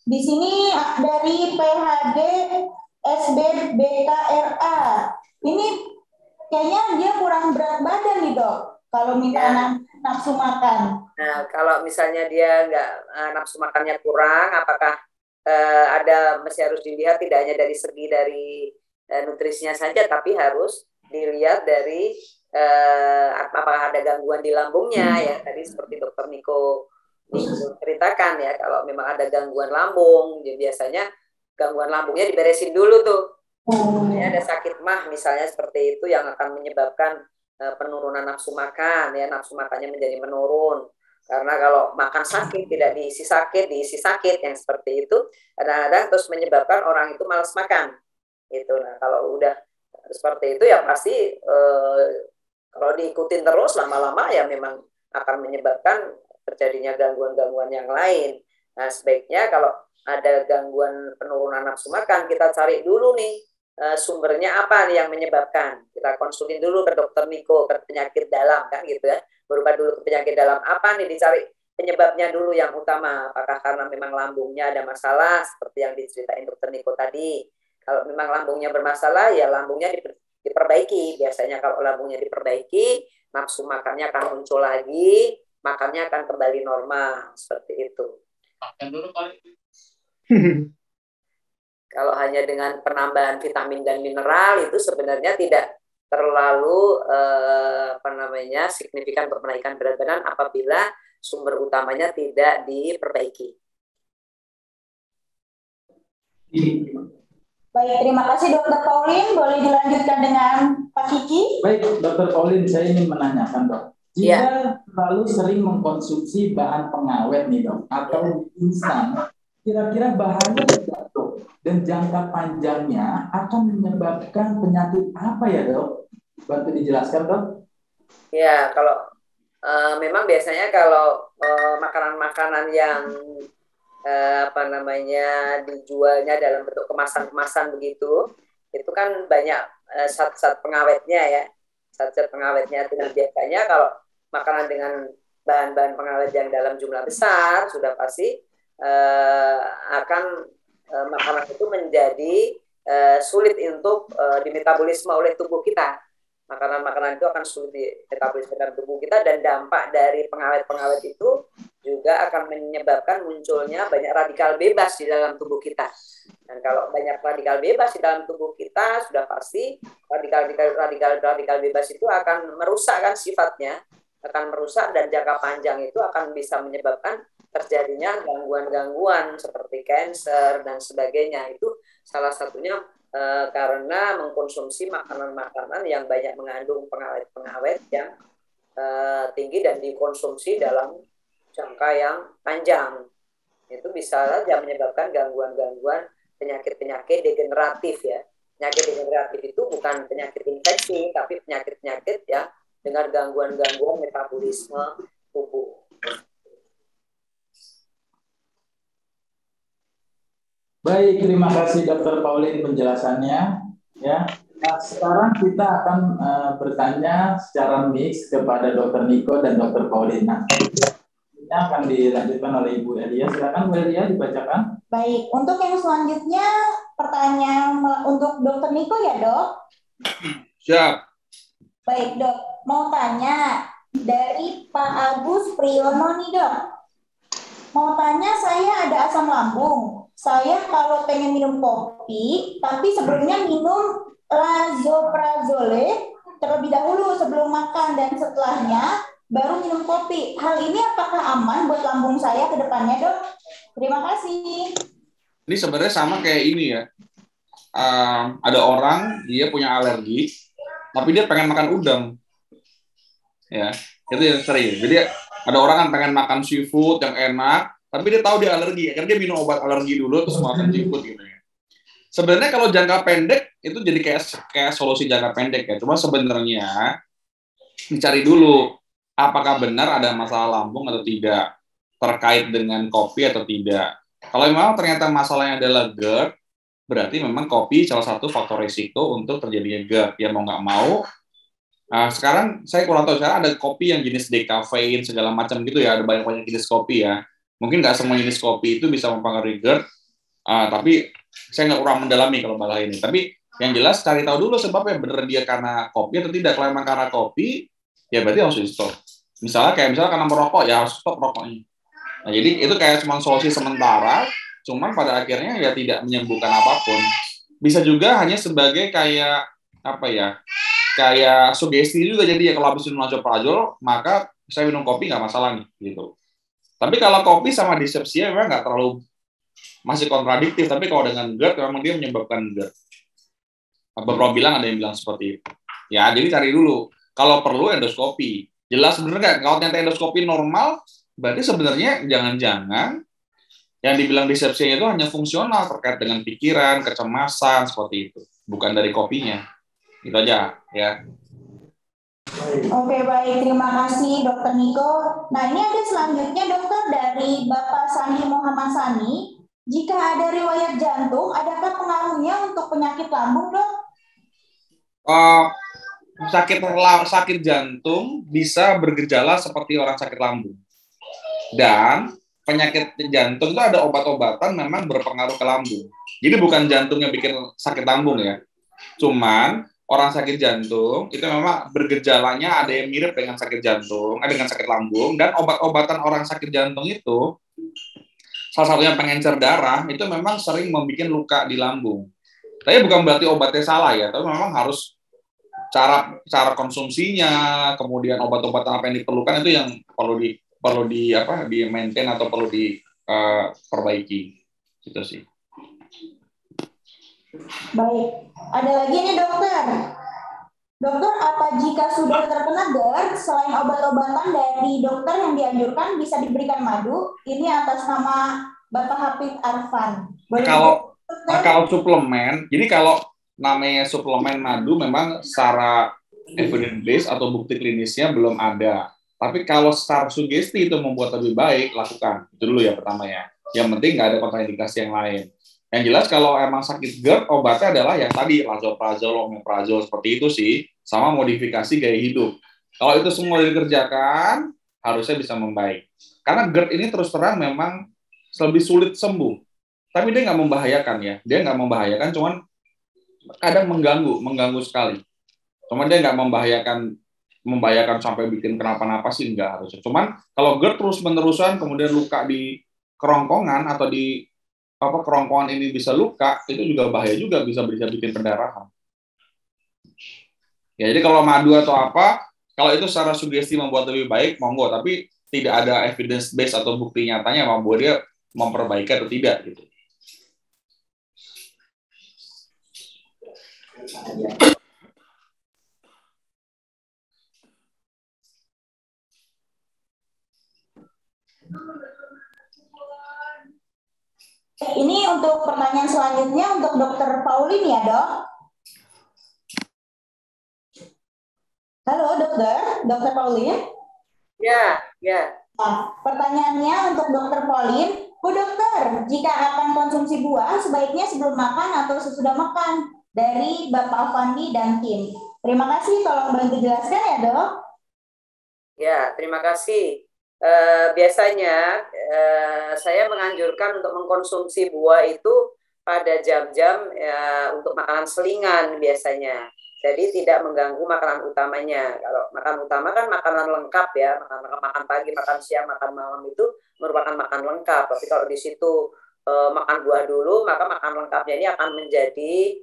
Di sini dari PHD SBBKRA. Ini kayaknya dia kurang berat badan nih dok. Kalau minta nafsu makan. Nah, kalau misalnya dia nggak nafsu makannya kurang, apakah masih harus dilihat tidak hanya dari segi dari nutrisinya saja, tapi harus dilihat dari apakah ada gangguan di lambungnya ya. Tadi seperti Dokter Niko ceritakan ya, kalau memang ada gangguan lambung, ya biasanya gangguan lambungnya diberesin dulu tuh. Ada sakit mah misalnya seperti itu yang akan menyebabkan penurunan nafsu makan ya, nafsu makannya menjadi menurun karena kalau makan sakit tidak diisi sakit yang seperti itu kadang-kadang terus menyebabkan orang itu malas makan gitu. Nah kalau udah seperti itu ya pasti kalau diikutin terus lama-lama ya memang akan menyebabkan terjadinya gangguan-gangguan yang lain. Nah sebaiknya kalau ada gangguan penurunan nafsu makan kita cari dulu nih sumbernya apa nih yang menyebabkan. Kita konsulin dulu ke Dokter Niko, ke penyakit dalam kan gitu ya. Berupa dulu ke penyakit dalam apa nih, dicari penyebabnya dulu yang utama. Apakah karena memang lambungnya ada masalah seperti yang diceritain Dokter Niko tadi. Kalau memang lambungnya bermasalah ya lambungnya diperbaiki. Biasanya kalau lambungnya diperbaiki, nafsu makannya akan muncul lagi, makannya akan kembali normal seperti itu. Makan dulu kali. Kalau hanya dengan penambahan vitamin dan mineral itu sebenarnya tidak terlalu signifikan untuk menaikkan berat badan apabila sumber utamanya tidak diperbaiki. Baik, terima kasih Dokter Pauline. Boleh dilanjutkan dengan Pak Kiki? Baik, Dokter Pauline, saya ingin menanyakan, Dok. Jika terlalu sering mengkonsumsi bahan pengawet nih, Dok, atau instan, kira-kira bahaya tidak, Dok? Dan jangka panjangnya akan menyebabkan penyakit apa ya, Dok? Bantu dijelaskan, Dok. Ya, kalau memang biasanya kalau makanan-makanan yang dijualnya dalam bentuk kemasan-kemasan begitu, itu kan banyak zat-zat pengawetnya ya, zat-zat pengawetnya. Dan biasanya kalau makanan dengan bahan-bahan pengawet yang dalam jumlah besar sudah pasti akan makanan itu menjadi sulit untuk dimetabolisme oleh tubuh kita. Makanan-makanan itu akan sulit dimetabolisme dalam tubuh kita, dan dampak dari pengawet-pengawet itu juga akan menyebabkan munculnya banyak radikal bebas di dalam tubuh kita. Dan kalau banyak radikal bebas di dalam tubuh kita, sudah pasti radikal bebas itu akan merusak kan sifatnya, akan merusak, dan jangka panjang itu akan bisa menyebabkan terjadinya gangguan-gangguan seperti kanker dan sebagainya. Itu salah satunya karena mengkonsumsi makanan-makanan yang banyak mengandung pengawet-pengawet yang tinggi dan dikonsumsi dalam jangka yang panjang. Itu bisa saja menyebabkan gangguan-gangguan penyakit-penyakit degeneratif ya. Penyakit degeneratif itu bukan penyakit infeksi, tapi penyakit-penyakit ya dengan gangguan-gangguan metabolisme tubuh. Baik, terima kasih Dr. Pauline penjelasannya. Ya, nah, sekarang kita akan bertanya secara mix kepada Dr. Niko dan Dr. Pauline. Nah, ini akan dilanjutkan oleh Ibu Elia. Silakan Bu Elia dibacakan. Baik, untuk yang selanjutnya pertanyaan untuk Dr. Niko ya, Dok? Siap. Baik, Dok. Mau tanya dari Pak Agus Priyono nih, Dok. Mau tanya, saya ada asam lambung. Saya kalau pengen minum kopi, tapi sebelumnya minum lansoprazole terlebih dahulu sebelum makan, dan setelahnya baru minum kopi. Hal ini apakah aman buat lambung saya ke depannya, Dok? Terima kasih. Ini sebenarnya sama kayak ini ya. Ada orang, dia punya alergi, tapi dia pengen makan udang. Ya, itu yang sering. Jadi ada orang kan pengen makan seafood yang enak, tapi dia tahu dia alergi, karena dia minum obat alergi dulu terus makan seafood gitu ya. Sebenarnya kalau jangka pendek itu jadi kayak solusi jangka pendek ya. Cuma sebenarnya dicari dulu apakah benar ada masalah lambung atau tidak, terkait dengan kopi atau tidak. Kalau memang ternyata masalahnya adalah GERD, berarti memang kopi salah satu faktor risiko untuk terjadinya GERD. Ya mau nggak mau. Nah, sekarang saya kurang tahu, sekarang ada kopi yang jenis dekafein segala macam gitu ya, ada banyak jenis kopi ya. Mungkin nggak semua jenis kopi itu bisa mempengaruhi GERD, tapi saya nggak kurang mendalami kalau masalah ini. Tapi yang jelas cari tahu dulu sebabnya, bener dia karena kopi atau tidak. Kalau memang karena kopi, ya berarti harus di stop. Misalnya karena merokok, ya harus stop rokoknya. Nah, jadi itu kayak cuma solusi sementara, cuman pada akhirnya ya tidak menyembuhkan apapun. Bisa juga hanya sebagai kayak apa ya? Kayak sugesti juga, jadi ya kalau habis minum lansoprazole, maka saya minum kopi nggak masalah nih, gitu. Tapi kalau kopi sama dispepsia memang nggak terlalu, masih kontradiktif, tapi kalau dengan GERD memang dia menyebabkan GERD. Beberapa bilang, ada yang bilang seperti itu. Ya, jadi cari dulu. Kalau perlu endoskopi. Jelas bener nggak? Kalau ternyata endoskopi normal, berarti sebenarnya jangan-jangan yang dibilang dispepsia itu hanya fungsional terkait dengan pikiran, kecemasan, seperti itu. Bukan dari kopinya. Itu aja, ya. Oke, baik. Terima kasih, Dokter Niko. Nah, ini ada selanjutnya, Dokter, dari Bapak Sani Muhammad Sani. Jika ada riwayat jantung, adakah pengaruhnya untuk penyakit lambung, Dok? Sakit jantung bisa bergejala seperti orang sakit lambung. Dan penyakit jantung itu ada obat-obatan memang berpengaruh ke lambung. Jadi bukan jantung yang bikin sakit lambung ya. Cuman orang sakit jantung itu memang bergejalanya ada yang mirip dengan sakit jantung, dengan sakit lambung, dan obat-obatan orang sakit jantung itu salah satunya pengencer darah itu memang sering membuat luka di lambung. Tapi bukan berarti obatnya salah ya, tapi memang harus cara konsumsinya, kemudian obat-obatan apa yang diperlukan itu yang perlu di maintain atau perlu diperbaiki gitu sih. Baik, ada lagi nih dokter. Dokter, apa jika sudah terkena GERD, selain obat-obatan dari dokter yang dianjurkan bisa diberikan madu? Ini atas nama Bapak Hafid Arfan. Kalau suplemen, jadi kalau namanya suplemen madu memang secara evidence based atau bukti klinisnya belum ada. Tapi kalau secara sugesti itu membuat lebih baik, lakukan. Itu dulu ya pertama ya. Yang penting nggak ada kontraindikasi yang lain. Yang jelas kalau emang sakit GERD, obatnya adalah yang tadi, lansoprazol, omeprazol, seperti itu sih, sama modifikasi gaya hidup. Kalau itu semua dikerjakan, harusnya bisa membaik. Karena GERD ini terus terang memang lebih sulit sembuh. Tapi dia nggak membahayakan ya. Dia nggak membahayakan, cuman kadang mengganggu sekali. Cuman dia nggak membahayakan sampai bikin kenapa-napa sih, nggak harusnya. Cuman kalau GERD terus-menerusan, kemudian luka di kerongkongan atau di kerongkongan ini bisa luka, itu juga bahaya juga, bisa bikin pendarahan. Ya, jadi kalau madu atau apa, kalau itu secara sugesti membuat lebih baik, monggo, tapi tidak ada evidence base atau bukti nyatanya bahwa dia memperbaiki atau tidak gitu. Ini untuk pertanyaan selanjutnya untuk Dokter Paulin ya, Dok. Halo, Dokter Paulin. Ya. Nah, pertanyaannya untuk Dokter Paulin, Bu Dokter, jika akan konsumsi buah sebaiknya sebelum makan atau sesudah makan? Dari Bapak Afandi dan tim. Terima kasih, tolong bantu jelaskan ya, Dok. Ya, terima kasih. Biasanya saya menganjurkan untuk mengkonsumsi buah itu pada jam-jam untuk makanan selingan biasanya. Jadi tidak mengganggu makanan utamanya. Kalau makan utama kan makanan lengkap ya, makan pagi, makan siang, makan malam itu merupakan makan lengkap. Tapi kalau di situ makan buah dulu, maka makan lengkapnya ini akan menjadi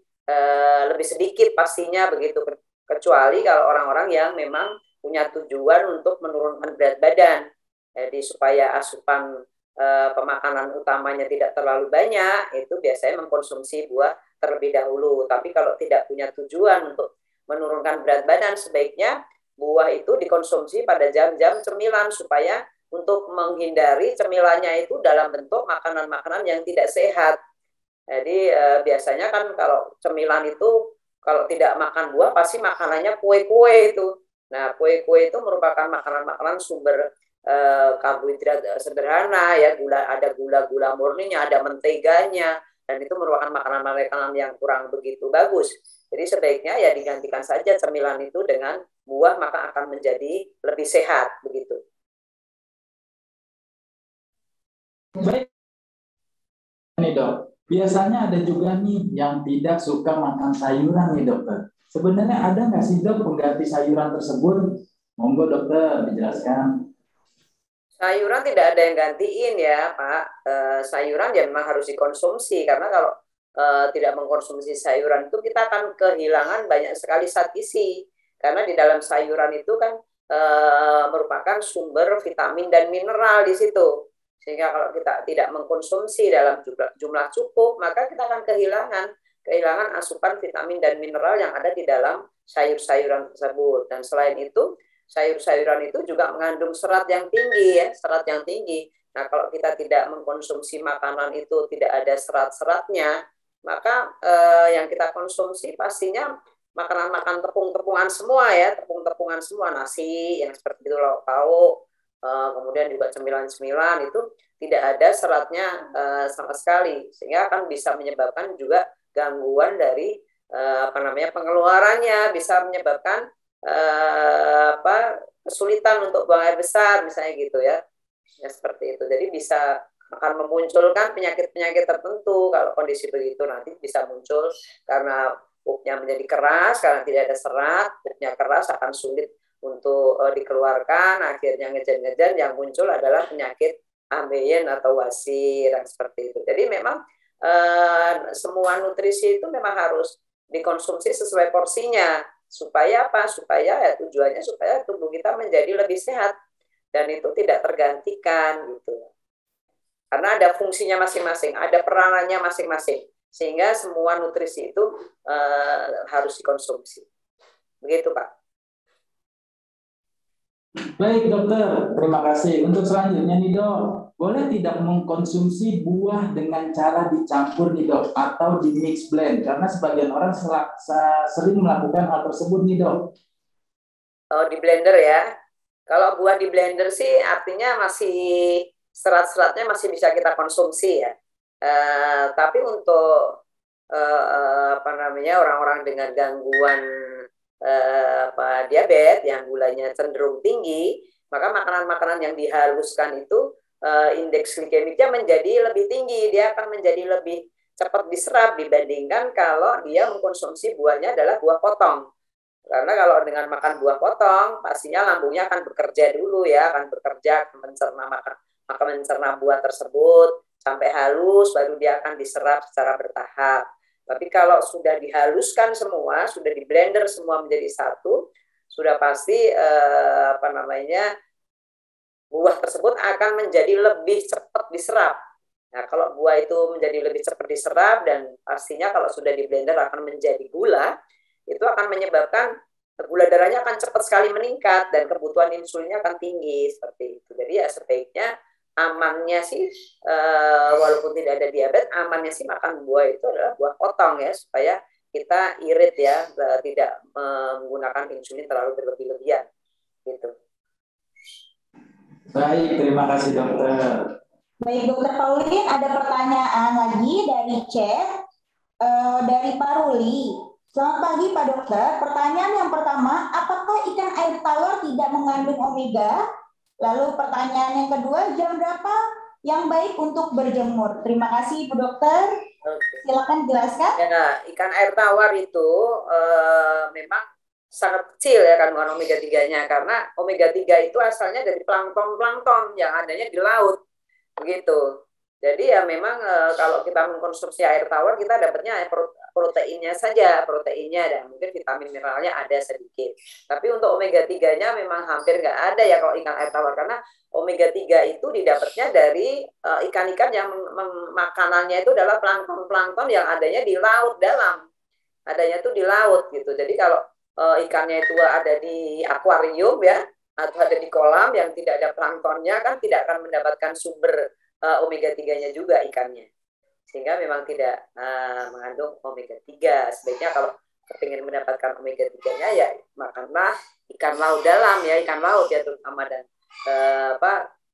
lebih sedikit pastinya begitu. Kecuali kalau orang-orang yang memang punya tujuan untuk menurunkan berat badan. Jadi supaya asupan pemakanan utamanya tidak terlalu banyak, itu biasanya mengkonsumsi buah terlebih dahulu. Tapi kalau tidak punya tujuan untuk menurunkan berat badan, sebaiknya buah itu dikonsumsi pada jam-jam cemilan supaya untuk menghindari cemilannya itu dalam bentuk makanan-makanan yang tidak sehat. Jadi biasanya kan kalau cemilan itu kalau tidak makan buah pasti makanannya kue-kue itu. Nah, kue-kue itu merupakan makanan-makanan sumber karbohidrat sederhana ya, ada gula murninya, ada menteganya, dan itu merupakan makanan-makanan yang kurang begitu bagus. Jadi sebaiknya ya digantikan saja cemilan itu dengan buah, maka akan menjadi lebih sehat begitu. Baik, nih Dok. Biasanya ada juga nih yang tidak suka makan sayuran nih dokter. Sebenarnya ada nggak sih dok pengganti sayuran tersebut? Monggo dokter dijelaskan. Sayuran tidak ada yang gantiin ya Pak. Sayuran ya memang harus dikonsumsi karena kalau tidak mengkonsumsi sayuran itu kita akan kehilangan banyak sekali zat gizi. Karena di dalam sayuran itu kan merupakan sumber vitamin dan mineral di situ. Sehingga kalau kita tidak mengkonsumsi dalam jumlah cukup, maka kita akan kehilangan asupan vitamin dan mineral yang ada di dalam sayur-sayuran tersebut. Dan selain itu, sayur-sayuran itu juga mengandung serat yang tinggi ya, serat yang tinggi. Nah, kalau kita tidak mengkonsumsi makanan itu tidak ada serat-seratnya, maka yang kita konsumsi pastinya makanan-makanan tepung-tepungan semua ya, tepung-tepungan semua, nasi yang seperti itu, lauk pauk, kemudian juga cemilan-cemilan itu tidak ada seratnya sama sekali, sehingga akan bisa menyebabkan juga gangguan dari pengeluarannya, bisa menyebabkan kesulitan untuk buang air besar misalnya gitu ya, seperti itu. Jadi bisa akan memunculkan penyakit-penyakit tertentu kalau kondisi begitu, nanti bisa muncul karena pupnya menjadi keras, karena tidak ada serat, pupnya keras akan sulit untuk dikeluarkan, akhirnya ngejan-ngejan yang muncul adalah penyakit ambeien atau wasir yang seperti itu. Jadi memang semua nutrisi itu memang harus dikonsumsi sesuai porsinya. Supaya apa? Supaya ya tujuannya supaya tubuh kita menjadi lebih sehat dan itu tidak tergantikan gitu. Karena ada fungsinya masing-masing, ada peranannya masing-masing. sehingga semua nutrisi itu harus dikonsumsi. Begitu, Pak. Baik dokter, terima kasih. Untuk selanjutnya nih dok, boleh tidak mengkonsumsi buah dengan cara dicampur nih dok, atau di mix blend? Karena sebagian orang sering melakukan hal tersebut nih dok. Oh, di blender ya. Kalau buah di blender sih artinya masih serat-seratnya masih bisa kita konsumsi ya. Tapi untuk orang-orang dengan gangguan diabetes yang gulanya cenderung tinggi, maka makanan-makanan yang dihaluskan itu indeks glikemiknya menjadi lebih tinggi, dia akan menjadi lebih cepat diserap dibandingkan kalau dia mengkonsumsi buahnya adalah buah potong. Karena kalau dengan makan buah potong, pastinya lambungnya akan bekerja dulu ya, akan bekerja mencerna buah tersebut sampai halus, baru dia akan diserap secara bertahap. Tapi kalau sudah dihaluskan semua, sudah di blender semua menjadi satu, sudah pasti buah tersebut akan menjadi lebih cepat diserap. Nah, kalau buah itu menjadi lebih cepat diserap dan pastinya kalau sudah di blender akan menjadi gula, itu akan menyebabkan gula darahnya akan cepat sekali meningkat dan kebutuhan insulinnya akan tinggi seperti itu. Jadi ya sebaiknya amannya sih walaupun tidak ada diabetes, amannya sih makan buah itu adalah buah potong ya, supaya kita irit ya, tidak menggunakan insulin terlalu berlebih-lebihan gitu. Baik, terima kasih dokter. Baik dokter Pauline, ada pertanyaan lagi dari chat dari Pak Ruli. Selamat pagi Pak Dokter. Pertanyaan yang pertama, apakah ikan air tawar tidak mengandung omega? Lalu pertanyaan yang kedua, jam berapa yang baik untuk berjemur? Terima kasih Bu Dokter. Silakan jelaskan. Ya, ikan air tawar itu memang sangat kecil ya kandungan omega 3-nya, karena omega 3 itu asalnya dari plankton yang adanya di laut. Begitu. Jadi ya memang kalau kita mengkonsumsi air tawar, kita dapatnya proteinnya saja, dan mungkin vitamin mineralnya ada sedikit. Tapi untuk omega 3-nya memang hampir nggak ada ya kalau ikan air tawar, karena omega 3 itu didapatnya dari ikan-ikan yang makanannya itu adalah plankton yang adanya di laut dalam. Adanya itu di laut gitu. Jadi kalau ikannya itu ada di akuarium ya, atau ada di kolam yang tidak ada planktonnya, kan tidak akan mendapatkan sumber omega 3-nya juga ikannya. Sehingga memang tidak mengandung omega 3. Sebaiknya kalau ingin mendapatkan omega 3-nya ya makanlah ikan laut dalam ya, ikan laut ya terutama, dan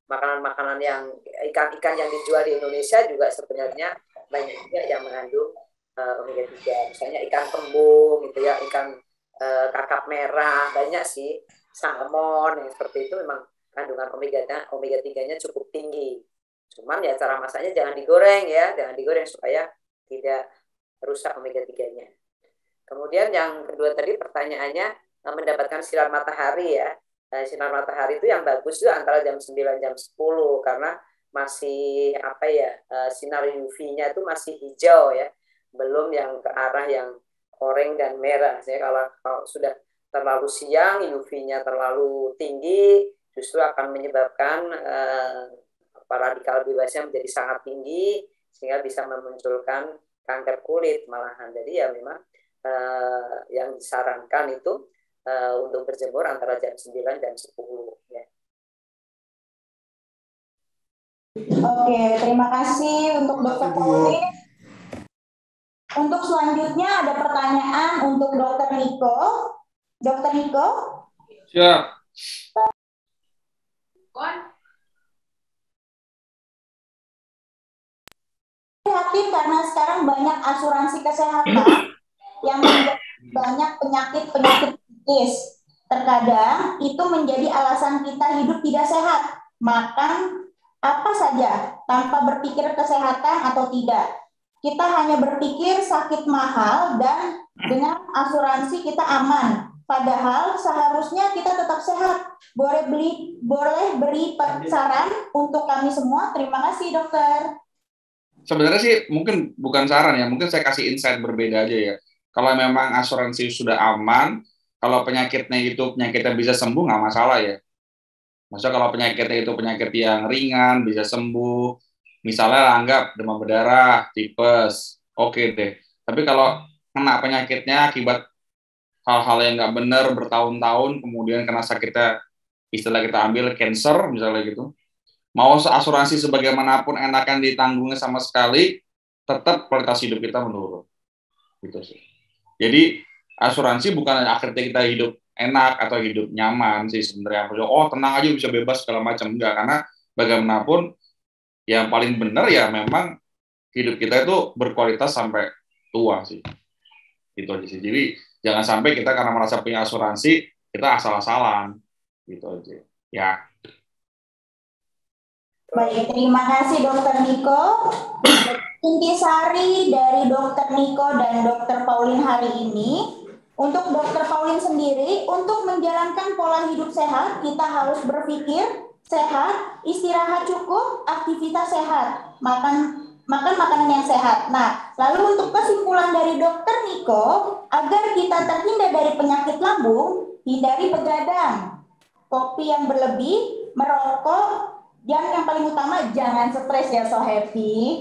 makanan-makanan yang ikan-ikan yang dijual di Indonesia juga sebenarnya banyak juga yang mengandung omega 3. Misalnya ikan kembung gitu ya, ikan kakap merah, banyak sih, salmon yang seperti itu memang kandungan omega 3-nya cukup tinggi. Cuman ya cara masaknya jangan digoreng ya, jangan digoreng supaya tidak rusak omega 3-nya. Kemudian yang kedua tadi pertanyaannya mendapatkan sinar matahari ya. Sinar matahari itu yang bagus itu antara jam 9 jam 10 karena masih sinar UV-nya itu masih hijau ya. Belum yang ke arah yang oranye dan merah. Jadi kalau sudah terlalu siang UV-nya terlalu tinggi justru akan menyebabkan radikal bebasnya menjadi sangat tinggi sehingga bisa memunculkan kanker kulit malahan. Jadi ya memang yang disarankan itu untuk berjemur antara jam 9 dan 10 ya. Oke, terima kasih untuk Dokter Pauline. Untuk selanjutnya ada pertanyaan untuk Dokter Niko. Dokter Niko? Siap. Prihatin karena sekarang banyak asuransi kesehatan yang menjadi banyak penyakit psikis. Terkadang itu menjadi alasan kita hidup tidak sehat, makan apa saja tanpa berpikir kesehatan atau tidak. Kita hanya berpikir sakit mahal dan dengan asuransi kita aman. Padahal seharusnya kita tetap sehat. Boleh beri saran untuk kami semua. Terima kasih dokter. Sebenarnya sih mungkin bukan saran ya, mungkin saya kasih insight berbeda aja ya. Kalau memang asuransi sudah aman, kalau penyakitnya bisa sembuh nggak masalah ya. Maksudnya kalau penyakitnya itu penyakit yang ringan bisa sembuh, misalnya anggap demam berdarah, tipes, oke deh. Tapi kalau kena penyakitnya akibat hal-hal yang nggak benar bertahun-tahun, kemudian kena sakitnya, istilah kita ambil cancer misalnya gitu, mau asuransi sebagaimanapun enakan ditanggungnya sama sekali, tetap kualitas hidup kita menurun. Gitu sih. Jadi asuransi bukan akhirnya kita hidup enak atau hidup nyaman sih sebenarnya. Oh tenang aja bisa bebas segala macam, enggak, karena bagaimanapun yang paling benar ya memang hidup kita itu berkualitas sampai tua sih. Gitu aja sih. Jadi jangan sampai kita karena merasa punya asuransi kita asal-asalan. Gitu aja. Ya. Baik, terima kasih Dokter Niko. Intisari dari Dokter Niko dan Dokter Pauline hari ini. Untuk Dokter Pauline sendiri, untuk menjalankan pola hidup sehat, kita harus berpikir sehat, istirahat cukup, aktivitas sehat, makan makanan yang sehat. Nah, lalu untuk kesimpulan dari Dokter Niko, agar kita terhindar dari penyakit lambung, hindari begadang, kopi yang berlebih, merokok, dan yang paling utama jangan stres ya So Happy.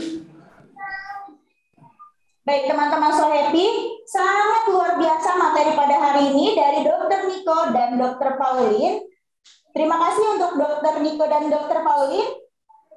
Baik teman-teman So Happy, sangat luar biasa materi pada hari ini dari Dokter Niko dan Dokter Pauline. Terima kasih untuk Dokter Niko dan Dokter Pauline.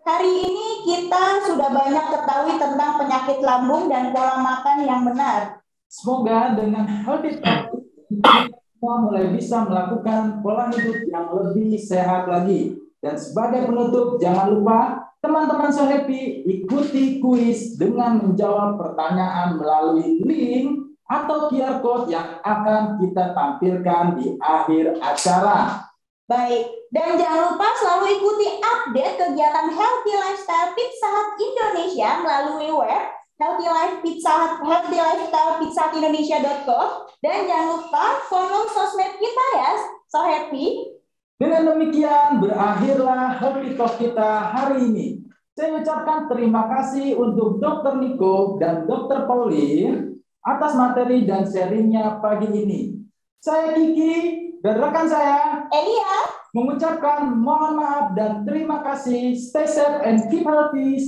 Hari ini kita sudah banyak ketahui tentang penyakit lambung dan pola makan yang benar. Semoga dengan Healthy Talk kita mulai bisa melakukan pola hidup yang lebih sehat lagi. Dan sebagai penutup, jangan lupa teman-teman So Happy ikuti kuis dengan menjawab pertanyaan melalui link atau QR Code yang akan kita tampilkan di akhir acara. Baik, dan jangan lupa selalu ikuti update kegiatan Healthy Lifestyle Pizza Hut Indonesia melalui web healthylifestylepizzahutindonesia.com, dan jangan lupa follow sosmed kita ya So Happy. Dengan demikian berakhirlah Healthy Talk kita hari ini. Saya ucapkan terima kasih untuk Dokter Niko dan Dokter Pauline atas materi dan sharingnya pagi ini. Saya Kiki dan rekan saya Elia mengucapkan mohon maaf dan terima kasih. Stay safe and keep healthy.